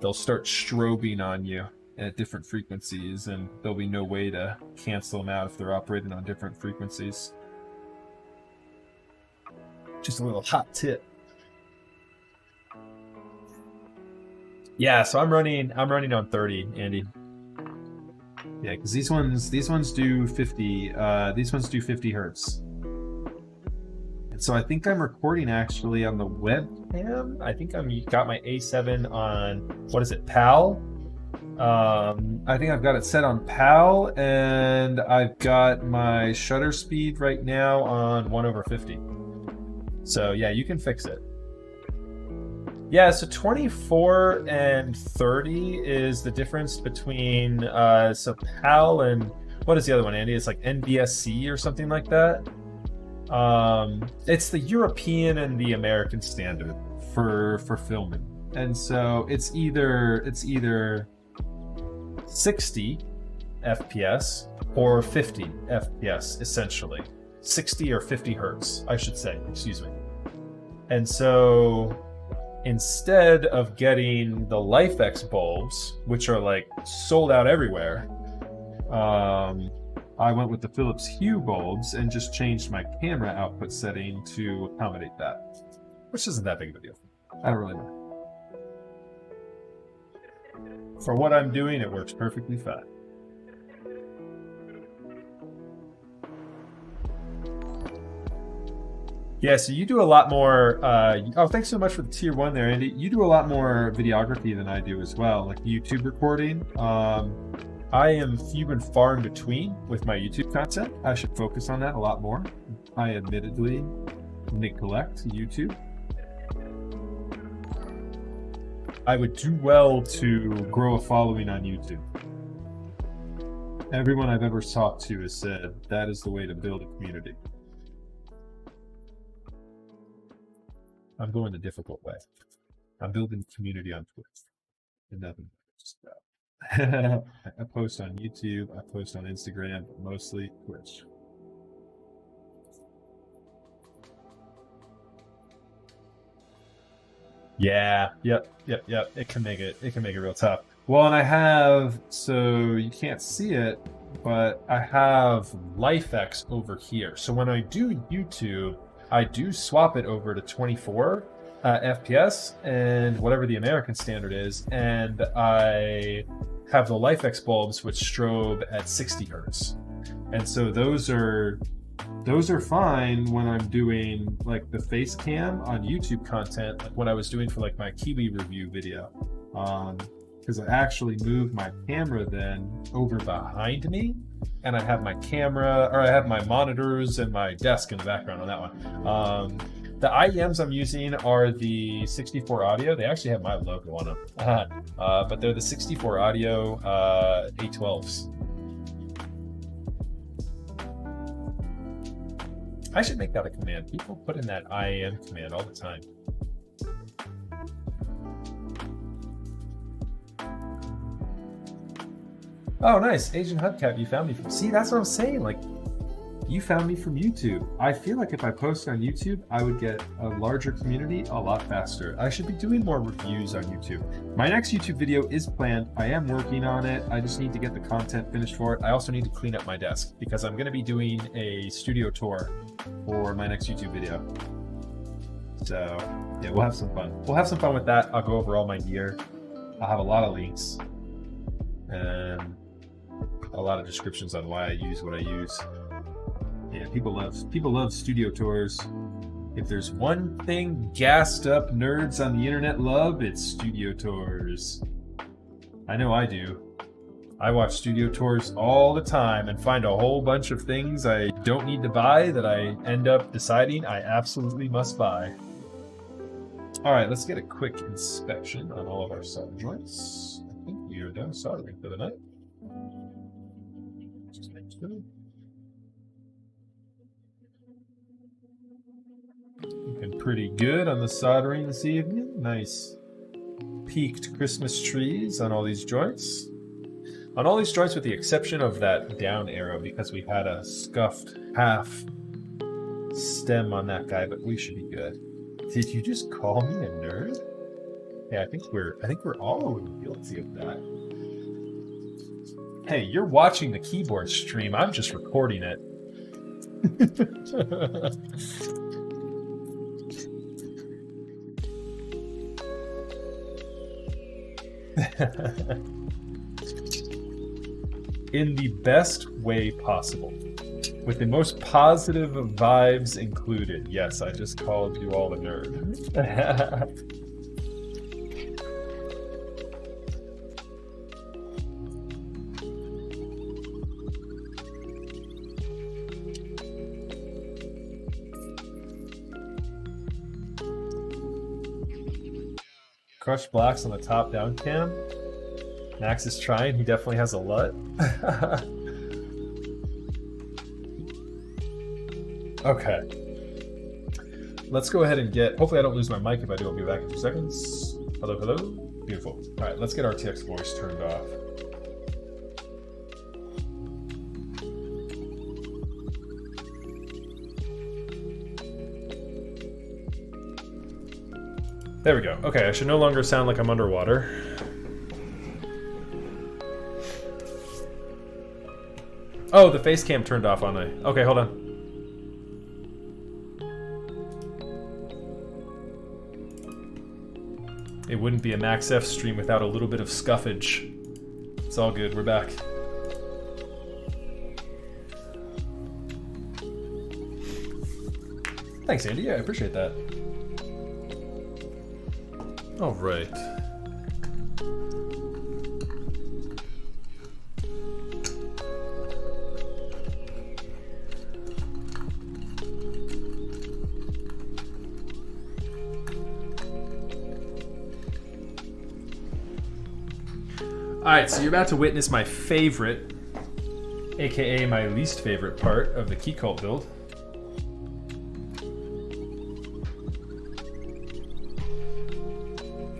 Speaker 1: They'll start strobing on you at different frequencies, and there'll be no way to cancel them out if they're operating on different frequencies. Just a little hot tip. Yeah, so I'm running on 30, Andy. Yeah, because these ones do 50. These ones do 50 hertz. And so I think I'm recording actually on the webcam. I think got my A7 on, what is it, PAL? I think I've got it set on PAL, and I've got my shutter speed right now on 1/50. So yeah, you can fix it. Yeah, so 24 and 30 is the difference between so PAL and what is the other one, Andy? It's like NBSC or something like that. It's the European and the American standard for filming, and so it's either 60 FPS or 50 FPS, essentially. 60 or 50 hertz, I should say, excuse me. And so instead of getting the LifeX bulbs, which are like sold out everywhere, I went with the Philips Hue bulbs and just changed my camera output setting to accommodate that, which isn't that big of a deal. I don't really know. For what I'm doing, it works perfectly fine. Yeah, so you do a lot more, oh, thanks so much for the tier 1 there, Andy. You do a lot more videography than I do as well, like YouTube recording.
Speaker 2: I am few and far in between with my YouTube content. I should focus on that a lot more. I admittedly neglect YouTube. I would do well to grow a following on YouTube. Everyone I've ever talked to has said that is the way to build a community. I'm going the difficult way. I'm building a community on Twitch. And nothing just that. I post on YouTube, I post on Instagram, but mostly Twitch. Yeah, yep. It can make it real tough. Well, and I have, so you can't see it, but I have LifeX over here. So when I do YouTube, I do swap it over to 24 FPS and whatever the American standard is, and I have the LifeX bulbs which strobe at 60 hertz. And so those are fine when I'm doing like the face cam on YouTube content, like what I was doing for like my Kiwi review video. Because I actually moved my camera then over behind me, and I have my camera, or I have my monitors and my desk in the background on that one. The IEMs I'm using are the 64 audio. They actually have my logo on them, but they're the 64 audio A12s. I should make that a command. People put in that IAM command all the time. Oh, nice. Asian Hubcap, you found me from... See, that's what I'm saying. Like, you found me from YouTube. I feel like if I posted on YouTube, I would get a larger community a lot faster. I should be doing more reviews on YouTube. My next YouTube video is planned. I am working on it. I just need to get the content finished for it. I also need to clean up my desk because I'm going to be doing a studio tour for my next YouTube video. So, yeah, we'll have some fun. We'll have some fun with that. I'll go over all my gear. I'll have a lot of links and a lot of descriptions on why I use what I use. Yeah, people love studio tours. If there's one thing gassed up nerds on the internet love, it's studio tours. I know I do. I watch studio tours all the time and find a whole bunch of things I don't need to buy that I end up deciding I absolutely must buy. All right, let's get a quick inspection on all of our solder joints. I think we are done soldering for the night. Just make sure. Looking pretty good on the soldering this evening. Nice peaked Christmas trees on all these joints. On all these joints with the exception of that down arrow because we had a scuffed half stem on that guy, but we should be good. Did you just call me a nerd? Yeah, I think we're all guilty of that. Hey, you're watching the keyboard stream. I'm just recording it. In the best way possible. With the most positive vibes included. Yes, I just called you all a nerd. Crush blacks on the top down cam. Max is trying. He definitely has a LUT. Okay. Let's go ahead and get... Hopefully I don't lose my mic. If I do, I'll be back in 2 seconds. Hello, hello. Beautiful. All right, let's get RTX voice turned off. There we go. Okay, I should no longer sound like I'm underwater. Oh, the face cam turned off on me. Okay, hold on. It wouldn't be a Max F stream without a little bit of scuffage. It's all good, we're back. Thanks, Andy. Yeah, I appreciate that. All right.
Speaker 1: right, so you're about to witness my favorite, aka my least favorite part of the Keycult build.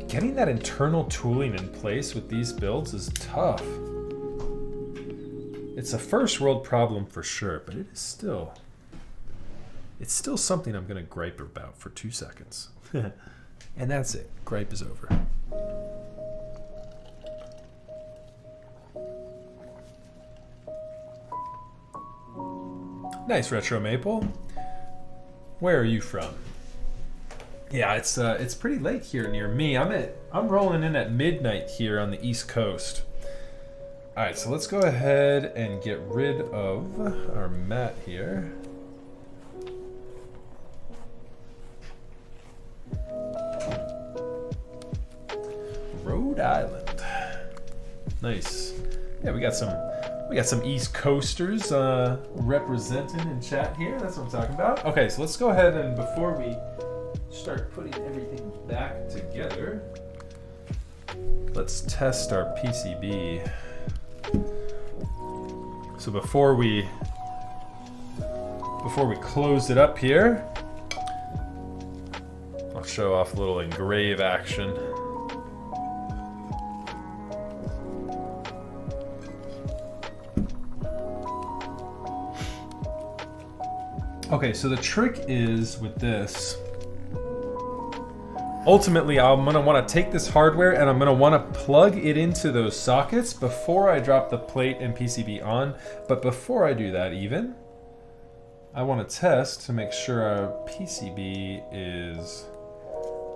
Speaker 1: Getting that internal tooling in place with these builds is tough. It's a first world problem for sure, but it's still something I'm gonna gripe about for 2 seconds. And that's it. Gripe is over. Nice retro maple. Where are you from? Yeah, it's pretty late here near me. I'm rolling in at midnight here on the East Coast. All right, so let's go ahead and get rid of our mat here. Rhode Island. Nice. Yeah, we got some East Coasters representing in chat here. That's what I'm talking about. Okay, so let's go ahead and before we start putting everything back together, let's test our PCB. So before we close it up here, I'll show off a little engrave action. Okay, so the trick is with this, ultimately I'm gonna wanna take this hardware and I'm gonna wanna plug it into those sockets before I drop the plate and PCB on. But before I do that even, I wanna test to make sure our PCB is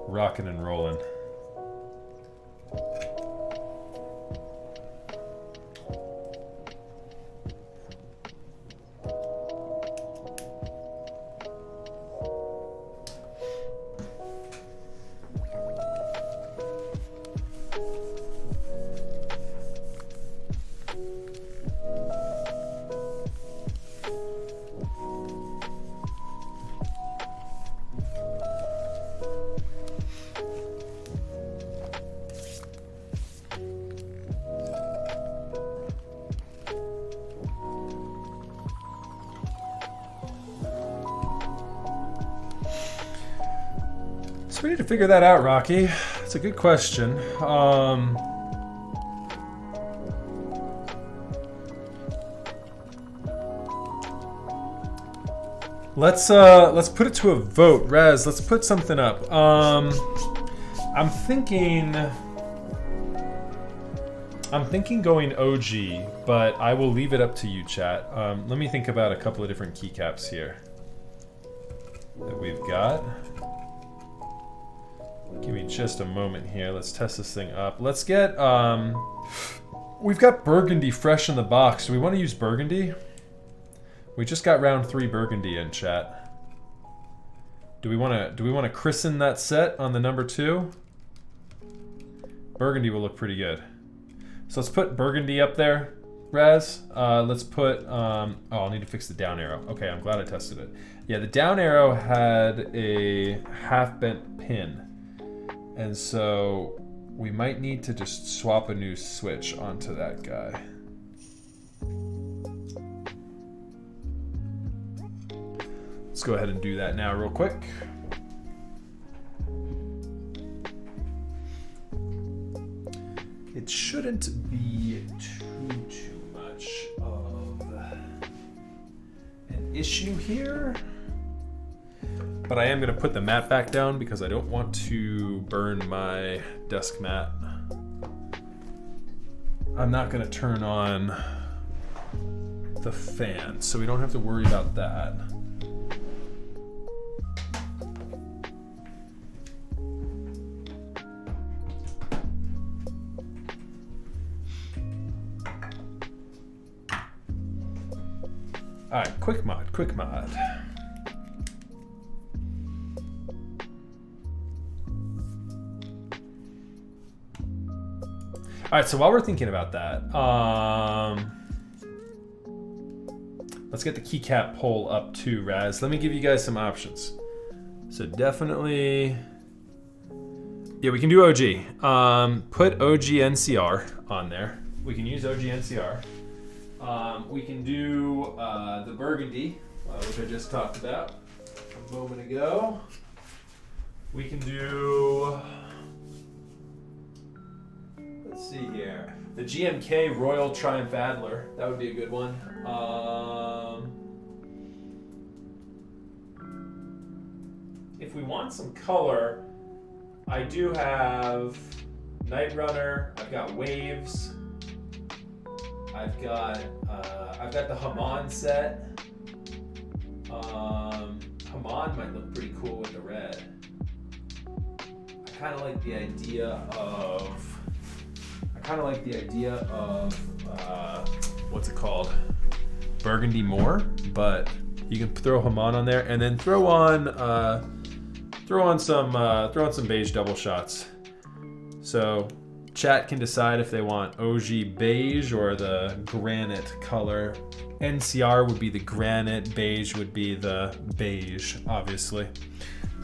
Speaker 1: rocking and rolling. We need to figure that out, Rocky. It's a good question. Let's put it to a vote. Rez, let's put something up. I'm thinking going OG, but I will leave it up to you, chat. Let me think about a couple of different keycaps here that we've got. Give me just a moment here. Let's test this thing up. Let's get, we've got Burgundy fresh in the box. Do we want to use Burgundy? We just got round 3 Burgundy in chat. Do we want to christen that set on the number 2? Burgundy will look pretty good. So let's put Burgundy up there, Raz. Let's put, oh, I'll need to fix the down arrow. Okay, I'm glad I tested it. Yeah, the down arrow had a half-bent pin. And so we might need to just swap a new switch onto that guy. Let's go ahead and do that now real quick. It shouldn't be too much of an issue here. But I am going to put the mat back down because I don't want to burn my desk mat. I'm not going to turn on the fan, so we don't have to worry about that. All right, quick mod. All right, so while we're thinking about that, let's get the keycap poll up too, Raz. Let me give you guys some options. So definitely, yeah, we can do OG. Put OG NCR on there. We can use OG NCR. We can do the Burgundy, which I just talked about a moment ago. We can do, let's see here, the GMK Royal Triumph Adler. That would be a good one. If we want some color, I do have Night Runner. I've got Waves. I've got the Haman set. Haman might look pretty cool with the red. I kind of like the idea of what's it called? Burgundy more, but you can throw Haman on there and then throw on some beige double shots. So chat can decide if they want OG beige or the granite color. NCR would be the granite, beige would be the beige, obviously.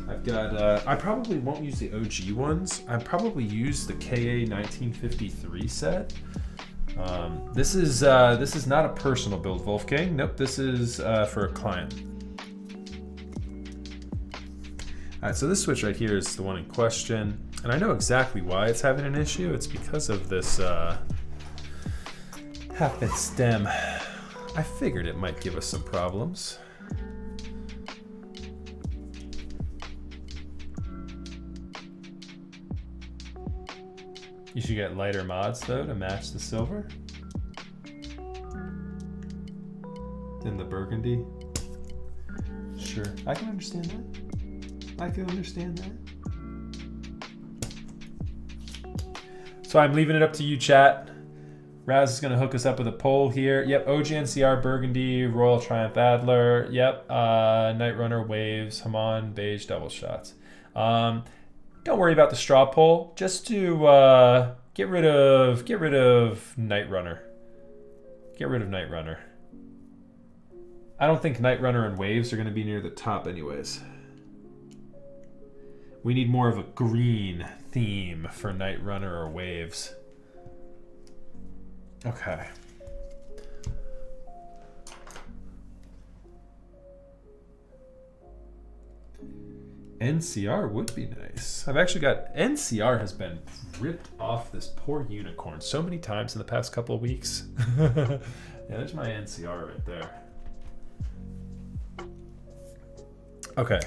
Speaker 1: I've got, I probably won't use the OG ones. I probably use the KA 1953 set. This is not a personal build, Wolfgang. Nope, this is for a client. All right, so this switch right here is the one in question. And I know exactly why it's having an issue. It's because of this half-bit stem. I figured it might give us some problems. You should get lighter mods though to match the silver. Than the burgundy. Sure, I can understand that. I can understand that. So I'm leaving it up to you, chat. Raz is going to hook us up with a poll here. Yep, OG NCR, Burgundy, Royal Triumph Adler. Yep, Night Runner, Waves, Haman, Beige, Double Shots. Don't worry about the straw poll. Just to get rid of Night Runner. Get rid of Night Runner. I don't think Night Runner and Waves are going to be near the top anyways. We need more of a green theme for Night Runner or Waves. Okay. NCR would be nice. I've actually got... NCR has been ripped off this poor unicorn so many times in the past couple of weeks. Yeah, there's my NCR right there. Okay.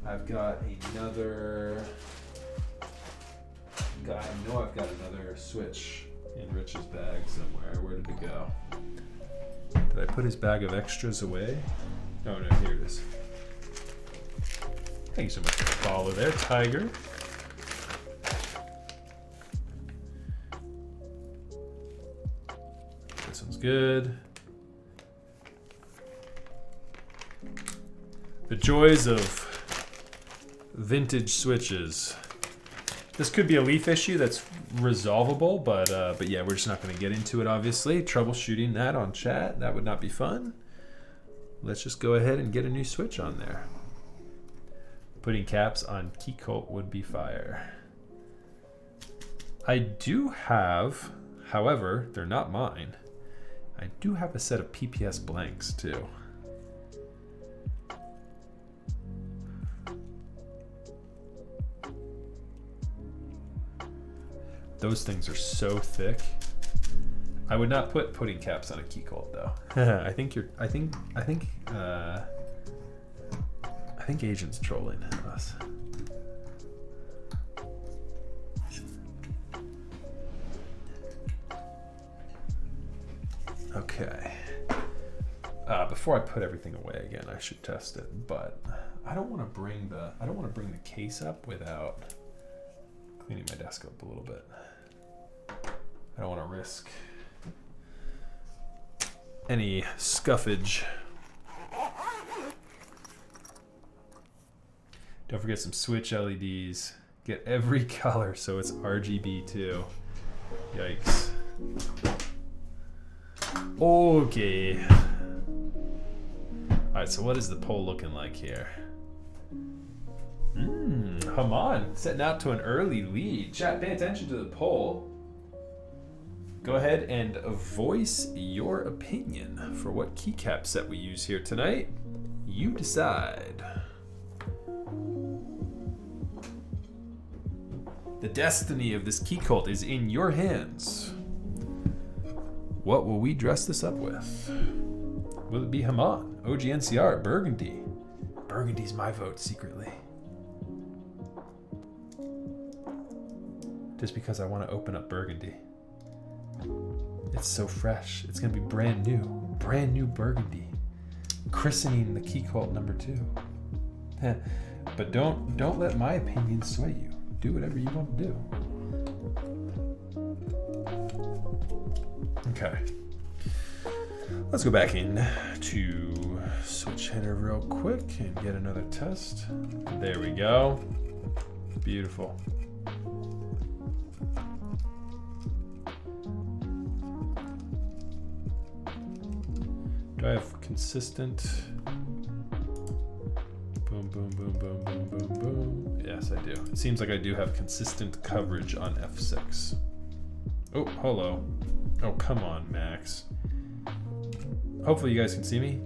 Speaker 1: I've got another... I know I've got another switch in Rich's bag somewhere. Where did it go? Did I put his bag of extras away? Oh no, here it is. Thank you so much for the follow there, Tiger. This one's good. The joys of vintage switches. This could be a leaf issue that's resolvable, but yeah, we're just not going to get into it, obviously. Troubleshooting that on chat, that would not be fun. Let's just go ahead and get a new switch on there. Putting caps on Keycult would be fire. I do have, however, they're not mine. I do have a set of PPS blanks too. Those things are so thick. I would not put pudding caps on a Keycult though. I think Agent's trolling us. Okay. Before I put everything away again, I should test it, but I don't want to bring the case up without cleaning my desk up a little bit. I don't want to risk any scuffage. Don't forget some switch LEDs. Get every color so it's RGB too. Yikes. Okay. Alright, so what is the poll looking like here? Haman setting out to an early lead. Chat, pay attention to the poll. go ahead and voice your opinion for what keycap set we use here tonight. You decide. The destiny of this Keycult is in your hands. What will we dress this up with? Will it be Haman, OGNCR, Burgundy? Burgundy's my vote secretly. Just because I want to open up Burgundy. It's so fresh. It's going to be brand new Burgundy. Christening the Keycult No2. But don't let my opinion sway you. Do whatever you want to do. Okay. Let's go back in to switch header real quick and get another test. There we go. Beautiful. Do I have consistent? Boom, boom, boom, boom, boom, boom, boom. Yes, I do. It seems like I do have consistent coverage on F6. Oh, hello. Oh, come on, Max. Hopefully you guys can see me.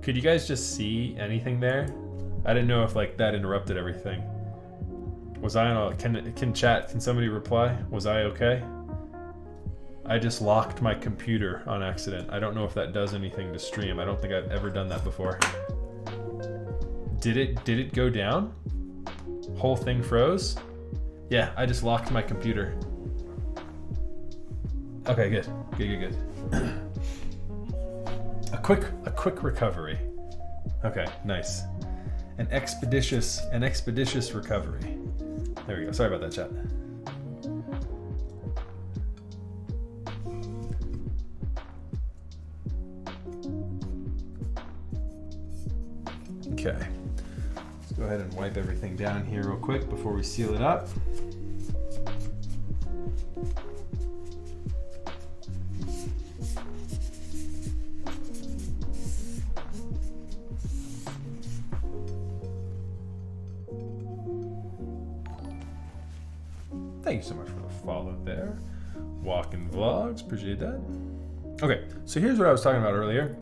Speaker 1: Could you guys just see anything there? I didn't know if like that interrupted everything. Was I on a, can somebody reply? Was I okay? I just locked my computer on accident. I don't know if that does anything to stream. I don't think I've ever done that before. Did it go down? Whole thing froze? Yeah, I just locked my computer. Okay, good. Good. A quick recovery. Okay, nice. An expeditious recovery. There we go. Sorry about that, chat. Okay. Let's go ahead and wipe everything down here real quick before we seal it up. Thank you so much for the follow there. Walking Vlogs, appreciate that. Okay, so here's what I was talking about earlier,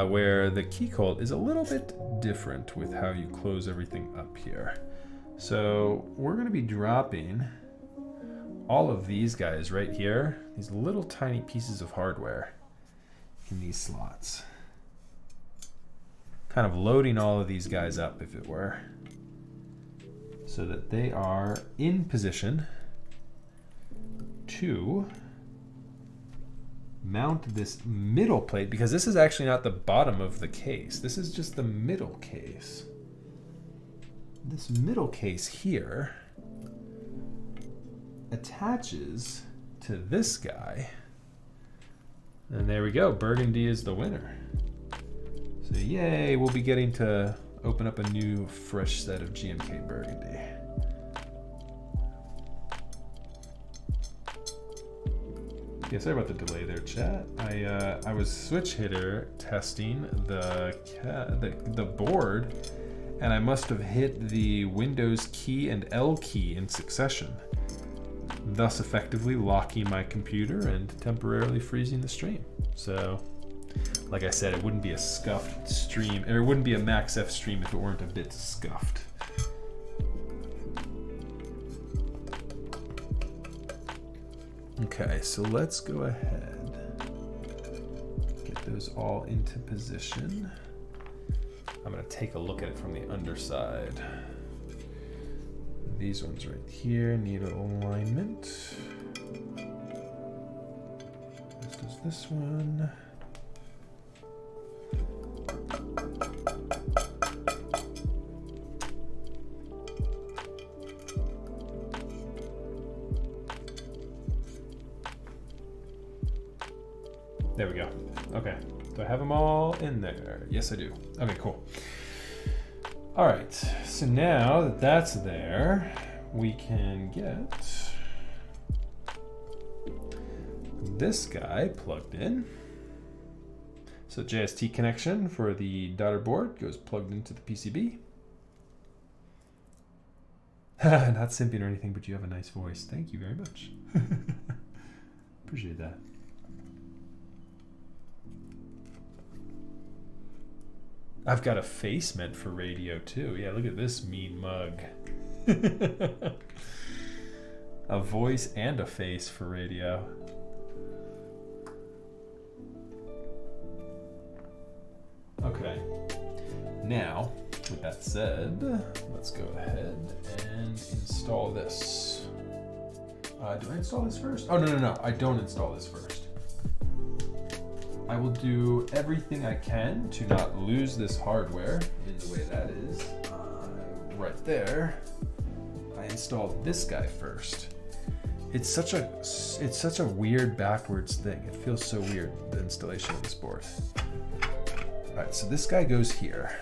Speaker 1: where the Keycult is a little bit different with how you close everything up here. So we're going to be dropping all of these guys right here, these little tiny pieces of hardware in these slots. Kind of loading all of these guys up, if it were, so that they are in position to mount this middle plate, because this is actually not the bottom of the case. This is just the middle case. This middle case here attaches to this guy. And there we go. Burgundy is the winner. So yay, we'll be getting to open up a new fresh set of GMK Burgundy. Yeah, sorry about the delay there, chat. I was switch hitter testing the board, and I must have hit the Windows key and L key in succession, thus effectively locking my computer and temporarily freezing the stream. So, like I said, it wouldn't be a scuffed stream, or it wouldn't be a Max F stream if it weren't a bit scuffed. Okay, so let's go ahead, get those all into position. I'm going to take a look at it from the underside. These ones right here need alignment. This does this one. There we go. Okay. Do I have them all in there? Yes, I do. Okay, cool. All right. So now that that's there, we can get this guy plugged in. So JST connection for the daughter board goes plugged into the PCB. Not simping or anything, but you have a nice voice. Thank you very much. Appreciate that. I've got a face meant for radio too. Yeah, look at this mean mug. A voice and a face for radio. Okay. Now, with that said, let's go ahead and install this. Do I install this first? Oh, no. I don't install this first. I will do everything I can to not lose this hardware in the way that is. Right there. I installed this guy first. It's such a weird backwards thing. It feels so weird, the installation of this board. All right, so this guy goes here.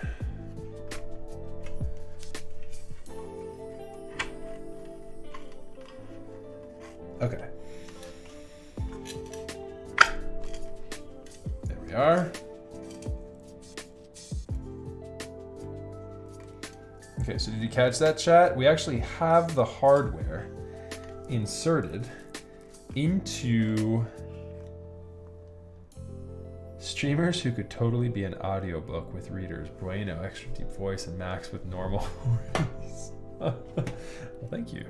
Speaker 1: Okay. There we are. Okay, so did you catch that, chat? We actually have the hardware inserted into streamers who could totally be an audiobook with readers. Bueno, extra deep voice, and Max with normal voice. Well, thank you.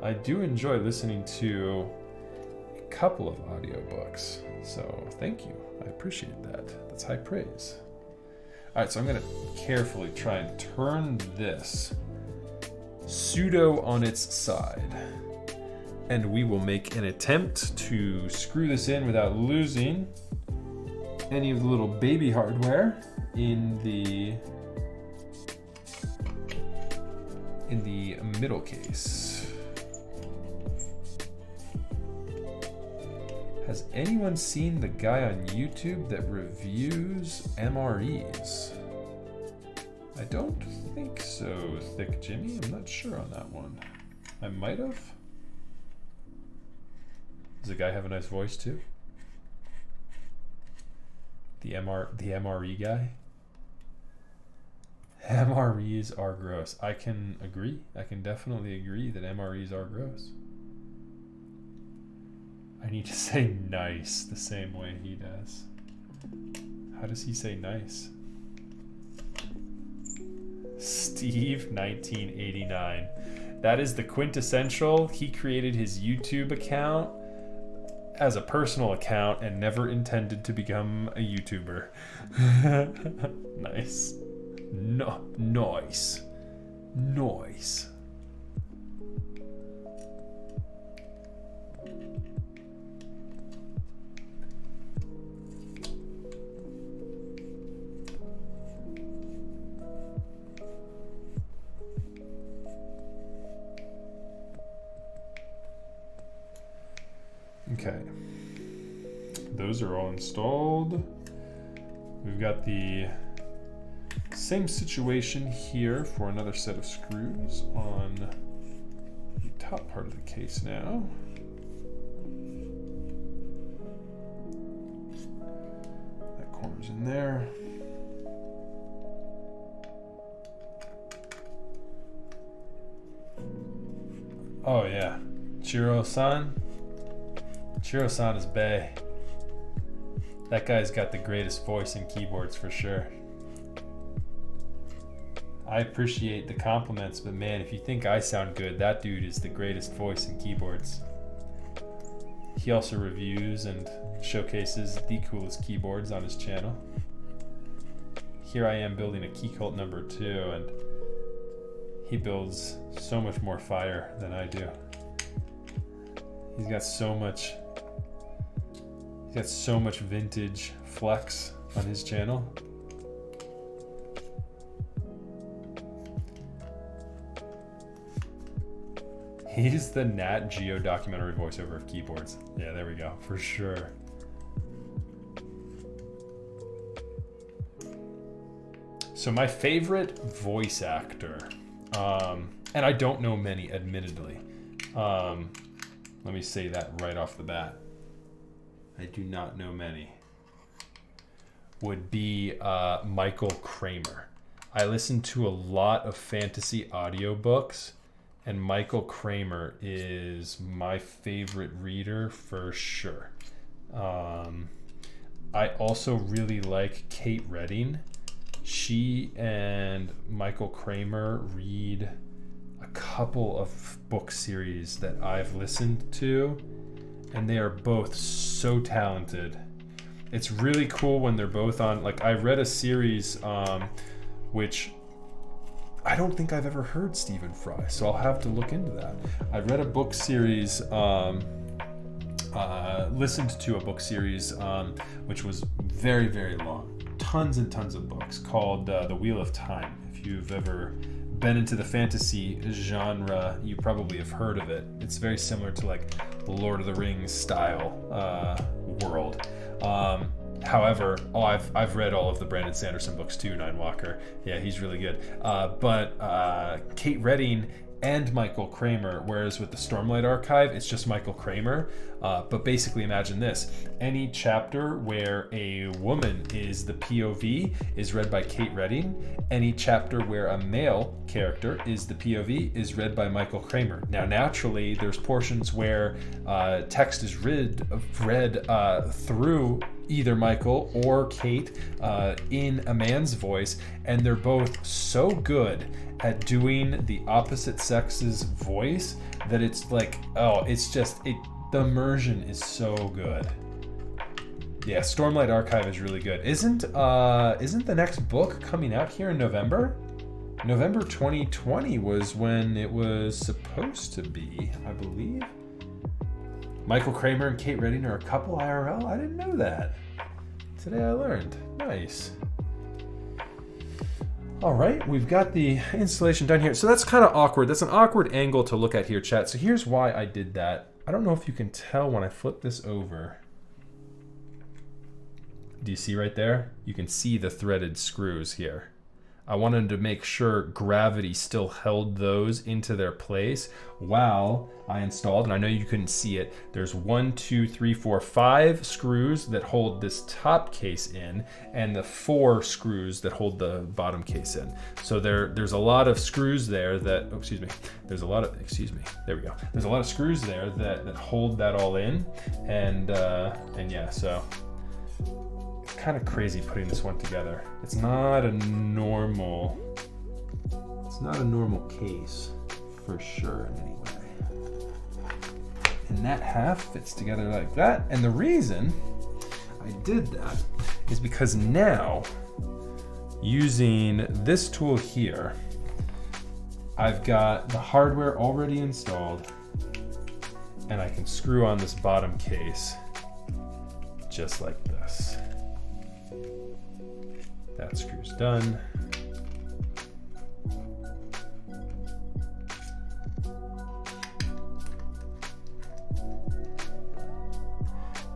Speaker 1: I do enjoy listening to a couple of audiobooks, so thank you. I appreciate that. That's high praise. All right, so I'm going to carefully try and turn this pseudo on its side, and we will make an attempt to screw this in without losing any of the little baby hardware in the middle case. Has anyone seen the guy on YouTube that reviews MREs? I don't think so, Thick Jimmy. I'm not sure on that one. I might have. Does the guy have a nice voice too? The MRE guy? MREs are gross. I can agree. I can definitely agree that MREs are gross. I need to say nice the same way he does. How does he say nice? Steve 1989. That is the quintessential. He created his YouTube account as a personal account and never intended to become a YouTuber. Nice. No, nice. Nice. Okay, those are all installed. We've got the same situation here for another set of screws on the top part of the case now. That corner's in there. Oh yeah, Chiro-san. Chiro-san is bae. That guy's got the greatest voice in keyboards for sure. I appreciate the compliments, but man, if you think I sound good, that dude is the greatest voice in keyboards. He also reviews and showcases the coolest keyboards on his channel. Here I am building a Keycult No2, and he builds so much more fire than I do. He's got so much vintage flex on his channel. He's the Nat Geo documentary voiceover of keyboards. Yeah, there we go, for sure. So my favorite voice actor, and I don't know many, admittedly, let me say that right off the bat. I do not know many. Would be Michael Kramer. I listen to a lot of fantasy audiobooks, and Michael Kramer is my favorite reader for sure. I also really like Kate Redding. She and Michael Kramer read a couple of book series that I've listened to, and they are both so talented. It's really cool when they're both on. Like, I read a series which I don't think I've ever heard Stephen Fry, so I'll have to look into that. I read a book series, listened to a book series which was very, very long. Tons and tons of books called The Wheel of Time. If you've ever been into the fantasy genre, you probably have heard of it. It's very similar to like Lord of the Rings style world. However, I've read all of the Brandon Sanderson books too, Nine Walker. Yeah, he's really good. But Kate Redding and Michael Kramer, whereas with the Stormlight Archive, it's just Michael Kramer. But basically imagine this. Any chapter where a woman is the POV is read by Kate Redding. Any chapter where a male character is the POV is read by Michael Kramer. Now, naturally, there's portions where text is read through either Michael or Kate in a man's voice, and they're both so good at doing the opposite sex's voice that it's like, the immersion is so good. Yeah, Stormlight Archive is really good. Isn't the next book coming out here in November? November 2020 was when it was supposed to be, I believe. Michael Kramer and Kate Redding are a couple IRL? I didn't know that. Today I learned. Nice. All right, we've got the installation done here. So that's kind of awkward. That's an awkward angle to look at here, chat. So here's why I did that. I don't know if you can tell when I flip this over. Do you see right there? You can see the threaded screws here. I wanted to make sure gravity still held those into their place while I installed, and I know you couldn't see it. There's 1, 2, 3, 4, 5 screws that hold this top case in, and the 4 screws that hold the bottom case in. So there's a lot of screws there that, There's a lot of screws there that hold that all in, and yeah, so kind of crazy putting this one together. It's not a normal case for sure anyway. And that half fits together like that. And the reason I did that is because now, using this tool here, I've got the hardware already installed, and I can screw on this bottom case just like this. That screw's done.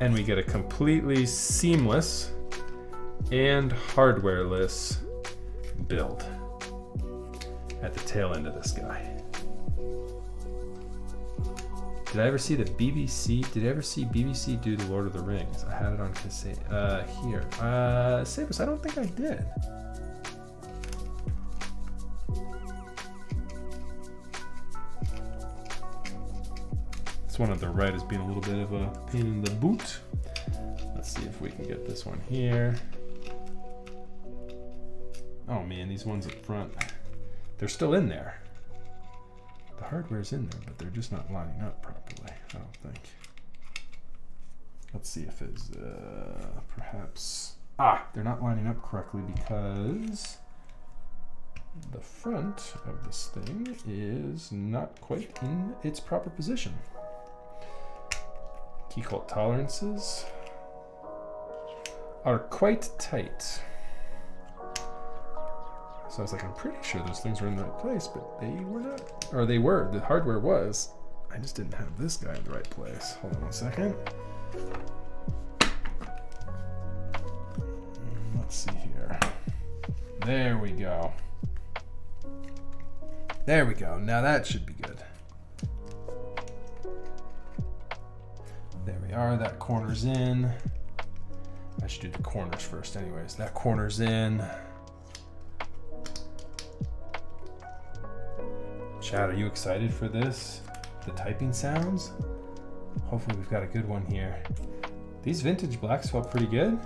Speaker 1: And we get a completely seamless and hardwareless build at the tail end of this guy. Did I ever see the BBC? Did I ever see BBC do the Lord of the Rings? I had it on cassette here. Sabus, I don't think I did. This one on the right is being a little bit of a pain in the boot. Let's see if we can get this one here. Oh man, these ones up front, they're still in there. The hardware's in there, but they're just not lining up properly, I don't think. Let's see if it's perhaps... they're not lining up correctly because the front of this thing is not quite in its proper position. Keycult tolerances are quite tight. So I was like, I'm pretty sure those things were in the right place, but they were not. Or they were. The hardware was. I just didn't have this guy in the right place. Hold on one second. Let's see here. There we go. There we go. Now that should be good. are. That corner's in. I should do the corners first anyways. That corner's in. Chad, are you excited for this? The typing sounds? Hopefully we've got a good one here. These vintage blacks felt pretty good.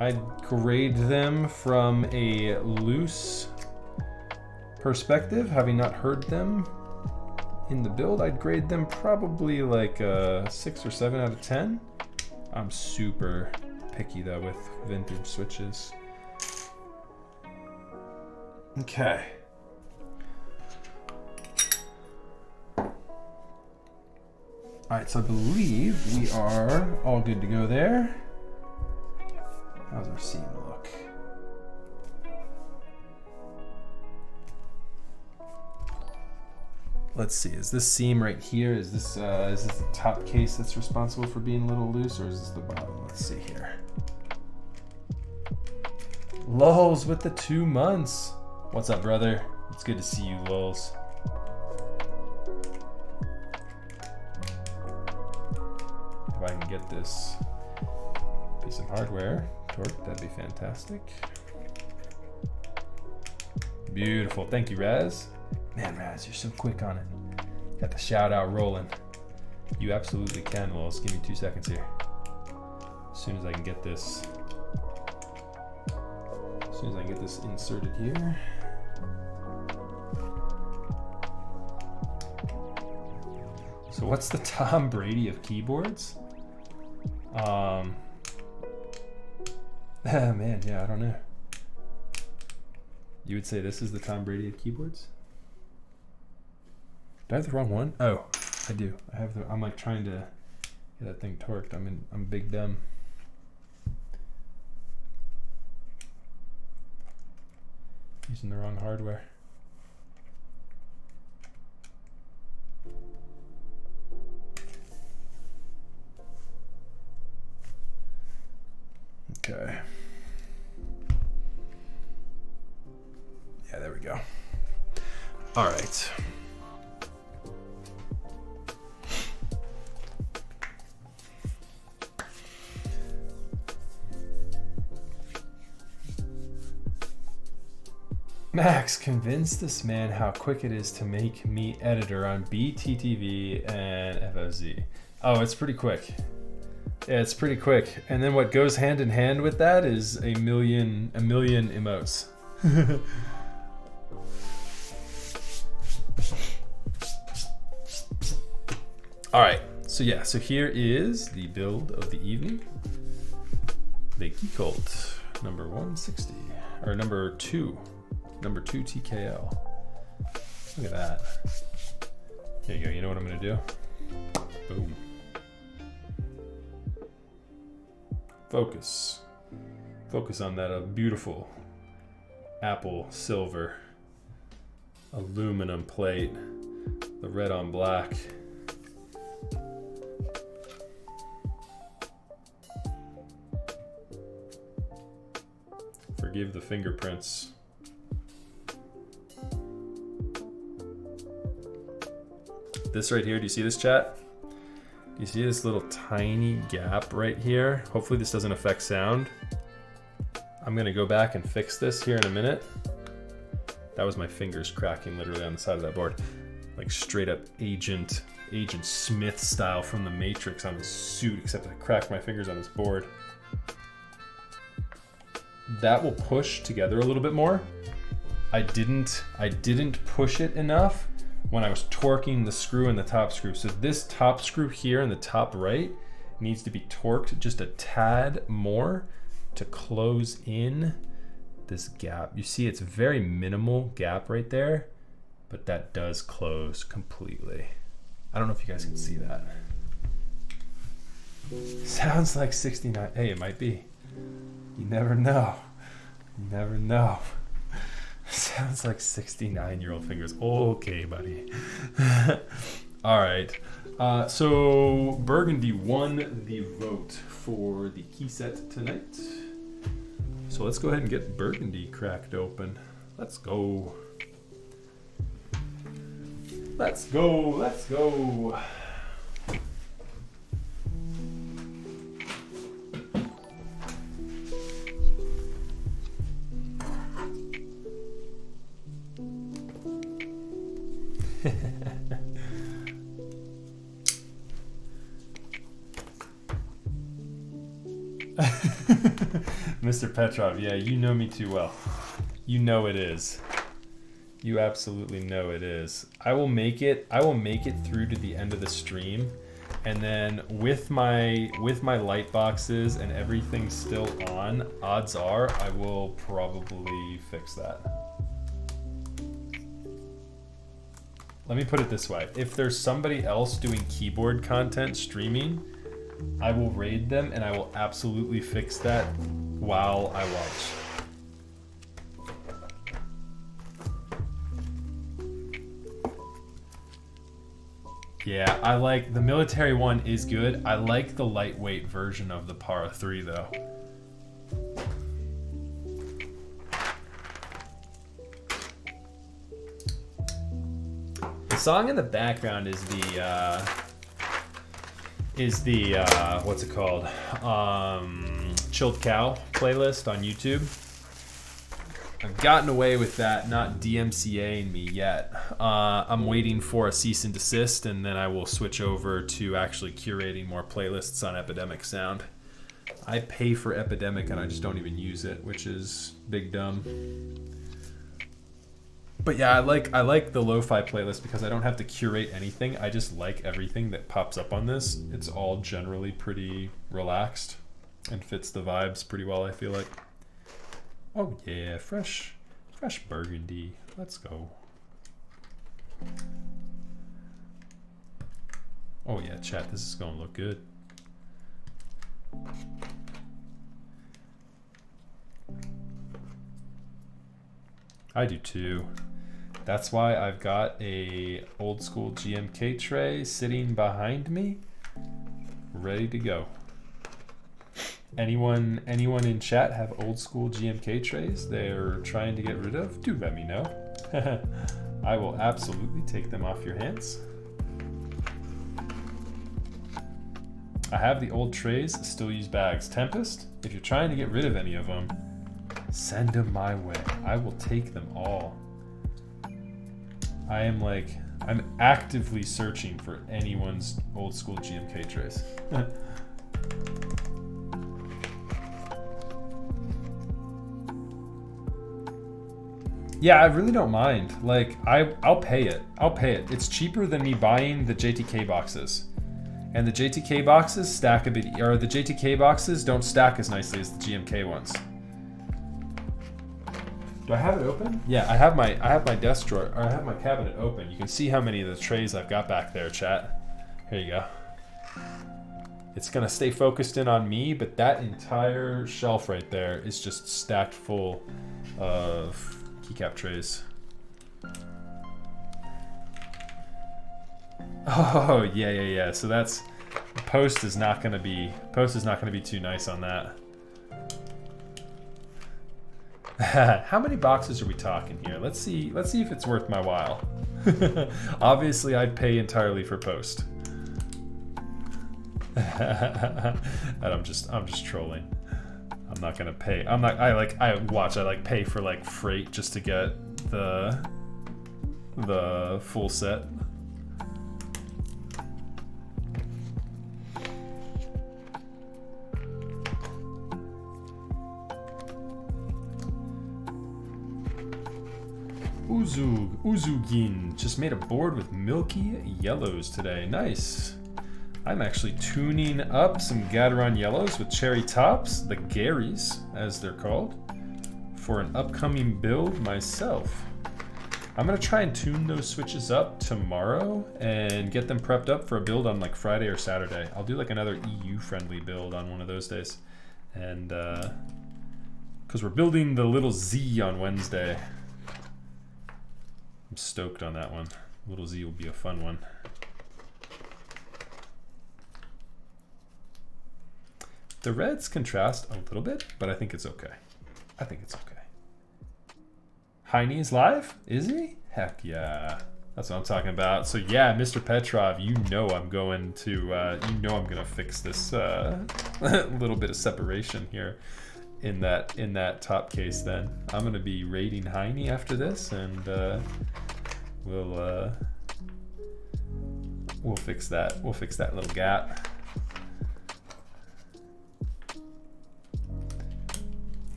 Speaker 1: I'd grade them from a loose perspective, having not heard them in the build. I'd grade them probably like a 6 or 7 out of 10. I'm super picky though with vintage switches. Okay. All right, so I believe we are all good to go there. How's our seam look? Let's see, is this seam right here, is this the top case that's responsible for being a little loose, or is this the bottom? Let's see here. Lulz with the 2 months. What's up, brother? It's good to see you, Lulz. If I can get this piece of hardware torque, that'd be fantastic. Beautiful, thank you, Raz. Man, Raz, you're so quick on it. Got the shout out rolling. You absolutely can, Lulz. Give me 2 seconds here. As soon as I can get this. As soon as I can get this inserted here. So what's the Tom Brady of keyboards? Man, yeah, I don't know. You would say this is the Tom Brady of keyboards? Do I have the wrong one? Oh, I do. I have the. I'm like trying to get that thing torqued. I'm big dumb. Using the wrong hardware. Okay. Yeah, there we go. All right. Max, convince this man how quick it is to make me editor on BTTV and FFZ. Oh, it's pretty quick. Yeah, it's pretty quick. And then what goes hand in hand with that is a million emotes. All right, so yeah, so here is the build of the evening. The Keycult number 160, or number 2 TKL. Look at that. There you go, you know what I'm gonna do? Boom. Focus. Focus on that beautiful apple silver aluminum plate, the red on black. Forgive the fingerprints. This right here, do you see this, chat? Do you see this little tiny gap right here? Hopefully this doesn't affect sound. I'm gonna go back and fix this here in a minute. That was my fingers cracking literally on the side of that board. Like straight up Agent Smith style from the Matrix on his suit, except I cracked my fingers on this board. That will push together a little bit more. I didn't push it enough when I was torquing the screw and the top screw. So this top screw here in the top right needs to be torqued just a tad more to close in this gap. You see it's very minimal gap right there, but that does close completely. I don't know if you guys can see that. Sounds like 69. Hey, it might be. You never know. You never know. Sounds like 69-year-old fingers. Okay, buddy. All right. So Burgundy won the vote for the key set tonight. So let's go ahead and get Burgundy cracked open. Let's go. Let's go. Let's go. Mr. Petrov, yeah, you know me too well. You know it is. You absolutely know it is. I will make it through to the end of the stream, and then with my light boxes and everything still on, odds are I will probably fix that. Let me put it this way. If there's somebody else doing keyboard content streaming, I will raid them and I will absolutely fix that while I watch. Yeah, I like the military one is good. I like the lightweight version of the Para 3 though. The song in the background is the what's it called? Chilled Cow playlist on YouTube. I've gotten away with that, not DMCAing me yet. I'm waiting for a cease and desist, and then I will switch over to actually curating more playlists on Epidemic Sound. I pay for Epidemic and I just don't even use it, which is big dumb. But yeah, I like the lo-fi playlist because I don't have to curate anything. I just like everything that pops up on this. It's all generally pretty relaxed and fits the vibes pretty well, I feel like. Oh yeah, fresh burgundy. Let's go. Oh yeah, chat, this is gonna look good. I do too. That's why I've got a old school GMK tray sitting behind me, ready to go. Anyone in chat have old school GMK trays they're trying to get rid of? Do let me know. I will absolutely take them off your hands. I have the old trays, still use bags. Tempest, if you're trying to get rid of any of them, send them my way. I will take them all. I'm actively searching for anyone's old school GMK trays. Yeah, I really don't mind. Like, I'll pay it. I'll pay it. It's cheaper than me buying the JTK boxes. And the JTK boxes stack a bit, or the JTK boxes don't stack as nicely as the GMK ones. Do I have it open? Yeah, I have my desk drawer, or I have my cabinet open. You can see how many of the trays I've got back there, chat. Here you go. It's gonna stay focused in on me, but that entire shelf right there is just stacked full of keycap trays. Oh yeah. So that's post is not gonna be too nice on that. How many boxes are we talking here? Let's see if it's worth my while. Obviously, I'd pay entirely for post. And I'm just trolling. I'm not gonna pay. I pay for like freight just to get the full set. Uzugin just made a board with milky yellows today. Nice. I'm actually tuning up some Gateron yellows with cherry tops, the Garys as they're called, for an upcoming build myself. I'm gonna try and tune those switches up tomorrow and get them prepped up for a build on like Friday or Saturday. I'll do like another EU friendly build on one of those days. And because we're building the little Z on Wednesday. I'm stoked on that one. Little Z will be a fun one. The reds contrast a little bit, but I think it's okay. Heine is live? Is he? Heck yeah. That's what I'm talking about. So yeah, Mr. Petrov, you know I'm going to, I'm gonna fix this little bit of separation here in that top case. Then I'm gonna be raiding Heine after this, and we'll fix that. We'll fix that little gap.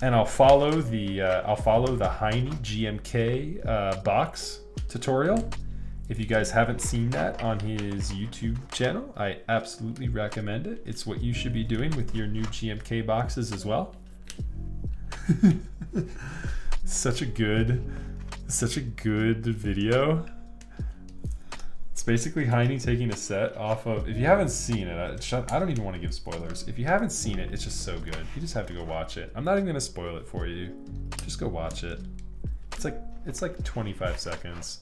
Speaker 1: and I'll follow the Heine GMK box tutorial. If you guys haven't seen that on his YouTube channel, I absolutely recommend it. It's what you should be doing with your new GMK boxes as well. Such a good video. It's basically Heine taking a set off of, if you haven't seen it, I don't even want to give spoilers. If you haven't seen it, it's just so good. You just have to go watch it. I'm not even gonna spoil it for you. Just go watch it. It's like 25 seconds.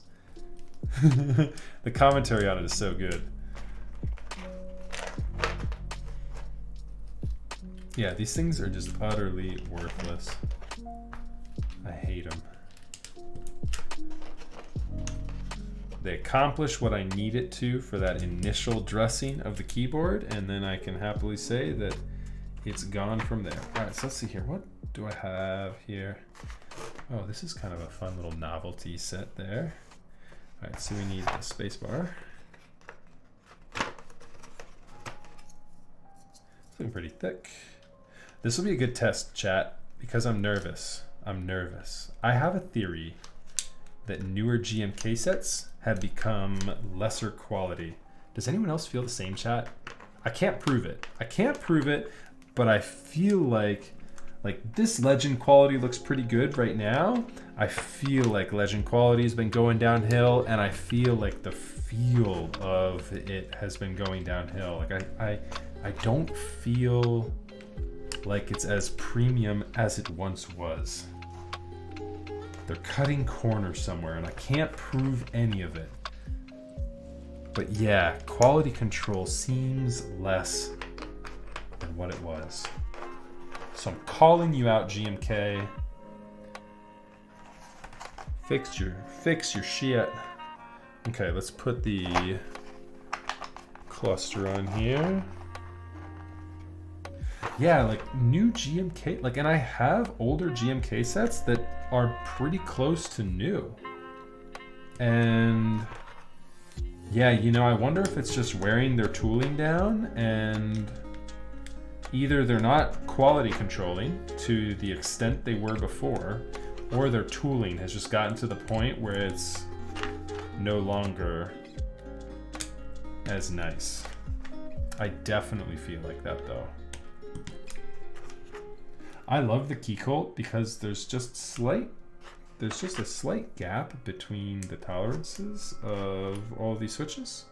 Speaker 1: The commentary on it is so good. Yeah, these things are just utterly worthless. I hate them. They accomplish what I need it to for that initial dressing of the keyboard, and then I can happily say that it's gone from there. All right, so let's see here. What do I have here? Oh, this is kind of a fun little novelty set there. All right, so we need the space bar. It's looking pretty thick. This will be a good test, chat, because I'm nervous. I have a theory that newer GMK sets have become lesser quality. Does anyone else feel the same, chat? I can't prove it. But I feel like this Legend quality looks pretty good right now. I feel like Legend quality has been going downhill, and I feel like the feel of it has been going downhill. Like I don't feel like it's as premium as it once was. They're cutting corners somewhere, and I can't prove any of it. But yeah, quality control seems less than what it was. So I'm calling you out, GMK. Fix your shit. Okay, let's put the cluster on here. Yeah, like new GMK, like, and I have older GMK sets that are pretty close to new. And yeah, you know, I wonder if it's just wearing their tooling down, and either they're not quality controlling to the extent they were before, or their tooling has just gotten to the point where it's no longer as nice. I definitely feel like that though. I love the Keycult because there's just a slight gap between the tolerances of all these switches.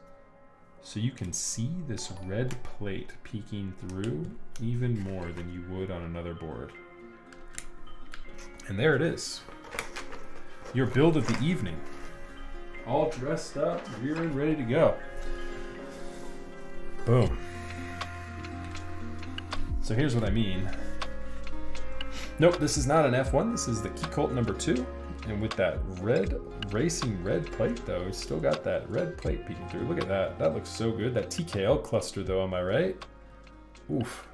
Speaker 1: So you can see this red plate peeking through even more than you would on another board. And there it is. Your build of the evening. All dressed up, rearing, ready to go. Boom. So here's what I mean. Nope, this is not an F1, this is the Keycult #2. And with that red, racing red plate though, it's still got that red plate peeking through. Look at that, that looks so good. That TKL cluster though, am I right? Oof.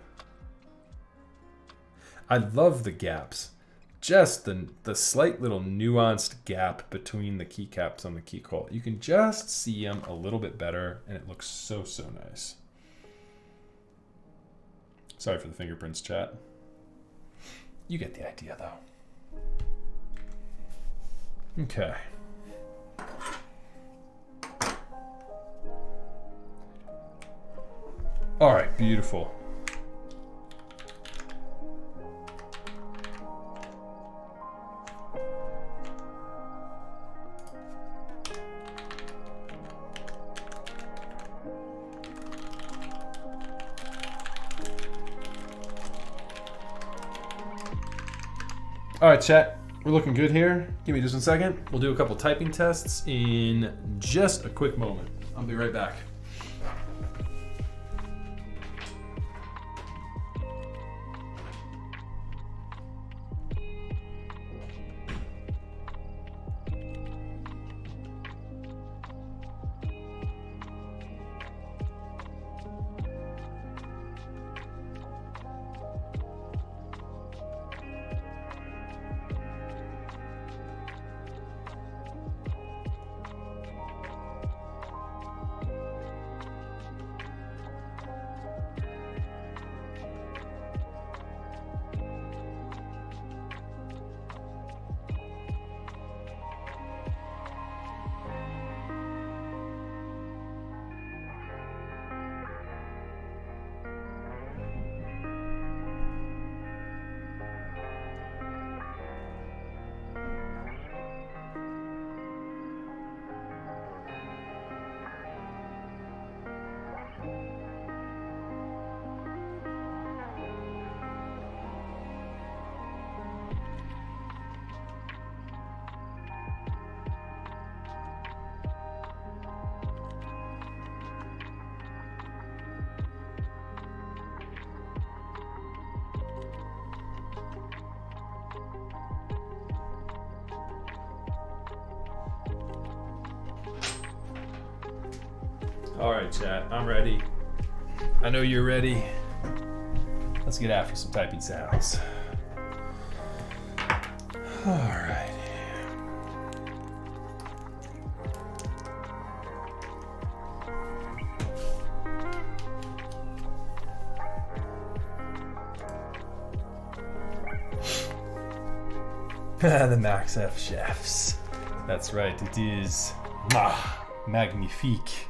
Speaker 1: I love the gaps. Just the slight little nuanced gap between the keycaps on the Keycult. You can just see them a little bit better, and it looks so, so nice. Sorry for the fingerprints, chat. You get the idea, though. Okay. All right, beautiful. All right, chat, we're looking good here. Give me just 1 second. We'll do a couple typing tests in just a quick moment. I'll be right back. All right, chat. I'm ready. I know you're ready. Let's get after some typing sounds. All right. The Max F chefs. That's right, it is magnifique.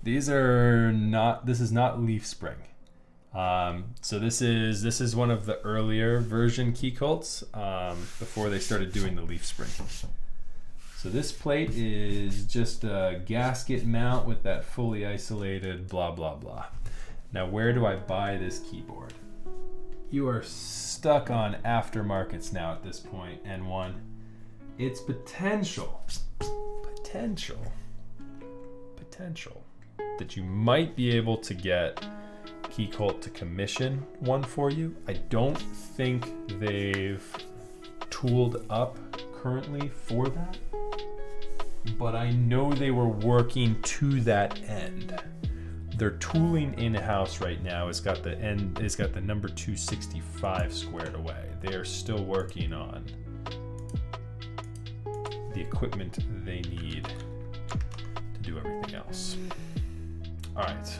Speaker 1: These are not, this is not leaf spring. So this is one of the earlier version Keycults before they started doing the leaf spring. So this plate is just a gasket mount with that fully isolated blah blah blah. Now where do I buy this keyboard? You are stuck on aftermarkets now at this point, N1. It's potential that you might be able to get Keycult to commission one for you. I don't think they've tooled up currently for that, but I know they were working to that end. Their tooling in-house right now has got the number 265 squared away. They are still working on the equipment they need to do everything else. All right,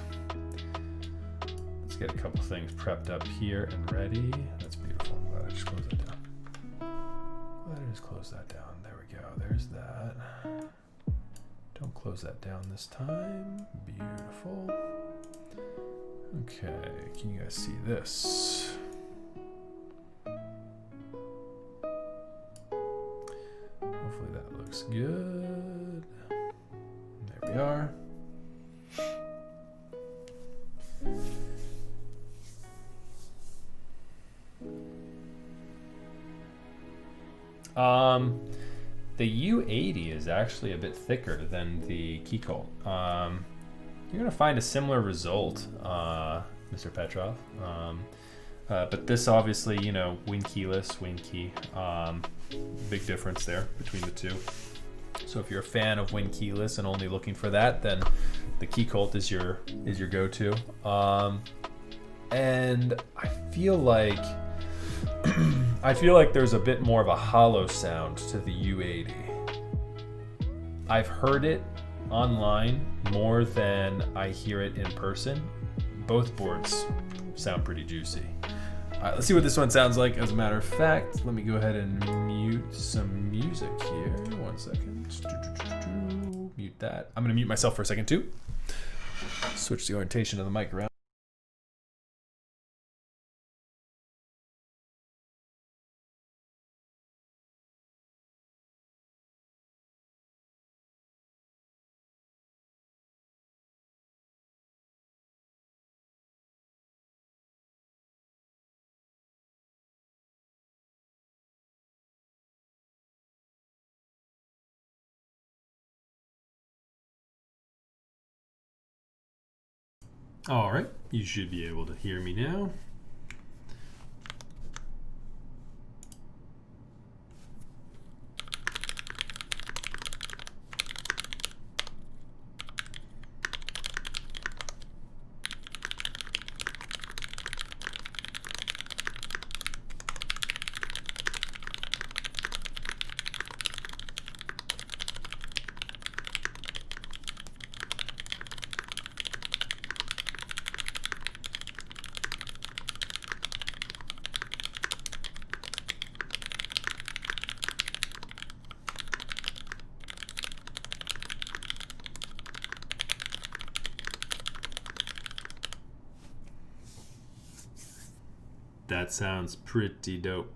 Speaker 1: let's get a couple things prepped up here and ready. That's beautiful. I'm glad I just closed that down. There we go. There's that. Don't close that down this time. Beautiful. Okay, can you guys see this? Hopefully that looks good. There we are. The U80 is actually a bit thicker than the Keycult. You're gonna find a similar result, Mr. Petrov. But this obviously, you know, win keyless, win key. Big difference there between the two. So if you're a fan of win keyless and only looking for that, then the Keycult is your go-to. And I feel like there's a bit more of a hollow sound to the U80. I've heard it online more than I hear it in person. Both boards sound pretty juicy. All right, let's see what this one sounds like. As a matter of fact, let me go ahead and mute some music here. 1 second. Mute that. I'm gonna mute myself for a second too. Switch the orientation of the mic around. All right, you should be able to hear me now. That sounds pretty dope.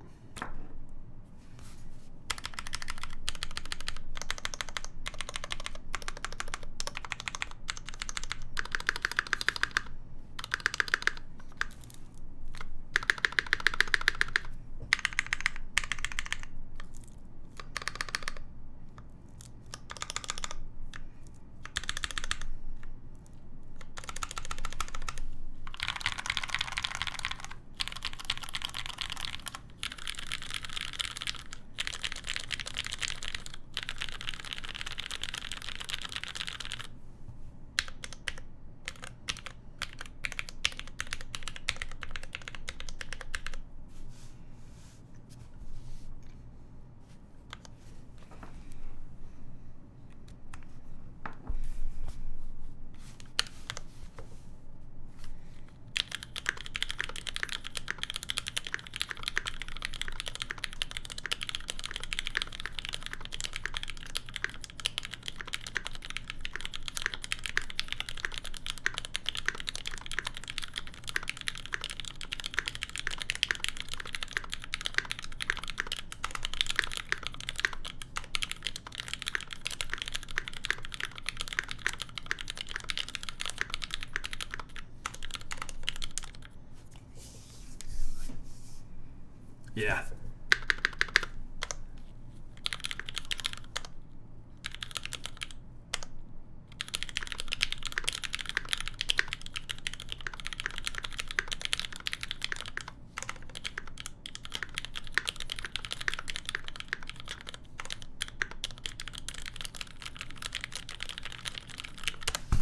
Speaker 1: Yeah.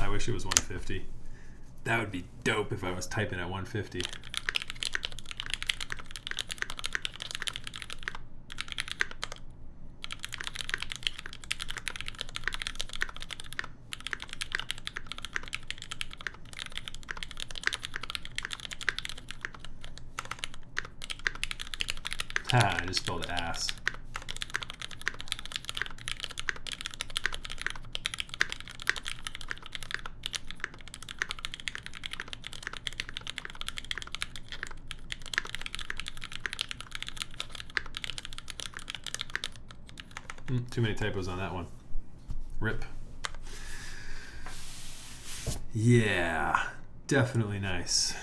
Speaker 1: I wish it was 150. That would be dope if I was typing at 150. Ha, I just spelled ass. Too many typos on that one. Rip. Yeah, definitely nice.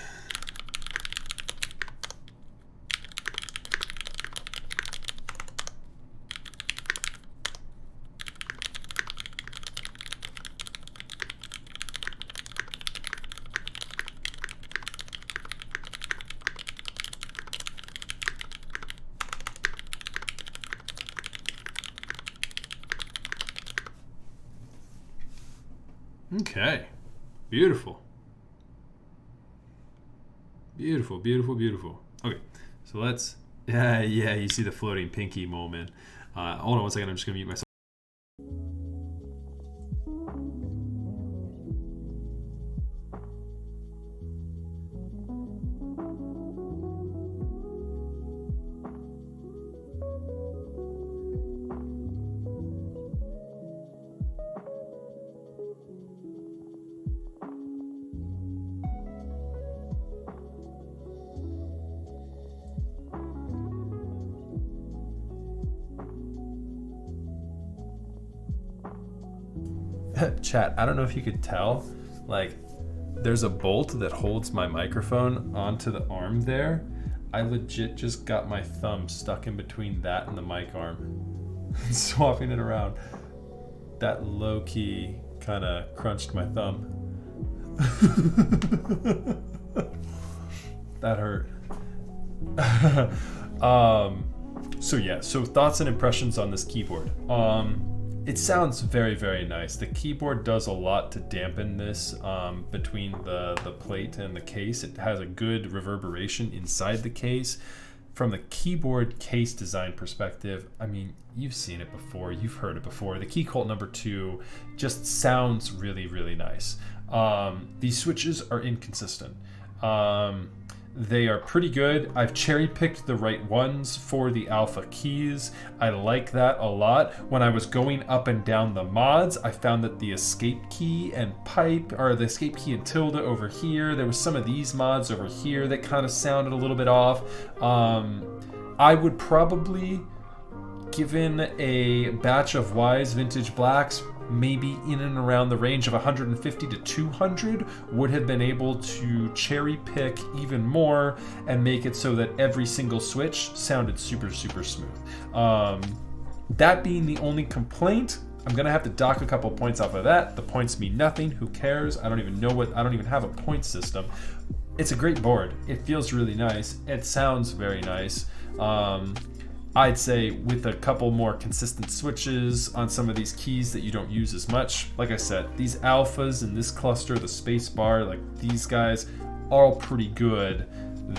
Speaker 1: Okay, beautiful. Beautiful, beautiful, beautiful. Okay, so let's, yeah, you see the floating pinky moment. Hold on one second, I'm just gonna mute myself. Chat, I don't know if you could tell, like, there's a bolt that holds my microphone onto the arm there. I legit just got my thumb stuck in between that and the mic arm. Swapping it around. That low-key kind of crunched my thumb. That hurt. So yeah, so thoughts and impressions on this keyboard. It sounds very, very nice. The keyboard does a lot to dampen this between the plate and the case. It has a good reverberation inside the case. From the keyboard case design perspective, I mean, you've seen it before, you've heard it before. The Keycult No2 just sounds really, really nice. These switches are inconsistent. They are pretty good. I've cherry picked the right ones for the alpha keys. I like that a lot. When I was going up and down the mods, I found that the escape key and pipe, or the escape key and tilde over here, there was some of these mods over here that kind of sounded a little bit off. I would probably, given a batch of Wise Vintage Blacks, maybe in and around the range of 150 to 200, would have been able to cherry pick even more and make it so that every single switch sounded super, super smooth. That being the only complaint, I'm gonna have to dock a couple points off of that. The points mean nothing. Who cares? I don't even have a point system. It's a great board. It feels really nice. It sounds very nice. I'd say with a couple more consistent switches on some of these keys that you don't use as much. Like I said, these alphas in this cluster, the space bar, like these guys, all pretty good.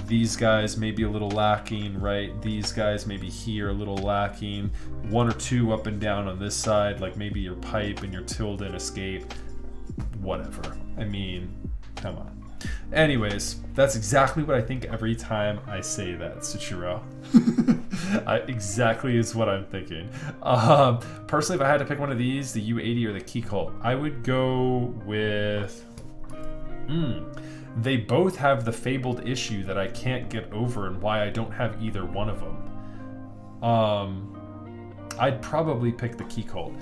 Speaker 1: These guys may be a little lacking, right? These guys maybe here a little lacking. One or two up and down on this side, like maybe your pipe and your tilde and escape. Whatever. I mean, come on. Anyways, that's exactly what I think every time I say that, Suchiro. Exactly is what I'm thinking. Personally, if I had to pick one of these, the U80 or the Keycult, I would go with... They both have the fabled issue that I can't get over and why I don't have either one of them. I'd probably pick the Keycult,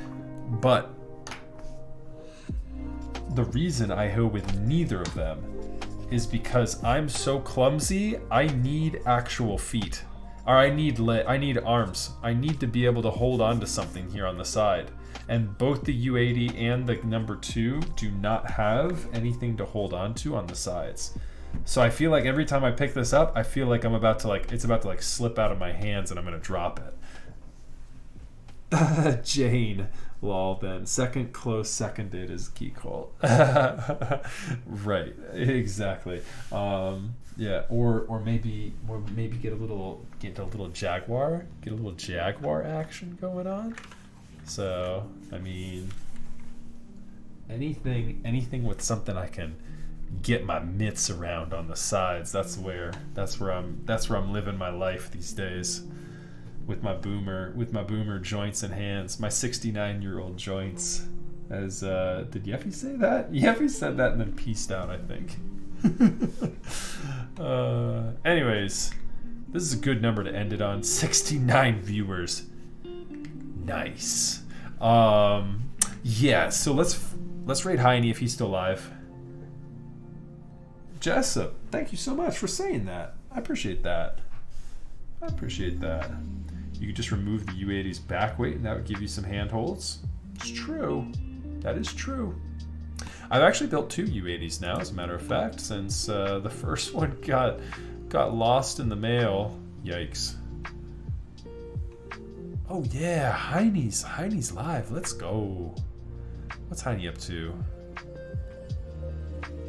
Speaker 1: but the reason I go with neither of them is because I'm so clumsy, I need actual feet. Or I need arms. I need to be able to hold on to something here on the side. And both the U80 and the number 2 do not have anything to hold on to on the sides. So I feel like every time I pick this up, I feel like it's about to slip out of my hands and I'm gonna drop it. Jane. Lol, then. Second close seconded is Keycult. Right, exactly. Yeah, or maybe get a little Jaguar, action going on. So I mean, anything with something I can get my mitts around on the sides. That's where I'm living my life these days. With my boomer joints and hands, my 69-year-old joints. As did Yeffy say that? Yeffy said that and then peaced out, I think. Anyways, this is a good number to end it on. 69 viewers. Nice. Yeah. So let's rate Heine if he's still alive. Jessup, thank you so much for saying that. I appreciate that. You could just remove the U80's back weight and that would give you some handholds. It's true. That is true. I've actually built 2 U80s now, as a matter of fact, since the first one got lost in the mail. Yikes. Oh yeah, Heine's live. Let's go. What's Heine up to?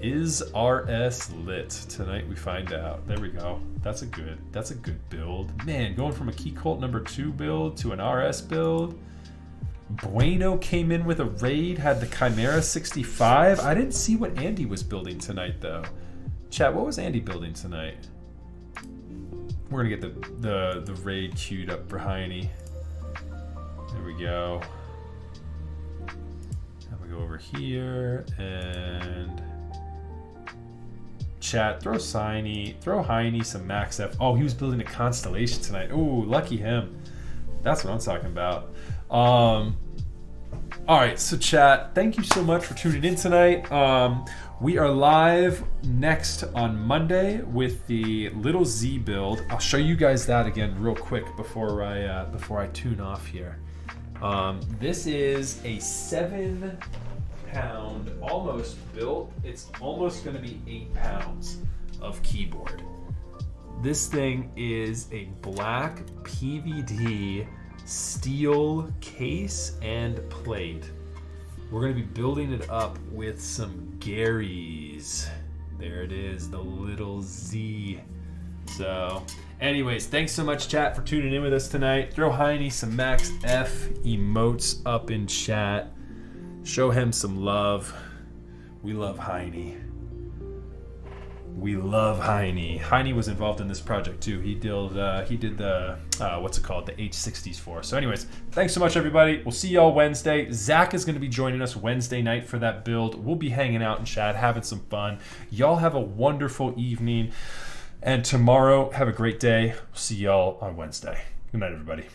Speaker 1: Is RS lit? Tonight we find out. There we go. That's a good build. Man, going from a Keycult number 2 build to an RS build. Bueno came in with a raid, had the Chimera 65. I didn't see what Andy was building tonight though. Chat, what was Andy building tonight? We're gonna get the raid queued up for Heine. There we go. And we go over here and chat, throw Heine some max F. Oh, he was building a constellation tonight. Ooh, lucky him. That's what I'm talking about. All right, so chat, thank you so much for tuning in tonight. We are live next on Monday with the Little Z build. I'll show you guys that again real quick before I tune off here. This is a 7-pound, almost built. It's almost going to be 8 pounds of keyboard. This thing is a black PVD steel case and plate. We're going to be building it up with some Garys. There it is, the Little Z. So anyways, thanks so much chat for tuning in with us tonight. Throw Heine some max F emotes up in chat. Show him some love. We love Heine. Heine was involved in this project too. He did the what's it called, the H60s for us. So anyways, thanks so much everybody. We'll see y'all Wednesday. Zach is going to be joining us Wednesday night for that build. We'll be hanging out in chat, having some fun. Y'all have a wonderful evening, and tomorrow have a great day. See y'all on Wednesday. Good night everybody.